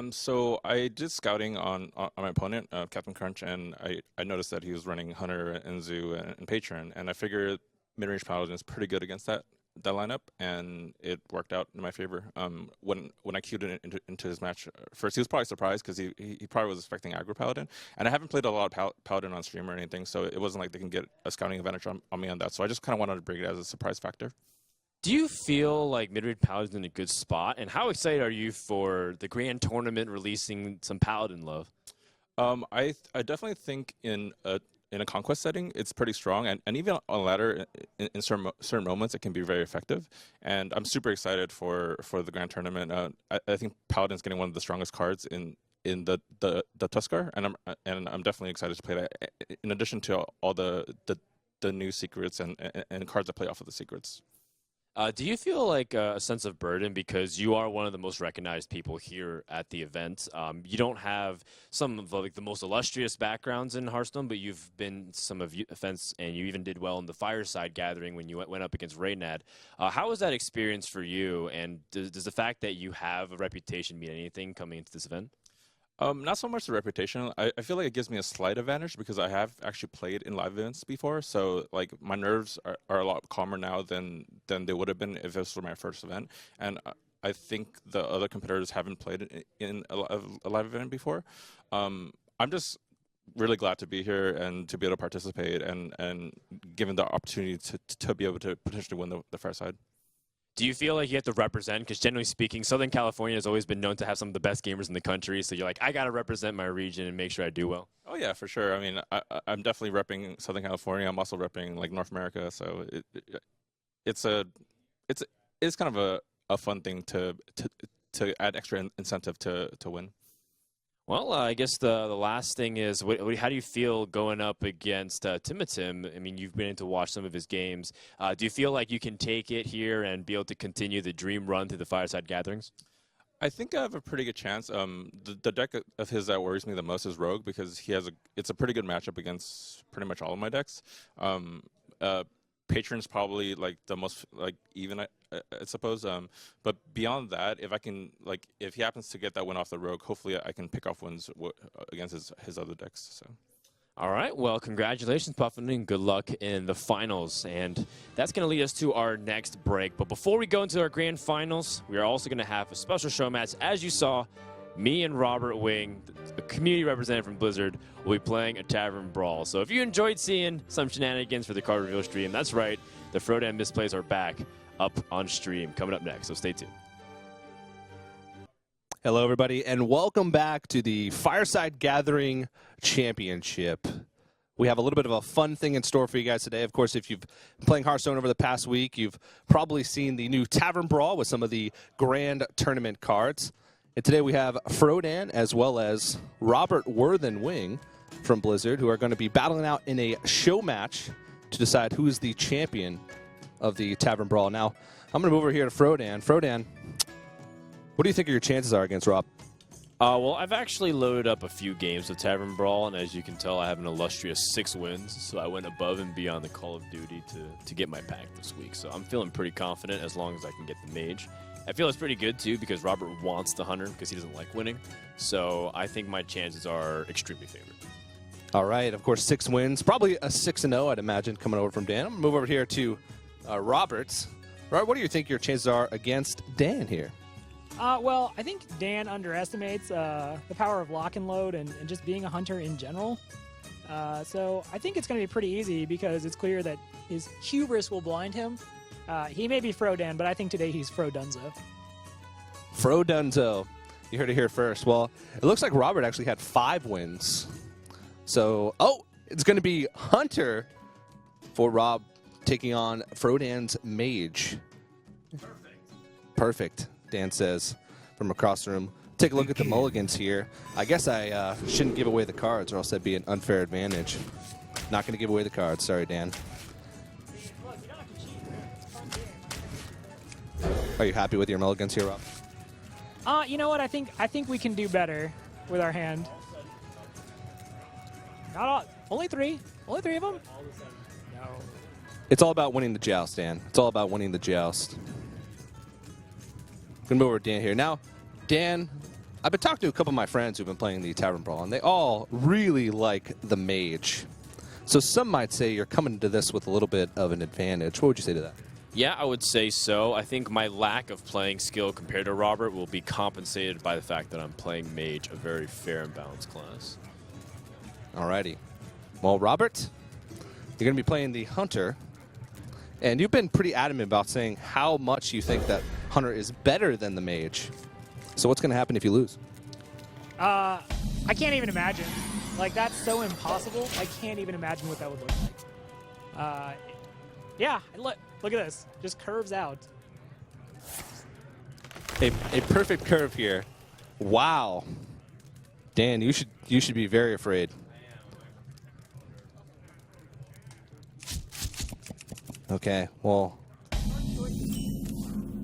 E: So I did scouting on my opponent, Captain Crunch, and I noticed that he was running Hunter and Zoo and Patron, and I figured mid-range Paladin is pretty good against that lineup, and it worked out in my favor. When I queued it into his match first, he was probably surprised because he probably was expecting aggro Paladin, and I haven't played a lot of Paladin on stream or anything, so it wasn't like they can get a scouting advantage on me on that. So I just kind of wanted to bring it as a surprise factor.
A: Do you feel like mid-range Paladin's in a good spot? And how excited are you for the Grand Tournament releasing some Paladin love?
E: I definitely think in a Conquest setting, it's pretty strong. And even on ladder, in certain moments, it can be very effective. And I'm super excited for the Grand Tournament. I think Paladin's getting one of the strongest cards in the Tuskar. And I'm definitely excited to play that, in addition to all the new secrets and cards that play off of the secrets.
A: Do you feel like a sense of burden because you are one of the most recognized people here at the event? You don't have some of the most illustrious backgrounds in Hearthstone, but you've been some of events, and you even did well in the Fireside Gathering when you went up against Raynad. How was that experience for you, and does the fact that you have a reputation mean anything coming into this event?
E: Not so much the reputation. I feel like it gives me a slight advantage because I have actually played in live events before. So like my nerves are a lot calmer now than they would have been if this were my first event. And I think the other competitors haven't played in a live event before. I'm just really glad to be here and to be able to participate and given the opportunity to be able to potentially win the Fireside.
A: Do you feel like you have to represent? Because generally speaking, Southern California has always been known to have some of the best gamers in the country. So you're like, I got to represent my region and make sure I do well.
E: Oh, yeah, for sure. I mean, I'm definitely repping Southern California. I'm also repping like North America. So it's kind of a fun thing to add extra incentive to win.
A: Well, I guess the last thing is, how do you feel going up against Timitim? I mean, you've been able to watch some of his games. Do you feel like you can take it here and be able to continue the dream run through the Fireside Gatherings?
E: I think I have a pretty good chance. The deck of his that worries me the most is Rogue because it's a pretty good matchup against pretty much all of my decks. Patron's probably like the most even, I suppose. But beyond that, if he happens to get that win off the Rogue, hopefully I can pick off wins against his other decks. So.
A: All right. Well, congratulations, Puffin, and good luck in the finals. And that's going to lead us to our next break. But before we go into our grand finals, we are also going to have a special show match. As you saw, me and Robert Wing, the community representative from Blizzard, will be playing a Tavern Brawl. So if you enjoyed seeing some shenanigans for the card reveal stream, that's right, the Frodan misplays are back up on stream, coming up next, so stay tuned.
B: Hello, everybody, and welcome back to the Fireside Gathering Championship. We have a little bit of a fun thing in store for you guys today. Of course, if you've been playing Hearthstone over the past week, you've probably seen the new Tavern Brawl with some of the Grand Tournament cards. And today we have Frodan as well as Robert Worthen Wing from Blizzard, who are going to be battling out in a show match to decide who is the champion of the Tavern Brawl. Now, I'm going to move over here to Frodan. Frodan, what do you think your chances are against Rob?
A: Well, I've actually loaded up a few games of Tavern Brawl, and as you can tell, I have an illustrious 6 wins, so I went above and beyond the Call of Duty to get my pack this week. So I'm feeling pretty confident as long as I can get the Mage. I feel it's pretty good, too, because Robert wants the Hunter because he doesn't like winning. So I think my chances are extremely favored.
B: All right, of course, 6 wins. Probably a 6-0, I'd imagine, coming over from Dan. I'm going to move over here to Roberts. Robert, what do you think your chances are against Dan here?
C: Well, I think Dan underestimates the power of lock and load and just being a hunter in general. So I think it's going to be pretty easy because it's clear that his hubris will blind him. He may be Frodan, but I think today he's Frodunzo.
B: Frodunzo. You heard it here first. Well, it looks like Robert actually had 5 wins. So, it's going to be Hunter for Rob taking on Frodan's Mage. Perfect, Dan says from across the room. Take a look at the mulligans here. I guess I shouldn't give away the cards or else that'd be an unfair advantage. Not going to give away the cards. Sorry, Dan. Are you happy with your mulligans here, Rob?
C: You know what? I think we can do better with our hand. Not all, only three. Only three of them? No.
B: It's all about winning the joust, Dan. It's all about winning the joust. Gonna move over to Dan here. Now, Dan, I've been talking to a couple of my friends who've been playing the Tavern Brawl, and they all really like the mage. So some might say you're coming into this with a little bit of an advantage. What would you say to that?
A: Yeah, I would say so. I think my lack of playing skill compared to Robert will be compensated by the fact that I'm playing mage, a very fair and balanced class.
B: Alrighty. Well, Robert, you're going to be playing the Hunter, and you've been pretty adamant about saying how much you think that Hunter is better than the mage. So what's going to happen if you lose?
C: I can't even imagine. Like, that's so impossible. I can't even imagine what that would look like. Yeah, look at this. Just curves out.
B: A perfect curve here. Wow. Dan, you should be very afraid. Okay, well,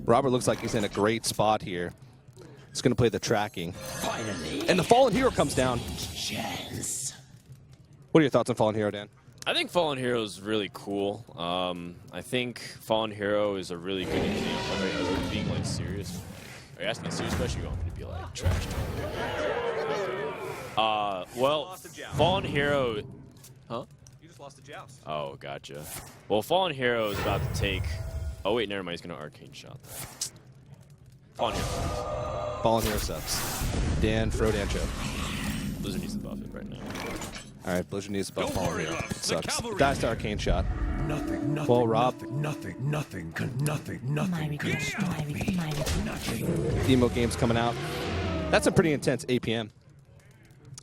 B: Robert looks like he's in a great spot here. He's going to play the tracking. Finally. And the Fallen Hero comes down. Chance. What are your thoughts on Fallen Hero, Dan?
A: I think Fallen Hero is really cool. I think Fallen Hero is a really good example. Are you being like serious? Are you asking a serious question? Or you want me to be like trash talk? Well, Fallen Hero. Huh?
B: You just lost the joust.
A: Oh, gotcha. Well, Fallen Hero is about to take. Oh wait, never mind. He's gonna arcane shot. Fallen Hero.
B: Fallen Hero sucks. Dan, Frodan choke.
A: Blizzard needs to buff it right now.
B: All right, Blizzard needs to buff Fallen Hero. It sucks. Dies to arcane shot.
F: Nothing.
B: Well, Rob.
F: Nothing can stop me. Nothing.
B: Emo games coming out. That's a pretty intense APM.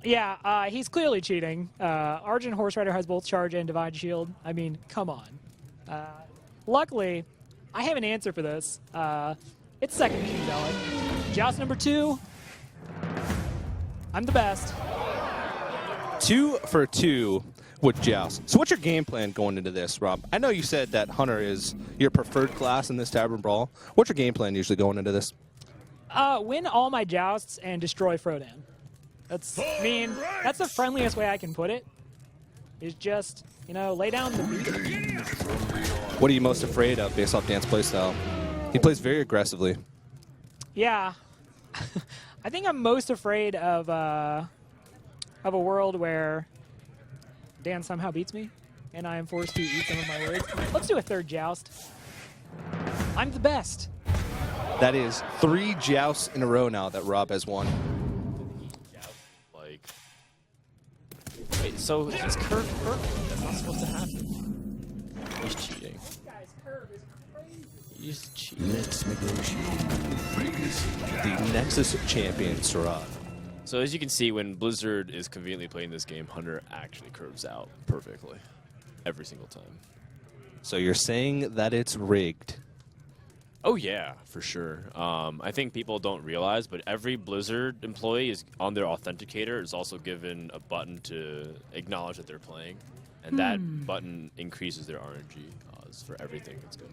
C: Yeah, he's clearly cheating. Argent Horse Rider has both Charge and Divine Shield. I mean, come on. Luckily, I have an answer for this. It's second King Zealot. Joust number 2. I'm the best.
B: 2 for 2 with Joust. So what's your game plan going into this, Rob? I know you said that Hunter is your preferred class in this Tavern Brawl. What's your game plan usually going into this?
C: Win all my jousts and destroy Frodan. That's the friendliest way I can put it. Is just, lay down the beat.
B: What are you most afraid of based off Dan's playstyle? He plays very aggressively.
C: Yeah. I think I'm most afraid of a world where Dan somehow beats me, and I am forced to eat some of my words. Let's do a third joust. I'm the best.
B: That is 3 jousts in a row now that Rob has won.
A: Like, wait, so it's curve perfect. That's not supposed to happen. He's cheating.
C: This guy's curve is crazy.
A: He's cheating.
F: Let's negotiate.
B: The Nexus champion, Sarad.
A: So as you can see, when Blizzard is conveniently playing this game, Hunter actually curves out perfectly every single time.
B: So you're saying that it's rigged?
A: Oh yeah, for sure. I think people don't realize, but every Blizzard employee is on their authenticator is also given a button to acknowledge that they're playing, and that button increases their RNG odds for everything that's good.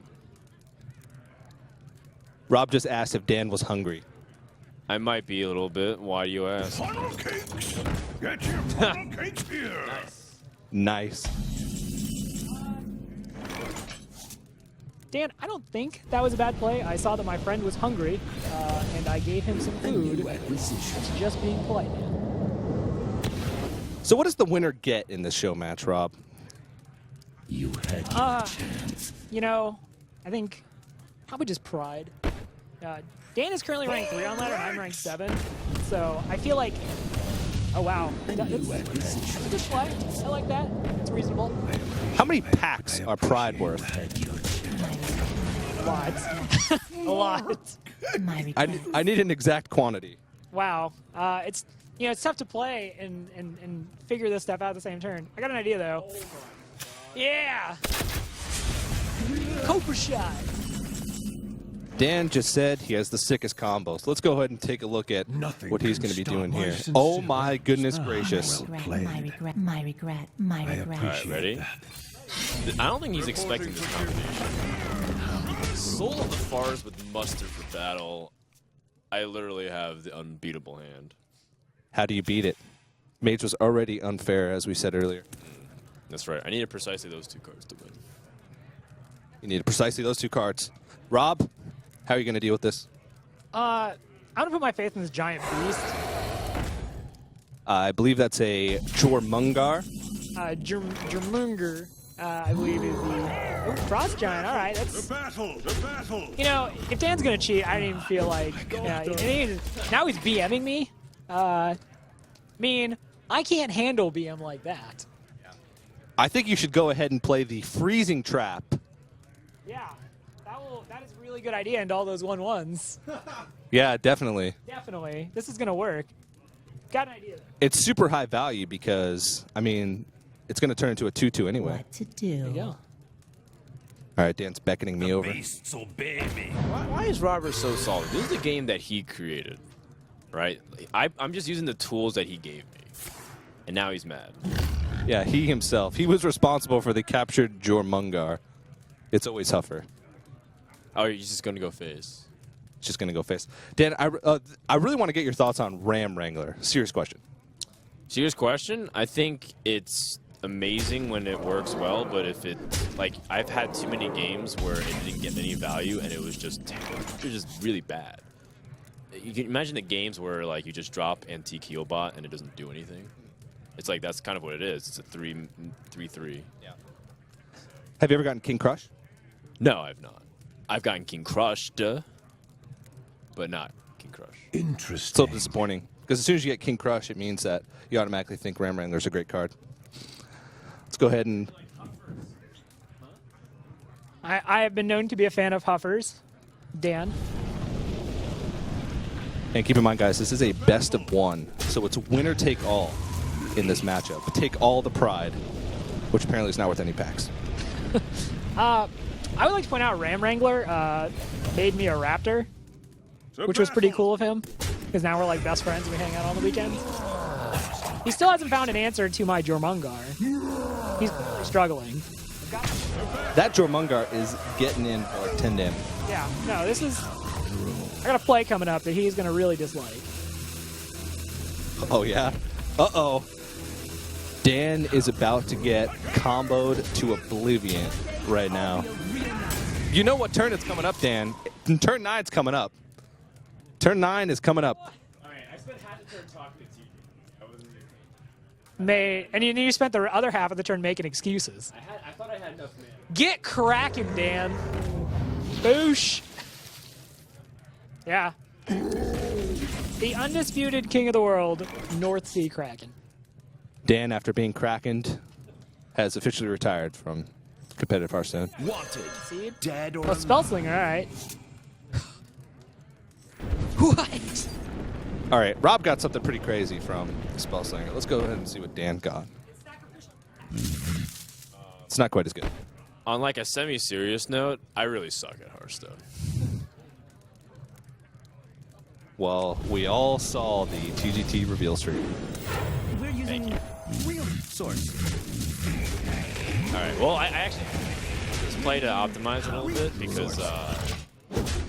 B: Rob just asked if Dan was hungry.
A: I might be a little bit. Why do you ask?
F: Funnel cakes. Get your funnel cakes here.
B: Nice.
C: Dan, I don't think that was a bad play. I saw that my friend was hungry, and I gave him some food. It's just being polite, man.
B: So what does the winner get in this show match, Rob?
F: You had your chance.
C: I think probably just pride. Dan is currently ranked 3 on ladder, and I'm ranked 7. So I feel like, oh wow, that's a good play. I like that. It's reasonable.
B: How many packs are Pride worth?
C: A lot. A lot.
B: I need an exact quantity.
C: Wow. It's tough to play and figure this stuff out at the same turn. I got an idea though. Yeah. Cobra shot.
B: Dan just said he has the sickest combos. Let's go ahead and take a look at what he's going to be doing here. Oh my goodness gracious.
G: My regret.
A: All right, ready? I don't think he's expecting this combination. Soul of the Forest with Mustard for battle. I literally have the unbeatable hand.
B: How do you beat it? Mage was already unfair, as we said earlier.
A: That's right. I needed precisely those 2 cards to win.
B: You needed precisely those 2 cards. Rob, how are you going to deal with this?
C: I'm going to put my faith in this giant beast.
B: I believe that's a Jormungar.
C: Jermunger, I believe is the Frost Giant. All right, that's...
F: The battle!
C: You know, if Dan's going to cheat, I didn't even feel like... now he's BMing me. I mean, I can't handle BM like that.
B: I think you should go ahead and play the Freezing Trap.
C: Yeah, that is a really good idea, and all those 1/1s.
B: Yeah, definitely.
C: Definitely. This is going to work. Got an idea.
B: It's super high value because, I mean, it's going to turn into a 2/2 anyway.
G: What to do?
C: There you go.
B: All right, Dan's beckoning me over.
F: Beasts obey me.
A: Why is Robert so solid? This is the game that he created, right? I'm just using the tools that he gave me, and now he's mad.
B: Yeah, he himself. He was responsible for the captured Jormungar. It's always Huffer.
A: Oh, you're just going to go face.
B: Just going to go face. Dan, I really want to get your thoughts on Ram Wrangler. Serious question.
A: Serious question. I think it's amazing when it works well, but if it, like, I've had too many games where it didn't get any value and it was just really bad. You can imagine the games where, like, you just drop Antique Healbot and it doesn't do anything. It's like, that's kind of what it is. It's a 3/3. Yeah.
B: Have you ever gotten King Crush?
A: No, I've not. I've gotten King Crushed, but not King Crush.
F: Interesting.
B: Still disappointing. Because as soon as you get King Crush, it means that you automatically think Ram Wrangler's a great card. Let's go ahead and...
C: I have been known to be a fan of Huffers. Dan?
B: And keep in mind, guys, this is a best of 1. So it's winner take all in this matchup. Take all the pride, which apparently is not worth any packs.
C: I would like to point out Ram Wrangler made me a Raptor, which was pretty cool of him, because now we're like best friends and we hang out on the weekends. He still hasn't found an answer to my Jormungar. He's really struggling.
B: That Jormungar is getting in for like 10 damage.
C: Yeah, no, this is... I got a play coming up that he's going to really dislike.
B: Oh, yeah? Uh-oh. Dan is about to get comboed to oblivion right now. You know what turn it's coming up, Dan. Turn 9's coming up. Turn 9 is coming up.
A: All right, I spent half the turn talking to TK. I wasn't
C: And you spent the other half of the turn making excuses.
A: I thought I had enough mana.
C: Get cracking, Dan. Boosh. Yeah. The undisputed king of the world, North Sea Kraken.
B: Dan, after being krakened, has officially retired from competitive Hearthstone.
F: Wanted.
C: See?
F: Dead or
C: Oh, Spellslinger, all right. What?
B: All right, Rob got something pretty crazy from Spellslinger. Let's go ahead and see what Dan got. It's not quite as good.
A: On like a semi-serious note, I really suck at Hearthstone.
B: Well, we all saw the TGT reveal stream.
F: we're using real source.
A: All right. Well, I actually just play to optimize it a little bit because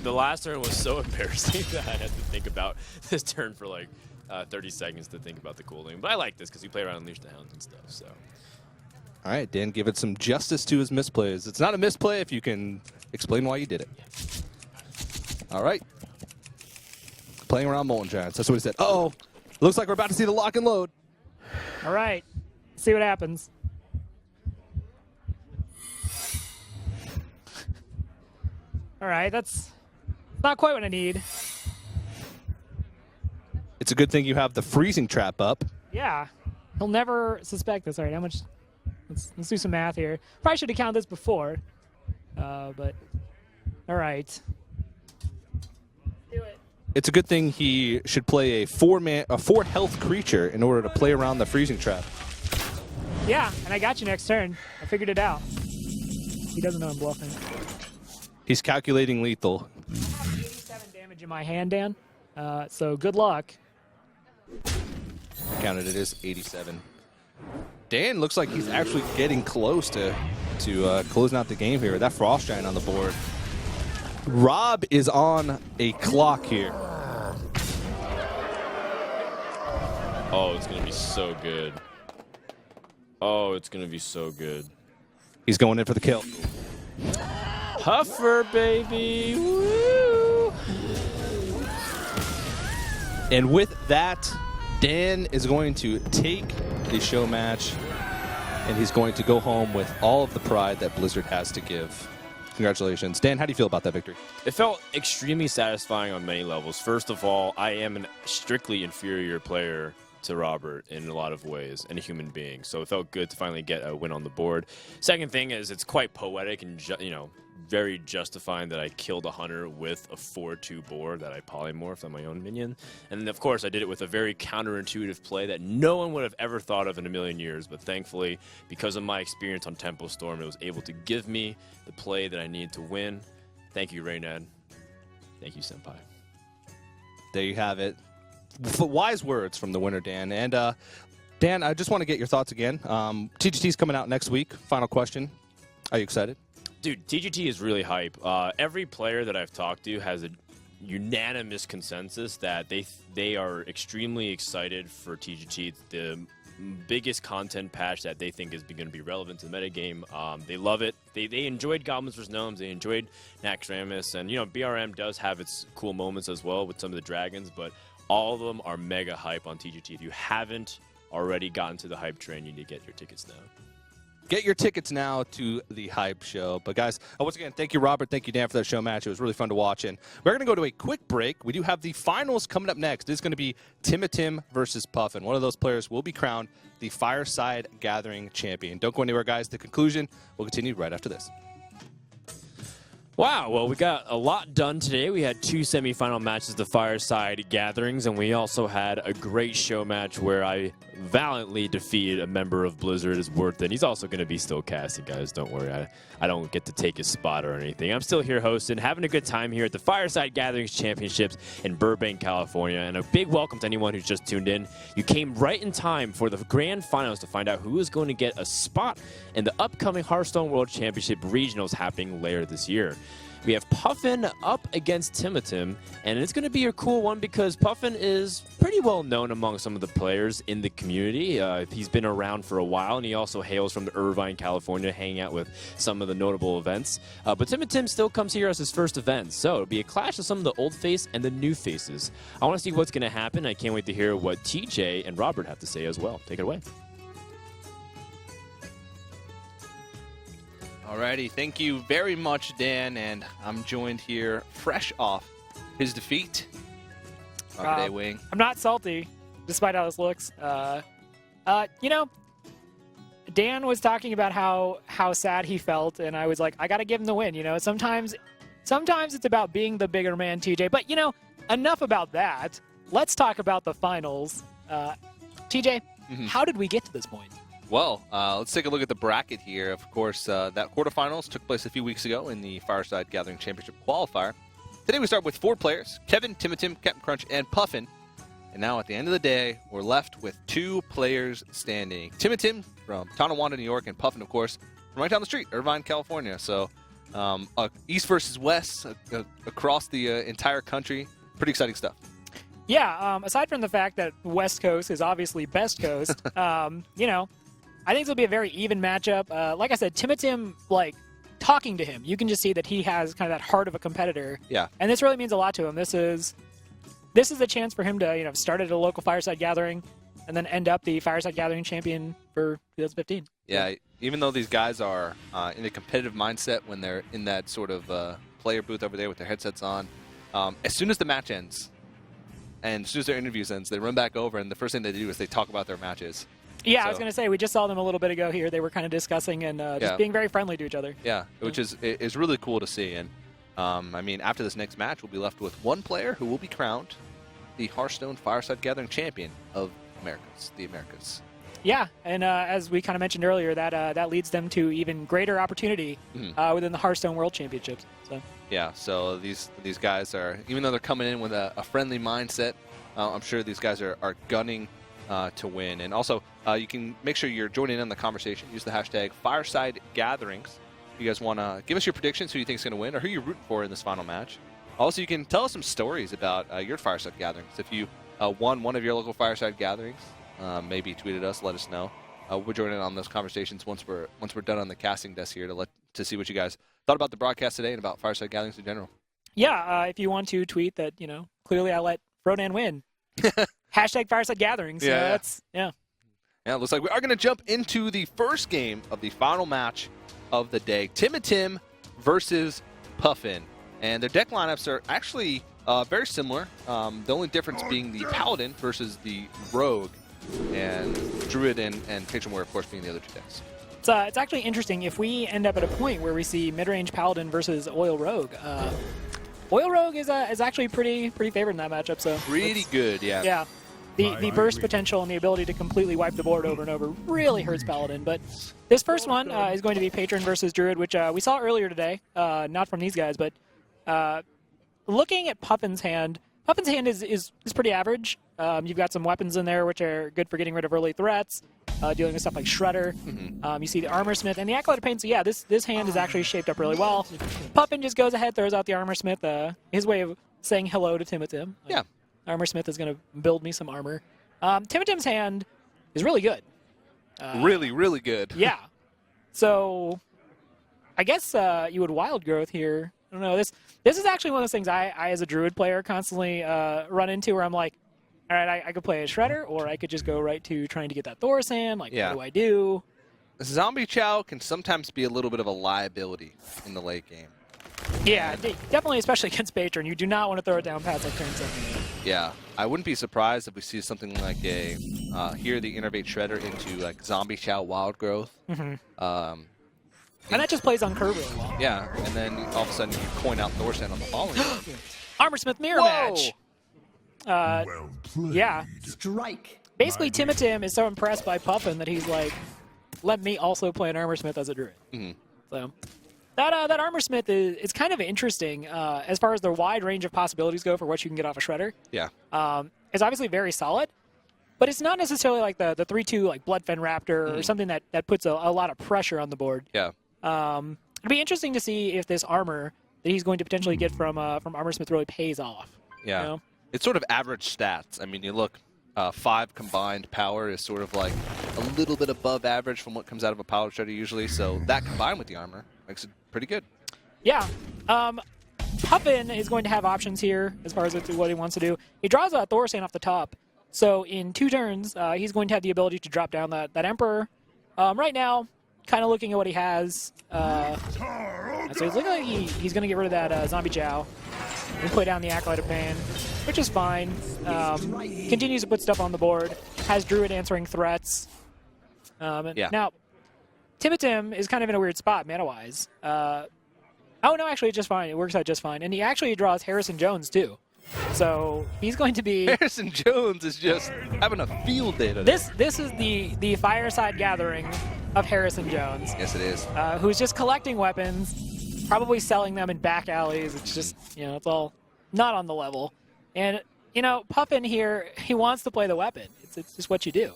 A: the last turn was so embarrassing that I had to think about this turn for like 30 seconds to think about the cooling. But I like this because we play around Unleash the Hounds and stuff. So.
B: All right, Dan, give it some justice to his misplays. It's not a misplay if you can explain why you did it. All right. Playing around Molten Giants. That's what he said. Uh-oh. Looks like we're about to see the lock and load.
C: All right. See what happens. All right, that's not quite what I need.
B: It's a good thing you have the freezing trap up.
C: Yeah. He'll never suspect this. All right, how much? Let's do some math here. Probably should have counted this before. But all right. Do it.
B: It's a good thing he should play a 4 health creature in order to play around the freezing trap.
C: Yeah, and I got you next turn. I figured it out. He doesn't know I'm bluffing.
B: He's calculating lethal.
C: I have 87 damage in my hand, Dan. So good luck.
B: I counted it as 87. Dan looks like he's actually getting close to closing out the game here. That Frost Giant on the board. Rob is on a clock here.
A: Oh, it's going to be so good. Oh, it's going to be so good.
B: He's going in for the kill.
A: Puffer, baby. Woo!
B: And with that, Dan is going to take the show match, and he's going to go home with all of the pride that Blizzard has to give. Congratulations. Dan, how do you feel about that victory?
A: It felt extremely satisfying on many levels. First of all, I am a strictly inferior player to Robert in a lot of ways, and a human being. So it felt good to finally get a win on the board. Second thing is it's quite poetic and very justifying that I killed a hunter with a 4-2 board that I polymorphed on my own minion. And then, of course, I did it with a very counterintuitive play that no one would have ever thought of in a million years. But thankfully, because of my experience on Tempo Storm, it was able to give me the play that I needed to win. Thank you, Raynad. Thank you, Senpai.
B: There you have it. Wise words from the winner, Dan. And Dan, I just want to get your thoughts again. TGT's coming out next week. Final question. Are you excited?
A: Dude, TGT is really hype. Every player that I've talked to has a unanimous consensus that they are extremely excited for TGT. The biggest content patch that they think is going to be relevant to the metagame. They love it. They enjoyed Goblins vs. Gnomes. They enjoyed Naxxramas. And, BRM does have its cool moments as well with some of the dragons, but all of them are mega hype on TGT. If you haven't already gotten to the hype train, you need to get your tickets now.
B: Get your tickets now to the Hype Show. But, guys, once again, thank you, Robert. Thank you, Dan, for that show match. It was really fun to watch. And we're going to go to a quick break. We do have the finals coming up next. This is going to be Tim versus Puffin. One of those players will be crowned the Fireside Gathering champion. Don't go anywhere, guys. The conclusion will continue right after this.
A: Wow, well, we got a lot done today. We had 2 semifinal matches, the Fireside Gatherings, and we also had a great show match where I valiantly defeated a member of Blizzard. Is worth it. He's also going to be still casting, guys. Don't worry. I don't get to take his spot or anything. I'm still here hosting, having a good time here at the Fireside Gatherings Championships in Burbank, California. And a big welcome to anyone who's just tuned in. You came right in time for the grand finals to find out who is going to get a spot in the upcoming Hearthstone World Championship Regionals happening later this year. We have Puffin up against Tim, and it's going to be a cool one because Puffin is pretty well known among some of the players in the community. He's been around for a while, and he also hails from Irvine, California, hanging out with some of the notable events. But Tim still comes here as his first event, so it'll be a clash of some of the old face and the new faces. I want to see what's going to happen. I can't wait to hear what TJ and Robert have to say as well. Take it away.
B: Alrighty, thank you very much, Dan, and I'm joined here fresh off his defeat. Robert A. Wing.
C: I'm not salty, despite how this looks. Dan was talking about how sad he felt, and I was like, I gotta give him the win. Sometimes it's about being the bigger man, TJ. But enough about that. Let's talk about the finals. TJ, how did we get to this point?
B: Well, let's take a look at the bracket here. Of course, that quarterfinals took place a few weeks ago in the Fireside Gathering Championship qualifier. Today we start with 4 players, Kevin, Tim, Captain Crunch, and Puffin. And now at the end of the day, we're left with 2 players standing. Tim from Tonawanda, New York, and Puffin, of course, from right down the street, Irvine, California. So East versus West across the entire country. Pretty exciting stuff.
C: Yeah, aside from the fact that West Coast is obviously best coast, I think this will be a very even matchup. Like I said, Tim, talking to him, you can just see that he has kind of that heart of a competitor.
B: Yeah.
C: And this really means a lot to him. This is a chance for him to, start at a local Fireside Gathering and then end up the Fireside Gathering champion for 2015.
B: Yeah, even though these guys are in a competitive mindset when they're in that sort of player booth over there with their headsets on, as soon as the match ends and as soon as their interviews ends, they run back over, and the first thing they do is they talk about their matches.
C: Yeah, I was going to say, we just saw them a little bit ago here. They were kind of discussing and just being very friendly to each other.
B: Yeah, which is really cool to see. And, after this next match, we'll be left with 1 player who will be crowned the Hearthstone Fireside Gathering champion of the Americas.
C: Yeah, and as we kind of mentioned earlier, that leads them to even greater opportunity within the Hearthstone World Championships. So.
B: Yeah, so these guys are, even though they're coming in with a friendly mindset, I'm sure these guys are gunning to win. And also, you can make sure you're joining in the conversation. Use the hashtag Fireside Gatherings You guys want to give us your predictions, who you think is going to win, or who you're rooting for in this final match. Also, you can tell us some stories about your Fireside Gatherings. If you won one of your local Fireside Gatherings, maybe tweet at us, let us know. We're joining on those conversations once we're done on the casting desk here to see what you guys thought about the broadcast today and about Fireside Gatherings in general.
C: Yeah, if you want to tweet that, clearly I let Frodan win. Hashtag Fireside Gatherings.
B: Yeah.
C: Yeah.
B: Yeah, it looks like we are going to jump into the first game of the final match of the day. Tim and Tim versus Puffin. And their deck lineups are actually very similar. The only difference being the Paladin versus the Rogue. And Druid and Patron Warrior, of course, being the other two decks.
C: It's actually interesting if we end up at a point where we see mid-range Paladin versus Oil Rogue. Oil Rogue is actually pretty favored in that matchup. So
B: pretty good, yeah.
C: Yeah. The burst potential and the ability to completely wipe the board over and over really hurts Paladin. But this first one is going to be Patron versus Druid, which we saw earlier today. Not from these guys, but looking at Puffin's hand is pretty average. You've got some weapons in there which are good for getting rid of early threats, dealing with stuff like Shredder. You see the Armor Smith and the Acolyte of Pain. So yeah, this hand is actually shaped up really well. Puffin just goes ahead, throws out the Armor Smith. His way of saying hello to Tim.
B: Yeah.
C: Armor Smith is going to build me some armor. Tim's hand is really good.
B: Really, really good.
C: Yeah. So I guess you would Wild Growth here. I don't know. This is actually one of those things I as a Druid player, constantly run into where I'm like, all right, I could play a Shredder, or I could just go right to trying to get that Thorsan. Like,
B: yeah.
C: What do I do?
B: Zombie Chow can sometimes be a little bit of a liability in the late game.
C: Yeah, definitely, especially against Patron. You do not want to throw it down past like turn 7.
B: Yeah, I wouldn't be surprised if we see something like a here the Innervate Shredder into like Zombie Chow Wild Growth.
C: And that just plays on curve really well.
B: Yeah, and then all of a sudden you coin out Thorsan on the following.
C: Armor Smith Mirror Match.
F: Well played.
C: Yeah.
H: Strike.
C: Basically, Tim is so impressed by Puffin that he's like, let me also play an Armor Smith as a Druid. So that Armor Smith is kind of interesting as far as the wide range of possibilities go for what you can get off a Shredder.
B: Yeah.
C: It's obviously very solid, but it's not necessarily like the 3-2 like Bloodfen Raptor or something that puts a lot of pressure on the board.
B: Yeah.
C: It'd be interesting to see if this armor that he's going to potentially get from Armor Smith really pays off.
B: Yeah.
C: You know?
B: It's sort of average stats. I mean, you look, 5 combined power is sort of like a little bit above average from what comes out of a power Shredder usually. So that combined with the armor makes it pretty good.
C: Yeah. Puffin is going to have options here as far as what he wants to do. He draws a Thorsan off the top. So in 2 turns, he's going to have the ability to drop down that Emperor. Right now, kind of looking at what he has. So he's looking like he's going to get rid of that Zombie Chow and put down the Acolyte of Pain, which is fine. Continues to put stuff on the board. Has Druid answering threats.
B: Yeah.
C: Now, Tim is kind of in a weird spot mana-wise. Oh, no, actually, it's just fine. It works out just fine. And he actually draws Harrison Jones, too. So he's going to be...
B: Harrison Jones is just having a field day today.
C: This is the Fireside Gathering of Harrison Jones.
B: Yes, it is.
C: Who's just collecting weapons, probably selling them in back alleys. It's just, it's all not on the level. And, Puffin here, he wants to play the weapon. It's just what you do.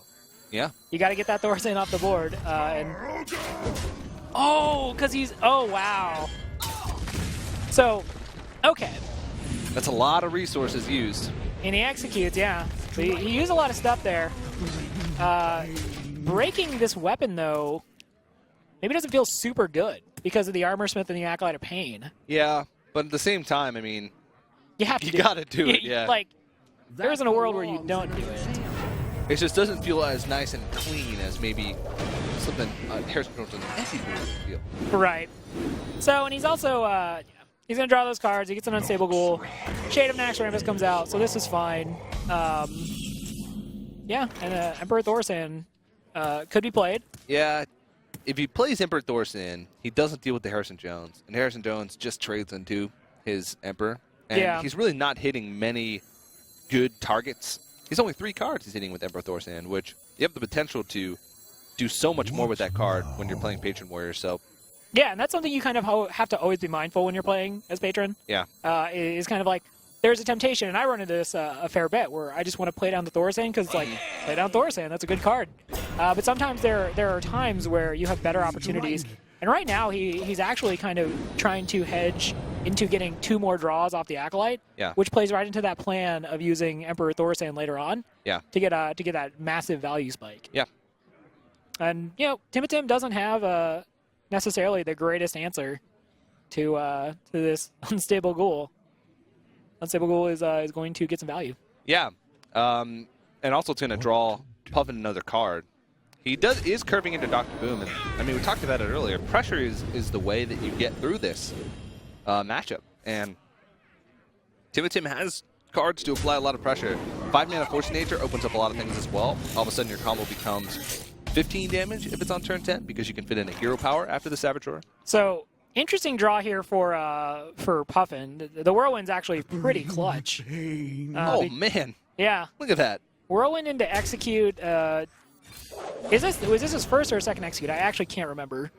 B: Yeah.
C: You got to get that Thorsan off the board. Oh, wow. So, okay.
B: That's a lot of resources used.
C: And he executes, yeah. So he used a lot of stuff there. Breaking this weapon, though, maybe doesn't feel super good because of the Armor Smith and the Acolyte of Pain.
B: Yeah, but at the same time, I mean,
C: you have to.
B: You got to do it, yeah.
C: Like, there isn't a world where you don't do it.
B: It just doesn't feel as nice and clean as maybe something Harrison Jones and Effie would feel.
C: Right. So, and he's also, he's going to draw those cards. He gets an Unstable Ghoul. Shade of Naxxramas comes out, so this is fine. Yeah, and Emperor Thorsan could be played.
B: Yeah, if he plays Emperor Thorsan, he doesn't deal with the Harrison Jones. And Harrison Jones just trades into his Emperor. And he's really not hitting many good targets. He's only 3 cards he's hitting with Emperor Thorsan, which you have the potential to do so much more with that card when you're playing Patron Warrior. So,
C: yeah, and that's something you kind of have to always be mindful when you're playing as Patron.
B: Yeah.
C: Is kind of like, there's a temptation, and I run into this a fair bit, where I just want to play down the Thorsan because it's like, play down Thorsan, that's a good card. But sometimes there are times where you have better opportunities And right now, he's actually kind of trying to hedge into getting 2 more draws off the Acolyte,
B: Yeah.
C: which plays right into that plan of using Emperor Thorsan later on to get that massive value spike.
B: Yeah.
C: And, Timotim doesn't have necessarily the greatest answer to this Unstable Ghoul. Unstable Ghoul is going to get some value.
B: Yeah. And also it's going to draw Puffin another card. He is curving into Dr. Boom, and I mean, we talked about it earlier. Pressure is the way that you get through this matchup, and Timotim has cards to apply a lot of pressure. 5-mana Force Nature opens up a lot of things as well. All of a sudden, your combo becomes 15 damage if it's on turn 10 because you can fit in a hero power after the Saboteur.
C: So interesting draw here for Puffin. The Whirlwind's actually pretty clutch.
B: Oh man!
C: Yeah,
B: Look at that.
C: Whirlwind into Execute. Was this his first or second Execute? I actually can't remember.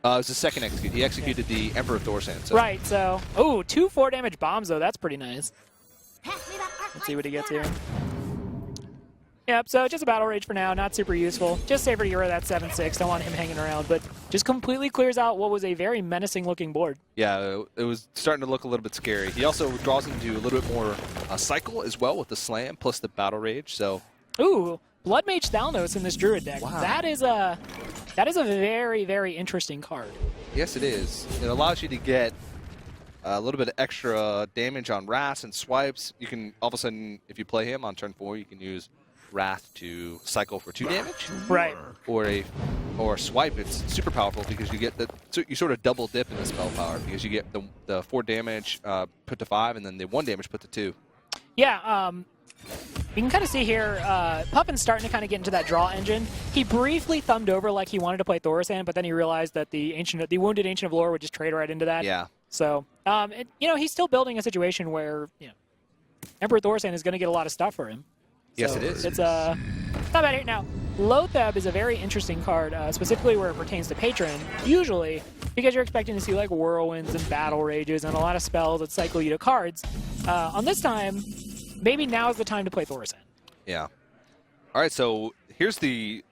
B: It was the second execute. He executed the Emperor Thorsan. So.
C: Right, so... Oh, 2 4-damage bombs, though. That's pretty nice. Let's see what he gets here. Yep, so just a Battle Rage for now. Not super useful. Just safer to get rid of that 7-6. Don't want him hanging around, but just completely clears out what was a very menacing-looking board.
B: Yeah, it was starting to look a little bit scary. He also draws into a little bit more cycle as well with the Slam plus the Battle Rage, so...
C: Ooh, Blood Mage Thalnos in this Druid deck.
B: Wow.
C: That is a very, very interesting card.
B: Yes, it is. It allows you to get a little bit of extra damage on Wrath and swipes. You can, all of a sudden, if you play him on turn 4, you can use Wrath to cycle for 2 damage.
C: Right.
B: Or a swipe. It's super powerful because you get so you sort of double dip in the spell power because you get the 4 damage put to 5 and then the 1 damage put to 2.
C: Yeah, you can kind of see here, Puffin's starting to kind of get into that draw engine. He briefly thumbed over like he wanted to play Thorsan, but then he realized that the Wounded Ancient of Lore would just trade right into that.
B: Yeah.
C: So, he's still building a situation where, Emperor Thorsan is going to get a lot of stuff for him.
B: Yes,
C: So
B: it is.
C: It's not bad here. Now, Lotheb is a very interesting card, specifically where it pertains to Patron, usually because you're expecting to see like Whirlwinds and Battle Rages and a lot of spells that cycle you to cards. On this time, maybe now is the time to play Thorsan.
B: Yeah. All right, so here's the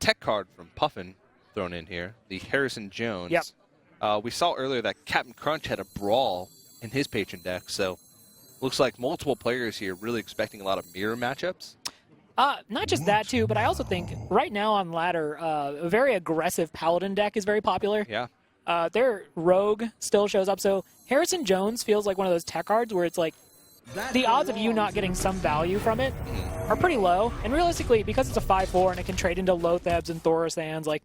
B: tech card from Puffin thrown in here, the Harrison Jones.
C: Yep.
B: We saw earlier that Captain Crunch had a Brawl in his Patron deck, so looks like multiple players here really expecting a lot of mirror matchups.
C: Not just that, too, but I also think right now on ladder, a very aggressive Paladin deck is very popular.
B: Yeah.
C: Their Rogue still shows up, so Harrison Jones feels like one of those tech cards where it's like, the odds of you not getting some value from it are pretty low. And realistically, because it's a 5-4 and it can trade into Lothebs and Thorasans, like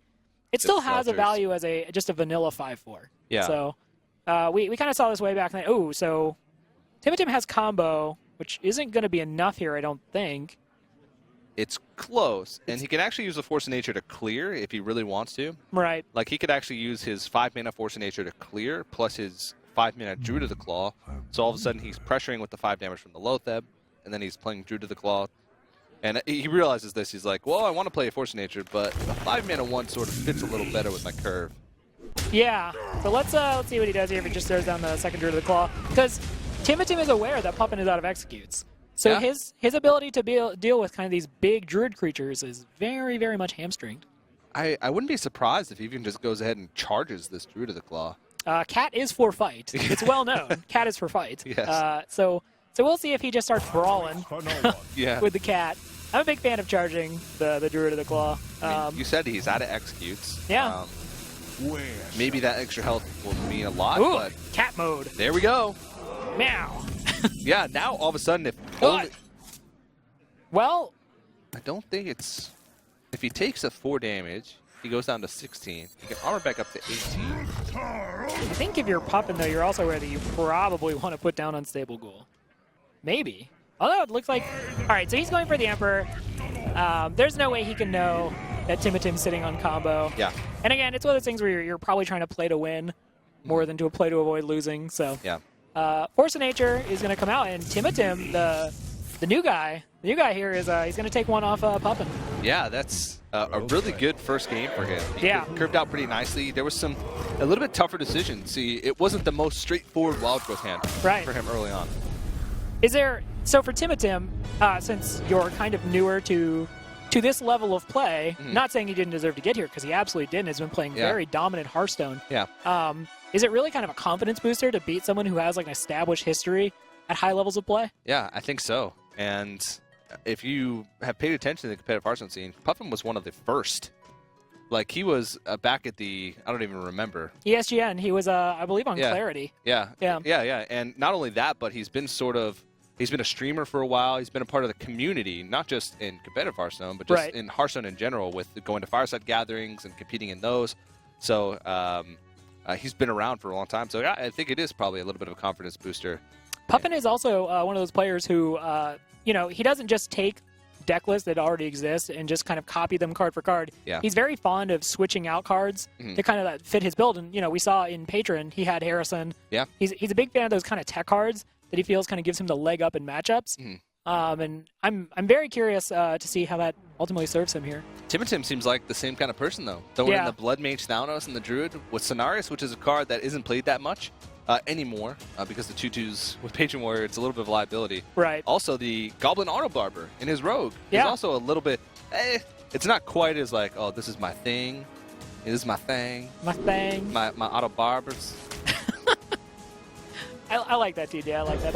C: it still has a value as just a vanilla 5-4.
B: Yeah.
C: So we kind of saw this way back then. Oh, so Timotim has combo, which isn't going to be enough here, I don't think.
B: It's close, and he can actually use the Force of Nature to clear if he really wants to.
C: Right.
B: Like he could actually use his 5-mana Force of Nature to clear, plus his 5-mana Druid of the Claw. So all of a sudden he's pressuring with the 5 damage from the Lotheb, and then he's playing Druid of the Claw. And he realizes this. He's like, well, I want to play a Force of Nature, but the 5-mana one sort of fits a little better with my curve.
C: Yeah. So let's see what he does here if he just throws down the second Druid of the Claw. Because Timotim is aware that Puffin is out of executes. So
B: Yeah.
C: his ability to deal with kind of these big Druid creatures is very, very much hamstringed.
B: I wouldn't be surprised if he even just goes ahead and charges this Druid of the Claw.
C: Cat is for fight. It's well known. Cat is for fight.
B: Yes.
C: So we'll see if he just starts brawling
B: Yeah.
C: with the cat. I'm a big fan of charging the Druid of the Claw.
B: I mean, you said he's out of executes.
C: Yeah.
B: Maybe that extra health will mean a lot,
C: Ooh,
B: but
C: cat mode.
B: there we go.
C: Meow.
B: Yeah, now all of a sudden,
C: Well,
B: I don't think it's... If he takes a 4 damage, he goes down to 16. He can armor back up to 18.
C: I think if you're Puffin, though, you're also aware that you probably want to put down Unstable Ghoul. Maybe. Although it looks like... All right, so he's going for the Emperor. There's no way he can know that Timotim's sitting on combo.
B: Yeah.
C: And again, it's one of those things where you're probably trying to play to win more than to play to avoid losing. So
B: Yeah.
C: Force of Nature is going to come out, and Timotim, the new guy here is he's going to take one off Puffin.
B: Yeah, that's a really good first game for him. He curved out pretty nicely. There was a little bit tougher decisions. See, it wasn't the most straightforward wild growth hand for him early on.
C: Is there... So for Timotim, since you're kind of newer to to this level of play, not saying he didn't deserve to get here, because he absolutely didn't, has been playing very dominant Hearthstone.
B: Yeah.
C: Is it really kind of a confidence booster to beat someone who has like an established history at high levels of play?
B: Yeah, I think so. And if you have paid attention to the competitive Hearthstone scene, Puffin was one of the first. Like, he was back at the, I don't even remember.
C: ESGN, he was, I believe, on Clarity.
B: Yeah.
C: Yeah.
B: And not only that, but he's been a streamer for a while. He's been a part of the community, not just in competitive Hearthstone, but just in Hearthstone in general, with going to Fireside Gatherings and competing in those. So he's been around for a long time. So yeah, I think it is probably a little bit of a confidence booster.
C: Puffin is also one of those players who, he doesn't just take deck lists that already exist and just kind of copy them card for card.
B: Yeah.
C: He's very fond of switching out cards to kind of fit his build. And, we saw in Patron, he had Harrison.
B: Yeah.
C: He's a big fan of those kind of tech cards that he feels kind of gives him the leg up in matchups. And I'm very curious to see how that ultimately serves him here.
B: Timitim seems like the same kind of person, though. Throwing in the Blood Mage Thanos and the Druid with Cenarius, which is a card that isn't played that much anymore because the 2/2s with Patron Warrior, it's a little bit of a liability.
C: Right.
B: Also, the Goblin Auto Barber in his Rogue is also a little bit, it's not quite as like, oh, this is my thing. It is my thing.
C: My thing.
B: My Auto Barbers.
C: I like that, TJ. I like that.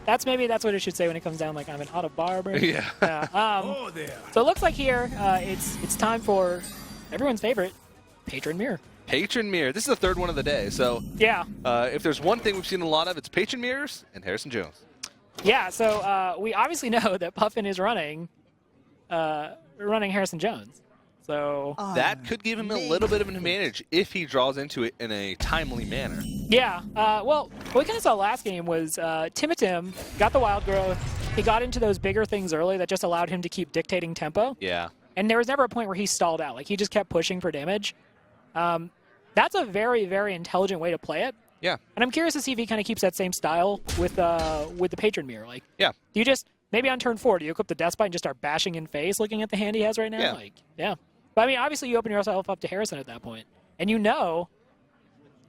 C: That's what it should say when it comes down. Like, I'm an auto barber.
B: Yeah.
F: Oh, there.
C: So it looks like here it's time for everyone's favorite Patron Mirror.
B: Patron Mirror. This is the third one of the day. So
C: yeah,
B: if there's one thing we've seen a lot of, it's Patron Mirrors and Harrison Jones.
C: Yeah. So we obviously know that Puffin is running Harrison Jones. So
B: that could give him a little bit of an advantage if he draws into it in a timely manner.
C: Yeah. Well, what we kind of saw last game was Timitim got the wild growth. He got into those bigger things early that just allowed him to keep dictating tempo.
B: Yeah.
C: And there was never a point where he stalled out. Like, he just kept pushing for damage. That's a very, very intelligent way to play it.
B: Yeah.
C: And I'm curious to see if he kind of keeps that same style with the Patron Mirror. Like,
B: yeah.
C: Do you just, maybe on turn 4, do you equip the Death Spite and just start bashing in face looking at the hand he has right now?
B: Yeah.
C: Like, yeah. But, I mean, obviously you open yourself up to Harrison at that point. And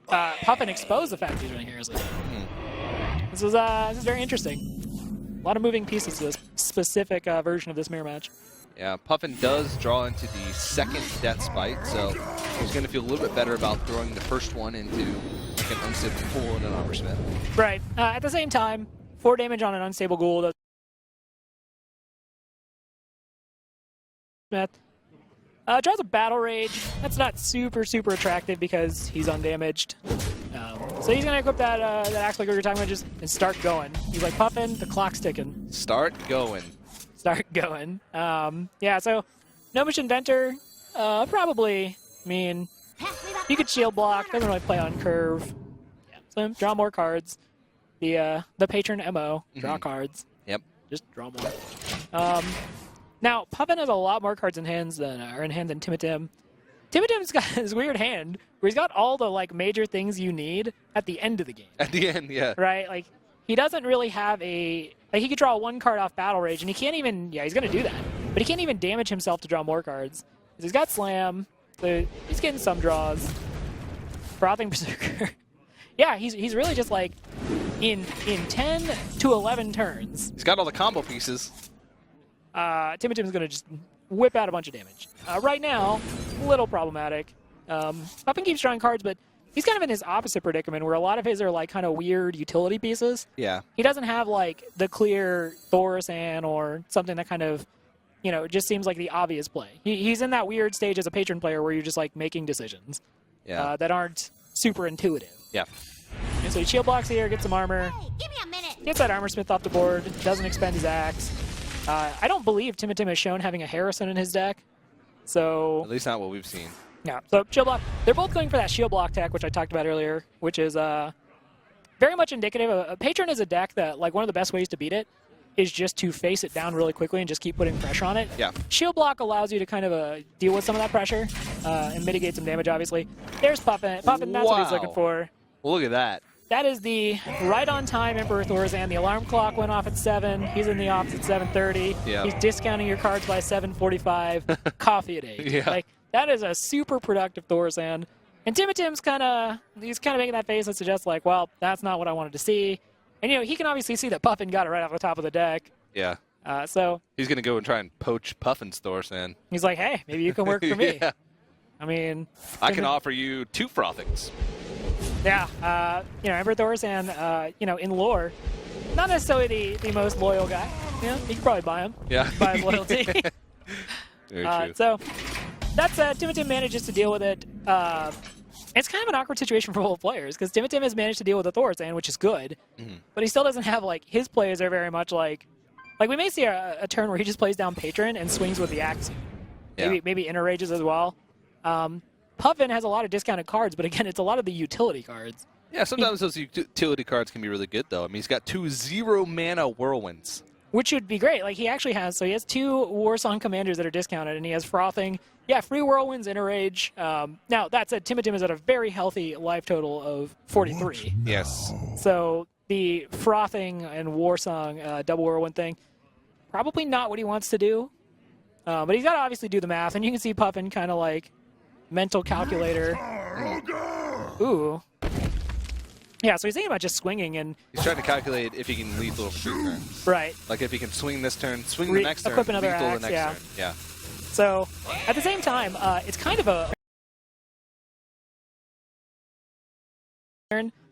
C: Puffin exposed the fact that he's running Harrison. This is very interesting. A lot of moving pieces to this specific version of this mirror match.
B: Yeah, Puffin does draw into the second Death Spite, so he's going to feel a little bit better about throwing the first one into like an unstable pool and an Armor Smith.
C: Right. At the same time, 4 damage on an unstable ghoul does Smith. Draws a Battle Rage. That's not super, super attractive because he's undamaged. So he's going to equip that Axe like we were talking about and start going. He's like, Puffin, the clock's ticking.
B: Start going.
C: Start going. Yeah, so Gnomish Inventor, probably, I mean, you could shield block. Doesn't really play on curve. Yeah, so draw more cards. The Patron MO, draw cards.
B: Yep.
C: Just draw more. Now, Puffin has a lot more cards in hand than Timitim. Timitim's got this weird hand where he's got all the like major things you need at the end of the game.
B: At the end, yeah.
C: Right? Like, he doesn't really have he could draw 1 card off Battle Rage, and he can't even, he's going to do that. But he can't even damage himself to draw more cards. He's got Slam, so he's getting some draws. Frothing Berserker. Yeah, he's really just like, in 10 to 11 turns.
B: He's got all the combo pieces.
C: Timitim's going to just whip out a bunch of damage. Right now, a little problematic. Puffin keeps drawing cards, but he's kind of in his opposite predicament, where a lot of his are like kind of weird utility pieces.
B: Yeah.
C: He doesn't have like the clear Thaurissan or something that kind of, just seems like the obvious play. He's in that weird stage as a Patron player where you're just like making decisions that aren't super intuitive.
B: Yeah.
C: And so he shield blocks here, gets some armor.
G: Hey, give me a minute.
C: Gets that Armor Smith off the board, doesn't expend his axe. I don't believe Timitim has shown having a Harrison in his deck. So
B: At least not what we've seen.
C: yeah, so shield block. They're both going for that shield block tech, which I talked about earlier, which is very much indicative of a Patron is a deck that, like, one of the best ways to beat it is just to face it down really quickly and just keep putting pressure on it.
B: Yeah.
C: Shield block allows you to kind of deal with some of that pressure and mitigate some damage, obviously. There's Puffin. Puffin, that's what he's looking for.
B: Well, look at that.
C: That is the right-on-time Emperor Thaurissan. The alarm clock went off at 7. He's in the office at 7:30.
B: Yeah.
C: He's discounting your cards by 7:45. Coffee at 8.
B: Yeah.
C: Like, that is a super productive Thaurissan. And Timitim's kind of making that face that suggests, like, well, that's not what I wanted to see. And, he can obviously see that Puffin got it right off the top of the deck.
B: Yeah.
C: So
B: He's going to go and try and poach Puffin's Thorsan.
C: he's like, hey, maybe you can work for me.
B: Yeah.
C: I mean,
B: I can offer you 2 Frothings.
C: yeah, Emperor Thorsan, in lore, not necessarily the most loyal guy. You could probably buy him.
B: Yeah.
C: Buy his loyalty.
B: Very true.
C: So that's Tim manages to deal with it. It's kind of an awkward situation for both players because Tim has managed to deal with the Thorsan, which is good, but he still doesn't have his players are very much like we may see a turn where he just plays down Patron and swings with the axe.
B: Yeah.
C: Maybe Inner Rages as well. Puffin has a lot of discounted cards, but again, it's a lot of the utility cards.
B: Yeah, sometimes those utility cards can be really good, though. I mean, he's got 2 0-mana Whirlwinds.
C: Which would be great. He actually has, he has 2 Warsong commanders that are discounted, and he has Frothing. Yeah, free Whirlwinds, Inner Rage. Now, that said, Tim is at a very healthy life total of 43.
B: Yes.
C: So the Frothing and Warsong double Whirlwind thing, probably not what he wants to do. But he's got to obviously do the math, and you can see Puffin kind of mental calculator. Ooh. Yeah, so he's thinking about just swinging and...
B: He's trying to calculate if he can lethal 3 turns.
C: Right.
B: Like if he can swing this turn, swing the next turn,
C: equip another
B: lethal
C: axe,
B: the next turn. Yeah.
C: So, at the same time, it's kind of a...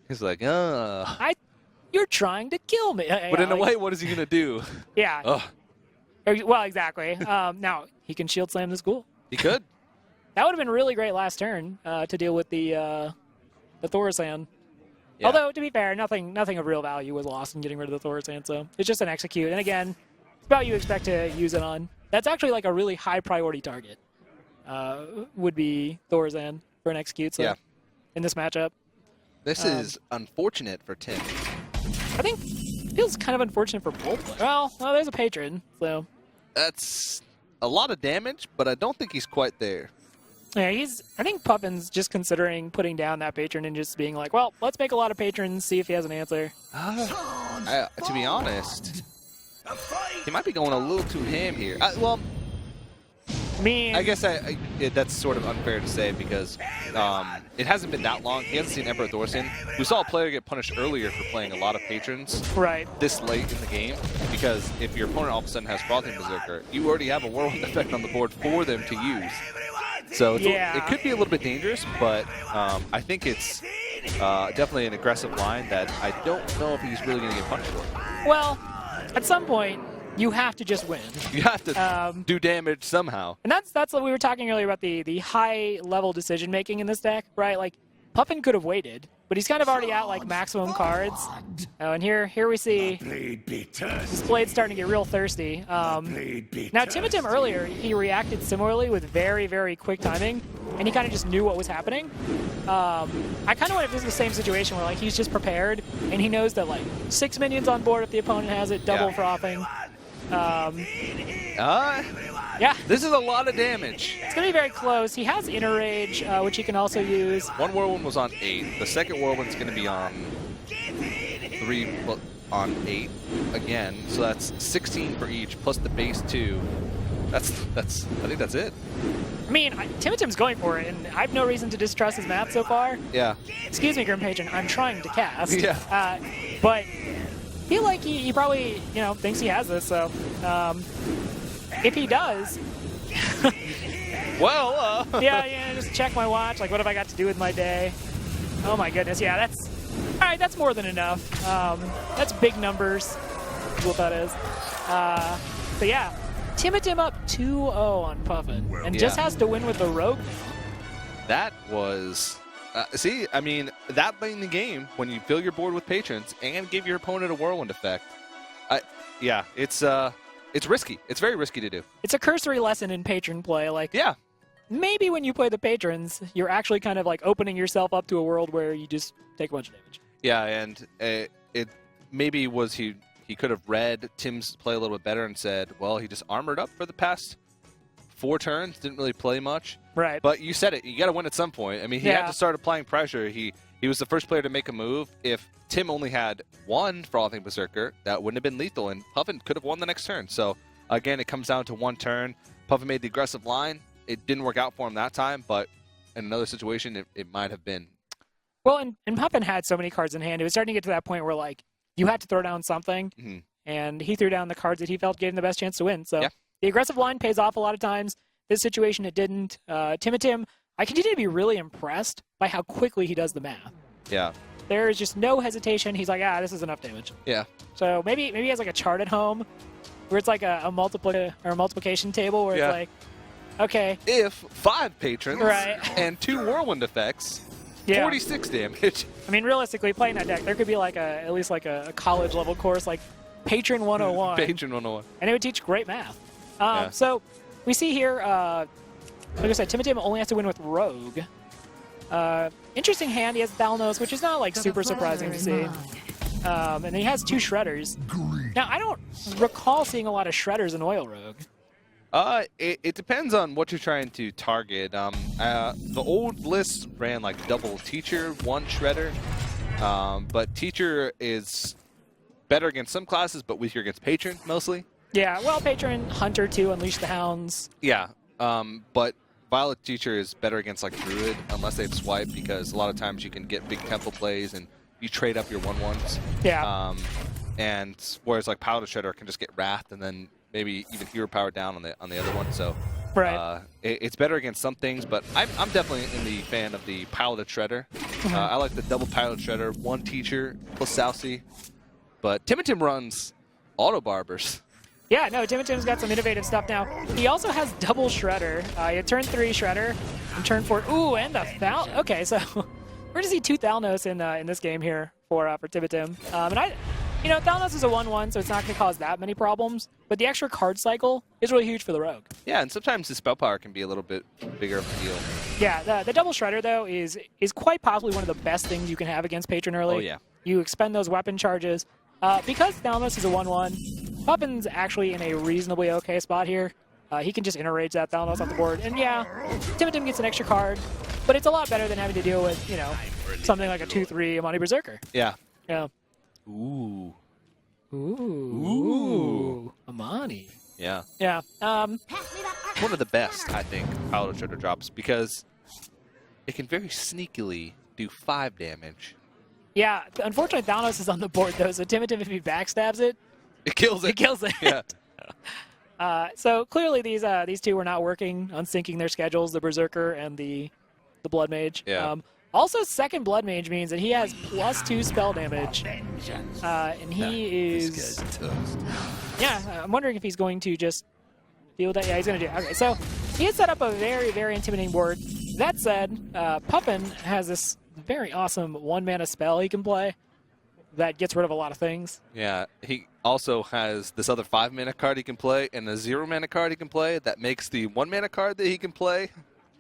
B: He's like,
C: You're trying to kill me.
B: But in a way, what is he going to do?
C: Yeah.
B: Ugh.
C: Well, exactly. Now, he can shield slam this ghoul.
B: He could.
C: That would have been really great last turn to deal with the Thorsan.
B: Yeah.
C: Although, to be fair, nothing of real value was lost in getting rid of the Thorsan, so it's just an execute. And again, it's about you expect to use it on. That's actually a really high priority target. Would be Thorsan for an execute. So in this matchup.
B: This is unfortunate for Tim.
C: I think it feels kind of unfortunate for both. Well, there's a patron, so.
B: That's a lot of damage, but I don't think he's quite there.
C: Yeah, I think Puffin's just considering putting down that patron and just being like, well, let's make a lot of patrons, see if he has an answer.
B: To be honest, he might be going a little too ham here. I guess that's sort of unfair to say because it hasn't been that long. He hasn't seen Emperor Thorsan. We saw a player get punished earlier for playing a lot of patrons this late in the game because if your opponent all of a sudden has Frothing Berserker, you already have a Whirlwind effect on the board for them to use. So it could be a little bit dangerous, but I think it's definitely an aggressive line that I don't know if he's really going to get punished for.
C: Well, at some point, you have to just win.
B: You have to do damage somehow.
C: And that's what we were talking earlier about the high-level decision-making in this deck, right? Puffin could have waited, but he's kind of already at maximum cards. And here we see this blade's starting to get real thirsty. Now, Tim earlier, he reacted similarly with very, very quick timing, and he kind of just knew what was happening. I kind of wonder if this is the same situation where he's just prepared, and he knows that 6 minions on board if the opponent has it, double Frothing. Yeah.
B: This is a lot of damage.
C: It's going to be very close. He has Inner Rage, which he can also use.
B: One Whirlwind was on 8. The second Whirlwind's going to be on 8 again. So that's 16 for each, plus the base 2. I think that's it.
C: I mean, Tim's going for it, and I have no reason to distrust his math so far.
B: Yeah.
C: Excuse me, Grim Patron, I'm trying to cast.
B: Yeah.
C: But I feel like he probably, thinks he has this, so if he does...
B: Well,
C: yeah, just check my watch, what have I got to do with my day? Oh my goodness, yeah, all right, that's more than enough. That's big numbers, is what that is. But yeah, Tim up 2-0 on Puffin, and just has to win with the Rogue.
B: That was... I mean, that late in the game, when you fill your board with patrons and give your opponent a Whirlwind effect, it's risky. It's very risky to do.
C: It's a cursory lesson in patron play. Maybe when you play the patrons, you're actually kind of opening yourself up to a world where you just take a bunch of damage.
B: Yeah, and it maybe was he could have read Tim's play a little bit better and said, well, he just armored up for the past 4 turns, didn't really play much.
C: Right.
B: But you said it. You got to win at some point. I mean, he had to start applying pressure. He was the first player to make a move. If Tim only had 1 Frothing Berserker, that wouldn't have been lethal, and Puffin could have won the next turn. So, again, it comes down to 1 turn. Puffin made the aggressive line. It didn't work out for him that time, but in another situation, it might have been.
C: Well, and Puffin had so many cards in hand. It was starting to get to that point where, you had to throw down something.
B: Mm-hmm.
C: and he threw down the cards that he felt gave him the best chance to win. So
B: Yeah.
C: the aggressive line pays off a lot of times. This situation, it didn't. Tim, I continue to be really impressed by how quickly he does the math.
B: Yeah.
C: There is just no hesitation. He's like, this is enough damage.
B: Yeah.
C: So maybe he has like a chart at home where it's like a multiplication table where
B: Yeah.
C: it's like, okay,
B: If 5 patrons
C: Right.
B: and 2 whirlwind effects,
C: yeah.
B: 46 damage.
C: I mean, realistically, playing that deck, there could be like at least like a college level course like Patron 101,
B: Patron 101.
C: and it would teach great math.
B: Yeah.
C: So we see here, like I said, Tim only has to win with Rogue. Interesting hand. He has Thalnos, which is not like super surprising to see. And then he has 2 Shredders. Now, I don't recall seeing a lot of Shredders in Oil Rogue.
B: It depends on what you're trying to target. The old list ran like double Teacher, 1 Shredder. But Teacher is better against some classes, but weaker against Patron mostly.
C: Yeah, well, Patron, Hunter too, Unleash the Hounds.
B: Yeah. But Violet Teacher is better against like Druid unless they have Swipe, because a lot of times you can get big tempo plays and you trade up your 1/1s.
C: Yeah.
B: And whereas like Powder Shredder can just get Wrath and then maybe even hero power down on the other one. So
C: Right.
B: it's better against some things, but I'm definitely in the fan of the Piloted Shredder. I like the double Pilot Shredder, 1 Teacher plus Sousy. But Tim runs Auto Barbers.
C: Yeah, no, Tim's got some innovative stuff now. He also has double Shredder. He had turn 3 Shredder, and turn 4. Ooh, and a Thal. Okay, so we're gonna see 2 Thalnos in this game here for Tim. And Thalnos is a 1/1, so it's not gonna cause that many problems. But the extra card cycle is really huge for the Rogue.
B: Yeah, and sometimes the spell power can be a little bit bigger of a deal.
C: Yeah, the double Shredder though is quite possibly one of the best things you can have against Patron early.
B: Oh yeah.
C: You expend those weapon charges. Because Thalnos is a 1/1, Puffin's actually in a reasonably okay spot here. He can just interrage that Thalnos off the board. And yeah, Tim gets an extra card, but it's a lot better than having to deal with, something like a 2/3 Amani Berserker.
B: Yeah.
C: Yeah.
B: Ooh.
C: Ooh. Amani.
B: Yeah.
C: Yeah.
B: One of the best, I think, Piloted Shredder drops, because it can very sneakily do 5 damage.
C: Yeah, unfortunately, Thalnos is on the board, though, so Tim, if he backstabs it,
B: It kills it.
C: it kills it.
B: Yeah.
C: So clearly these 2 were not working on syncing their schedules, the Berserker and the Blood Mage.
B: Yeah.
C: Also, second Blood Mage means that he has +2 spell damage. And he is... Yeah, I'm wondering if he's going to just deal with that. Yeah, he's going to do it. Okay, so he has set up a very, very intimidating board. That said, Puffin has this very awesome 1-mana spell he can play that gets rid of a lot of things.
B: Yeah, he also has this other 5-mana card he can play and a 0-mana card he can play that makes the 1-mana card that he can play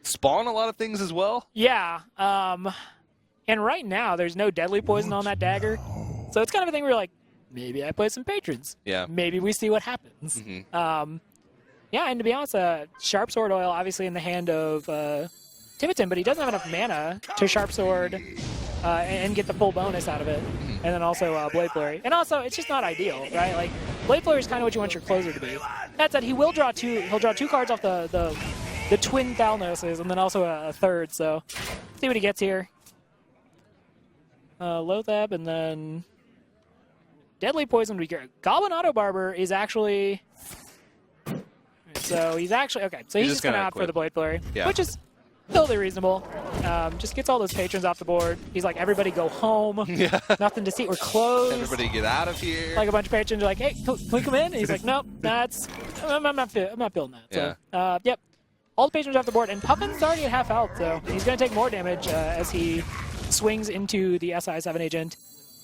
B: spawn a lot of things as well.
C: Yeah, and right now there's no deadly poison on that dagger, so it's kind of a thing where you're like, maybe I play some patrons.
B: Yeah.
C: Maybe we see what happens.
B: Mm-hmm.
C: Yeah, and to be honest, Sharp Sword Oil obviously in the hand of Tim, but he doesn't have enough mana to Sharp Sword and get the full bonus out of it. And then also Blade Flurry. And also, it's just not ideal, right? Like, Blade Flurry is kind of what you want your closer to be. That said, he will draw 2. He'll draw 2 cards off the twin Thalnoses, and then also a third. So, see what he gets here. Lothab, and then Deadly Poison would be great. Goblin Auto Barber is actually... So he's actually... Okay, so he's just going to opt for the Blade Flurry, which is totally reasonable. Just gets all those patrons off the board. He's like, everybody go home.
B: Yeah.
C: Nothing to see. We're closed.
B: Everybody get out of here.
C: Like a bunch of patrons are like, hey, can we come in? And he's like, nope, I'm not feeling that.
B: Yeah.
C: So, yep. All the patrons off the board. And Puffin's already at half health, so he's going to take more damage as he swings into the SI7 agent.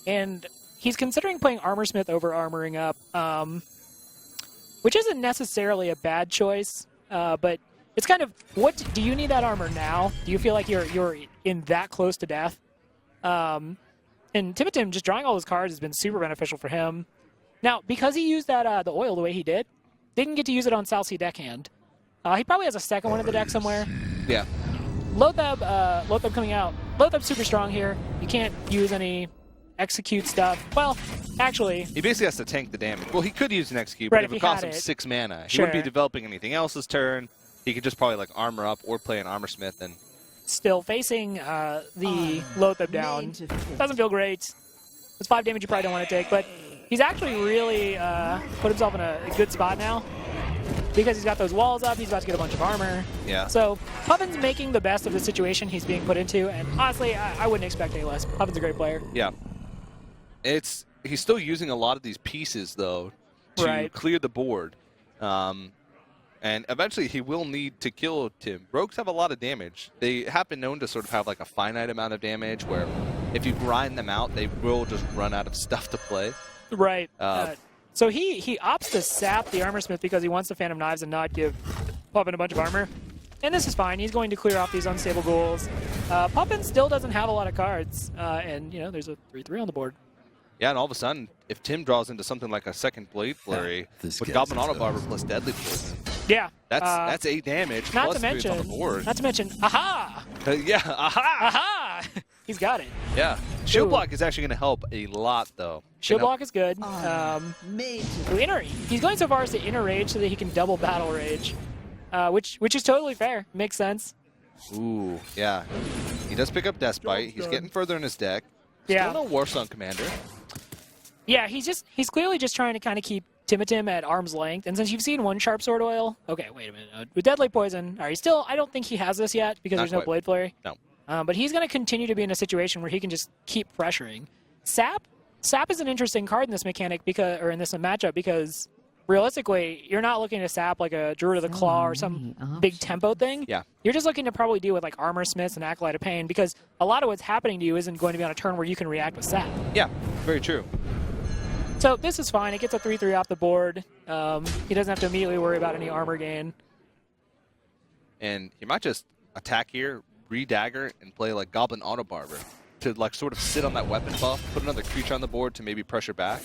C: And he's considering playing Armorsmith over Armoring Up, which isn't necessarily a bad choice, but it's kind of, what do you need that armor now? Do you feel like you're in that close to death? And Tim just drawing all those cards has been super beneficial for him. Now, because he used that the oil the way he didn't get to use it on South Sea Deckhand. He probably has a second one in the deck somewhere.
B: Yeah.
C: Lothab coming out. Lothab's super strong here. You can't use any execute stuff. Well, actually...
B: He basically has to tank the damage. Well, he could use an execute,
C: right,
B: but if it costs him 6 mana, he
C: Sure.
B: wouldn't be developing anything else this turn. He could just probably like armor up or play an Armorsmith and...
C: Still facing the Lothab down. Doesn't feel great. It's 5 damage you probably don't want to take, but he's actually really put himself in a good spot now because he's got those walls up. He's about to get a bunch of armor.
B: Yeah.
C: So Puffin's making the best of the situation he's being put into, and honestly, I wouldn't expect any less. Puffin's a great player.
B: Yeah. He's still using a lot of these pieces, though, to clear the board. And eventually he will need to kill Tim. Rogues have a lot of damage. They have been known to sort of have like a finite amount of damage where if you grind them out, they will just run out of stuff to play.
C: Right. So he opts to sap the Armorsmith because he wants the Phantom Knives and not give Puffin a bunch of armor. And this is fine. He's going to clear off these unstable ghouls. Puffin still doesn't have a lot of cards. And, you know, there's a 3-3 on the board.
B: Yeah, and all of a sudden, if Tim draws into something like a second Blade Flurry with Goblin Auto Barber plus Deadly Poison,
C: yeah,
B: that's 8 damage.
C: Not
B: plus
C: to mention,
B: on the board.
C: not to mention, aha!
B: Yeah, aha!
C: Aha! He's got it.
B: Yeah, Shield Block is actually going to help a lot, though.
C: Shield Block is good. He's going so far as to inner rage so that he can double battle rage, which is totally fair. Makes sense.
B: Ooh, yeah. He does pick up Deathbite. He's getting further in his deck.
C: Yeah.
B: Still no Warstone Commander.
C: Yeah, he's clearly just trying to kind of keep Timitim at arm's length. And since you've seen one Sharp Sword Oil, okay, wait a minute. With Deadly Poison, all right, still, I don't think he has this yet because there's no Blade Flurry.
B: No.
C: But he's going to continue to be in a situation where he can just keep pressuring. Sap is an interesting card in this mechanic or in this matchup because realistically, you're not looking to sap like a Druid of the Claw or some big tempo thing.
B: Yeah.
C: You're just looking to probably deal with like Armor Smiths and Acolyte of Pain because a lot of what's happening to you isn't going to be on a turn where you can react with sap.
B: Yeah, very true.
C: So this is fine. It gets a 3-3 off the board. He doesn't have to immediately worry about any armor gain.
B: And he might just attack here, re-dagger, and play like Goblin Auto Barber to like sort of sit on that weapon buff, put another creature on the board to maybe pressure back.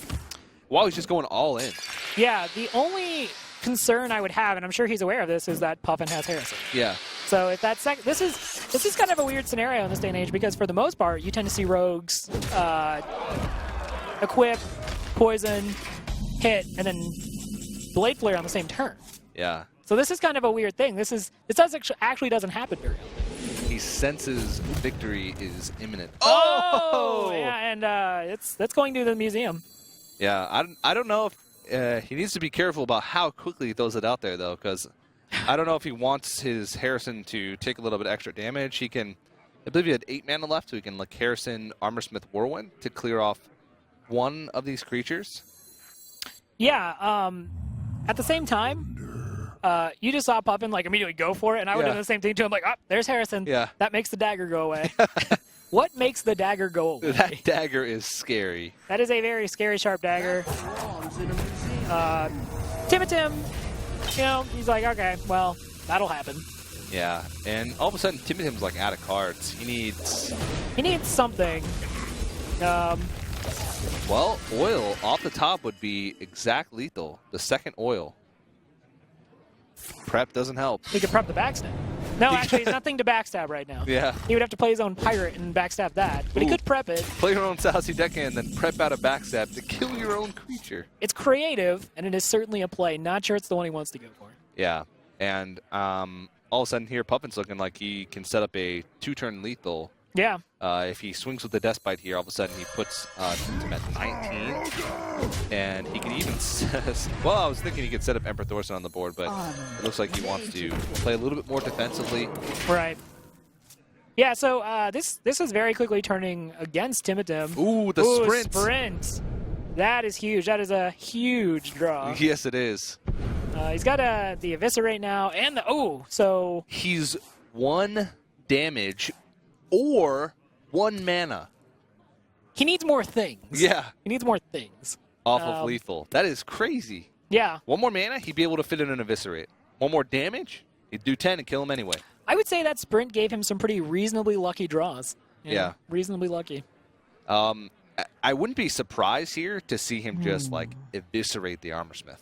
B: While he's just going all in.
C: Yeah, the only concern I would have, and I'm sure he's aware of this, is that Puffin has Harrison.
B: Yeah.
C: So if that's this is kind of a weird scenario in this day and age because for the most part you tend to see rogues equip, poison, hit, and then Blade Flare on the same turn.
B: Yeah.
C: So this is kind of a weird thing. This actually doesn't happen very often.
B: He senses victory is imminent.
C: Oh! Yeah, and that's going to the museum.
B: Yeah, I don't know if he needs to be careful about how quickly he throws it out there, though, because I don't know if he wants his Harrison to take a little bit extra damage. He can, I believe he had 8 mana left, so he can like Harrison, Armorsmith, Whirlwind to clear off one of these creatures.
C: Yeah, at the same time, you just saw Puffin like immediately go for it, and I would do the same thing to him, like, oh, there's Harrison.
B: Yeah.
C: That makes the dagger go away. What makes the dagger go away?
B: That dagger is scary.
C: That is a very scary sharp dagger. Timitim, you know, he's like, okay, well, that'll happen.
B: Yeah, and all of a sudden Timitim's like out of cards. He needs
C: something.
B: Well, oil off the top would be exact lethal. The second oil. Prep doesn't help.
C: He could prep the backstab. No, actually, he's nothing to backstab right now.
B: Yeah.
C: He would have to play his own pirate and backstab that, but he could prep it.
B: Play your own Sassy Deckhand and then prep out a backstab to kill your own creature.
C: It's creative, and it is certainly a play. Not sure it's the one he wants to go for.
B: Yeah, and all of a sudden here, Puffin's looking like he can set up a 2-turn lethal.
C: Yeah.
B: If he swings with the Deathbite here, all of a sudden he puts him at 19. And he can even well, I was thinking he could set up Emperor Thorson on the board, but it looks like he wants to play a little bit more defensively.
C: Right. Yeah, so this is very quickly turning against Timitim.
B: Ooh, the
C: sprint. That is huge. That is a huge draw.
B: Yes, it is.
C: He's got the Eviscerate now, and so...
B: He's 1 damage or 1 mana.
C: He needs more things.
B: Yeah.
C: He needs more things.
B: Off of lethal. That is crazy.
C: Yeah.
B: 1 more mana, he'd be able to fit in an Eviscerate. 1 more damage, he'd do 10 and kill him anyway.
C: I would say that sprint gave him some pretty reasonably lucky draws.
B: Yeah.
C: Reasonably lucky.
B: I wouldn't be surprised here to see him just, like, eviscerate the Armorsmith.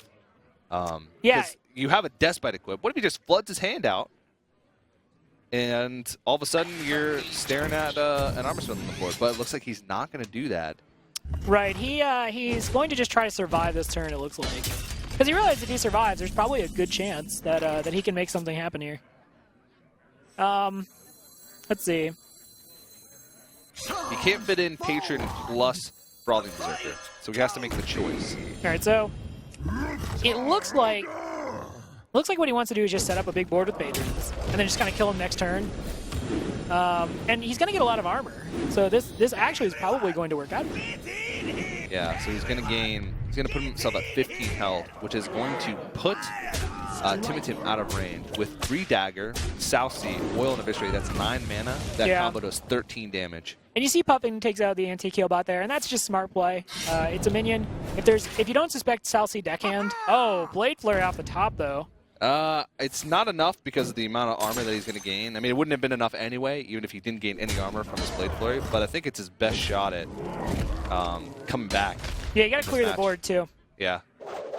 C: Yeah.
B: You have a Deathbite equipped. What if he just floods his hand out, and all of a sudden you're staring at an Armorsmith on the board? But it looks like he's not going to do that.
C: Right. He's going to just try to survive this turn, it looks like. Because he realizes if he survives, there's probably a good chance that he can make something happen here. Let's see.
B: He can't fit in Patron plus Brawling Berserker. So he has to make the choice.
C: All right, so it looks like what he wants to do is just set up a big board with patrons, and then just kind of kill him next turn. And he's going to get a lot of armor, so this actually is probably going to work out.
B: Yeah, so he's going to put himself at 15 health, which is going to put Tim out of range with 3 dagger, South Sea, oil, and eviscerate. That's 9 mana. That combo does 13 damage.
C: And you see Puffin takes out the anti-kill bot there, and that's just smart play. It's a minion. If you don't suspect South Sea deckhand, Blade Flurry off the top though.
B: It's not enough because of the amount of armor that he's going to gain. I mean, it wouldn't have been enough anyway, even if he didn't gain any armor from his Blade Flurry, but I think it's his best shot at coming back.
C: Yeah, you got to clear the board too.
B: Yeah.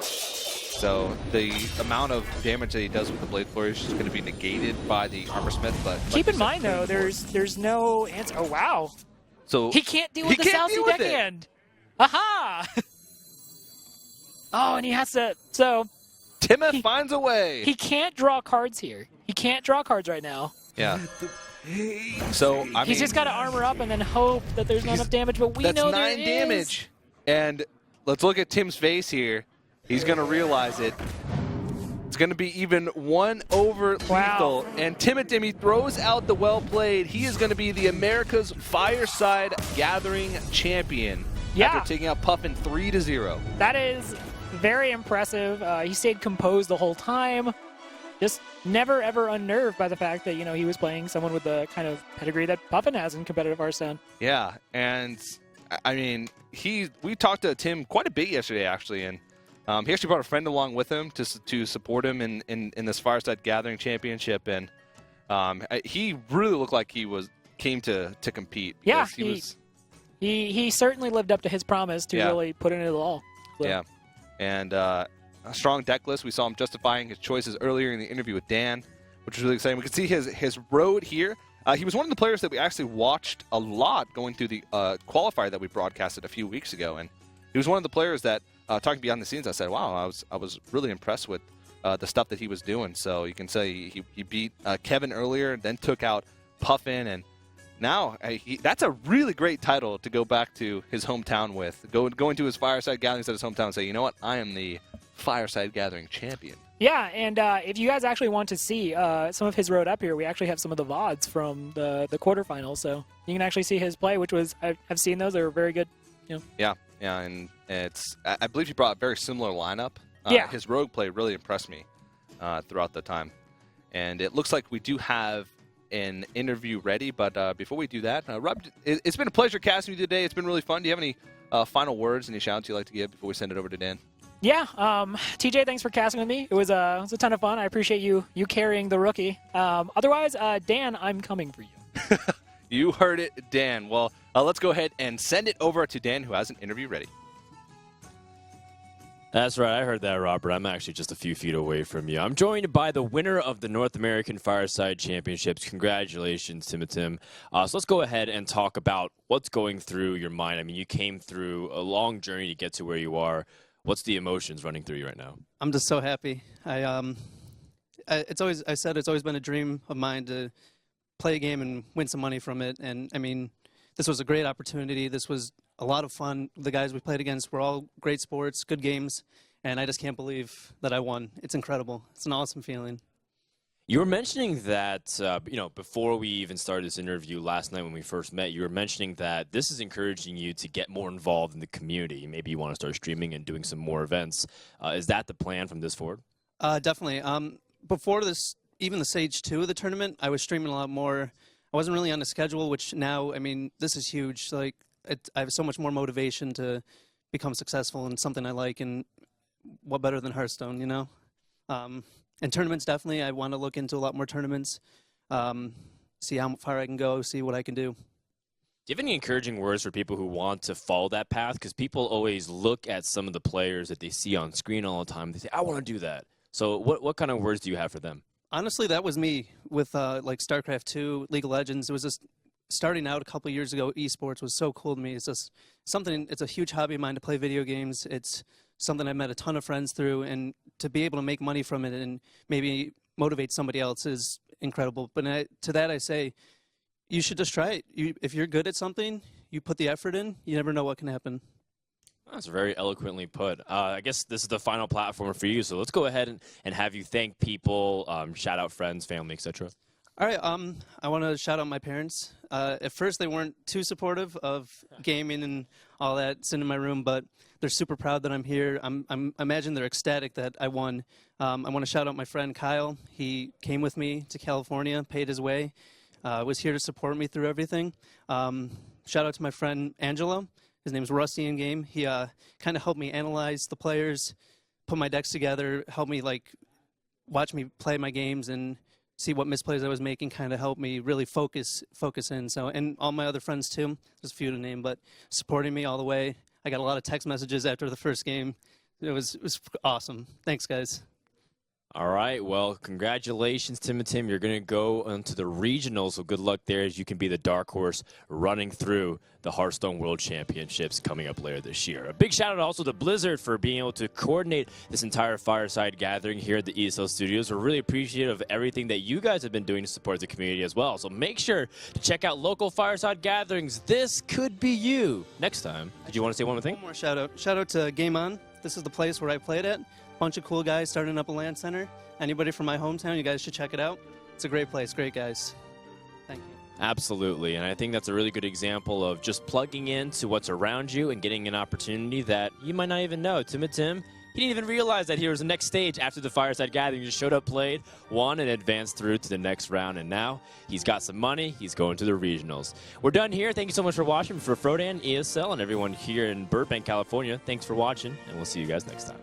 B: So the amount of damage that he does with the Blade Flurry is just going to be negated by the Armor Smith. But
C: keep in mind though, there's no answer. Oh wow!
B: So
C: he can't deal with the South Sea deckhand. Aha! Oh, and he has to. So
B: Timothy finds a way.
C: He can't draw cards here. He can't draw cards right now.
B: Yeah. So I mean,
C: he's just got to armor up and then hope that there's not enough damage. But we know there is.
B: That's 9 damage. And let's look at Tim's face here. He's going to realize it. It's going to be even 1 over lethal. And Timothy throws out the well played. He is going to be the America's Fireside Gathering champion after taking out Puffin 3-0.
C: That is very impressive. He stayed composed the whole time. Just never, ever unnerved by the fact that, he was playing someone with the kind of pedigree that Puffin has in competitive Hearthstone.
B: Yeah, and I mean, we talked to Tim quite a bit yesterday, actually, and he actually brought a friend along with him to support him in this Fireside Gathering Championship, and he really looked like he came to compete.
C: Yeah, he certainly lived up to his promise to really put it into the wall. So.
B: Yeah, and a strong deck list. We saw him justifying his choices earlier in the interview with Dan, which was really exciting. We could see his road here. He was one of the players that we actually watched a lot going through the qualifier that we broadcasted a few weeks ago, and he was one of the players that, talking behind the scenes, I said, wow, I was really impressed with the stuff that he was doing. So you can say he beat Kevin earlier, then took out Puffin, and now that's a really great title to go back to his hometown with. Going to his Fireside Gatherings at his hometown and say, you know what, I am the Fireside Gathering champion.
C: Yeah, and if you guys actually want to see some of his road up here, we actually have some of the VODs from the quarterfinals, so you can actually see his play, which was, I've seen those, they were very good.
B: Yeah, and I believe he brought a very similar lineup. His rogue play really impressed me throughout the time. And it looks like we do have an interview ready, but before we do that, Rob, it's been a pleasure casting with you today. It's been really fun. Do you have any final words, any shout-outs you'd like to give before we send it over to Dan?
C: Yeah, TJ, thanks for casting with me. It was a ton of fun. I appreciate you carrying the rookie. Otherwise, Dan, I'm coming for you.
B: You heard it, Dan. Well, let's go ahead and send it over to Dan, who has an interview ready.
A: That's right. I heard that, Robert. I'm actually just a few feet away from you. I'm joined by the winner of the North American Fireside Championships. Congratulations, Tim. So let's go ahead and talk about what's going through your mind. I mean, you came through a long journey to get to where you are. What's the emotions running through you right now?
D: I'm just so happy. It's always been a dream of mine to play a game and win some money from it. And I mean, this was a great opportunity. This was a lot of fun. The guys we played against were all great sports, good games, and I just can't believe that I won. It's incredible. It's an awesome feeling.
A: You were mentioning that, before we even started this interview last night when we first met, you were mentioning that this is encouraging you to get more involved in the community. Maybe you want to start streaming and doing some more events. Is that the plan from this forward?
D: Definitely. Before this, even the Stage 2 of the tournament, I was streaming a lot more. I wasn't really on the schedule, which now, I mean, this is huge. Like, I have so much more motivation to become successful in something I like, and what better than Hearthstone, you know? And tournaments, definitely. I want to look into a lot more tournaments, see how far I can go, see what I can do.
A: Do you have any encouraging words for people who want to follow that path? Because people always look at some of the players that they see on screen all the time. They say, I want to do that. So what kind of words do you have for them?
D: Honestly, that was me with like StarCraft 2, League of Legends. It was just starting out a couple years ago. Esports was so cool to me. It's just something. It's a huge hobby of mine to play video games. It's something I met a ton of friends through, and to be able to make money from it and maybe motivate somebody else is incredible. But to that I say, you should just try it. If you're good at something, you put the effort in, you never know what can happen.
A: That's very eloquently put. I guess this is the final platform for you, so let's go ahead and have you thank people, shout out friends, family, etc.
D: All right, I want to shout out my parents. At first, they weren't too supportive of gaming and all that, sitting in my room, but they're super proud that I'm here. I imagine they're ecstatic that I won. I want to shout out my friend Kyle. He came with me to California, paid his way, was here to support me through everything. Shout out to my friend Angelo. His name's Rusty in game. He kind of helped me analyze the players, put my decks together, helped me watch me play my games and see what misplays I was making, kind of helped me really focus in. So, and all my other friends too, there's a few to name, but supporting me all the way. I got a lot of text messages after the first game. It was awesome. Thanks, guys.
A: All right, well, congratulations, Tim and Tim. You're going to go into the regionals, so good luck there as you can be the dark horse running through the Hearthstone World Championships coming up later this year. A big shout out also to Blizzard for being able to coordinate this entire Fireside Gathering here at the ESL Studios. We're really appreciative of everything that you guys have been doing to support the community as well. So make sure to check out local Fireside Gatherings. This could be you next time. Did you want to say one more thing?
D: One more shout out. Shout out to Game On. This is the place where I played at. Bunch of cool guys starting up a LAN center. Anybody from my hometown, you guys should check it out. It's a great place, great guys. Thank you.
A: Absolutely, and I think that's a really good example of just plugging into what's around you and getting an opportunity that you might not even know. Tim, he didn't even realize that he was the next stage after the Fireside Gathering. He just showed up, played, won, and advanced through to the next round, and now he's got some money. He's going to the regionals. We're done here. Thank you so much for watching. For Frodan, ESL, and everyone here in Burbank, California, thanks for watching, and we'll see you guys next time.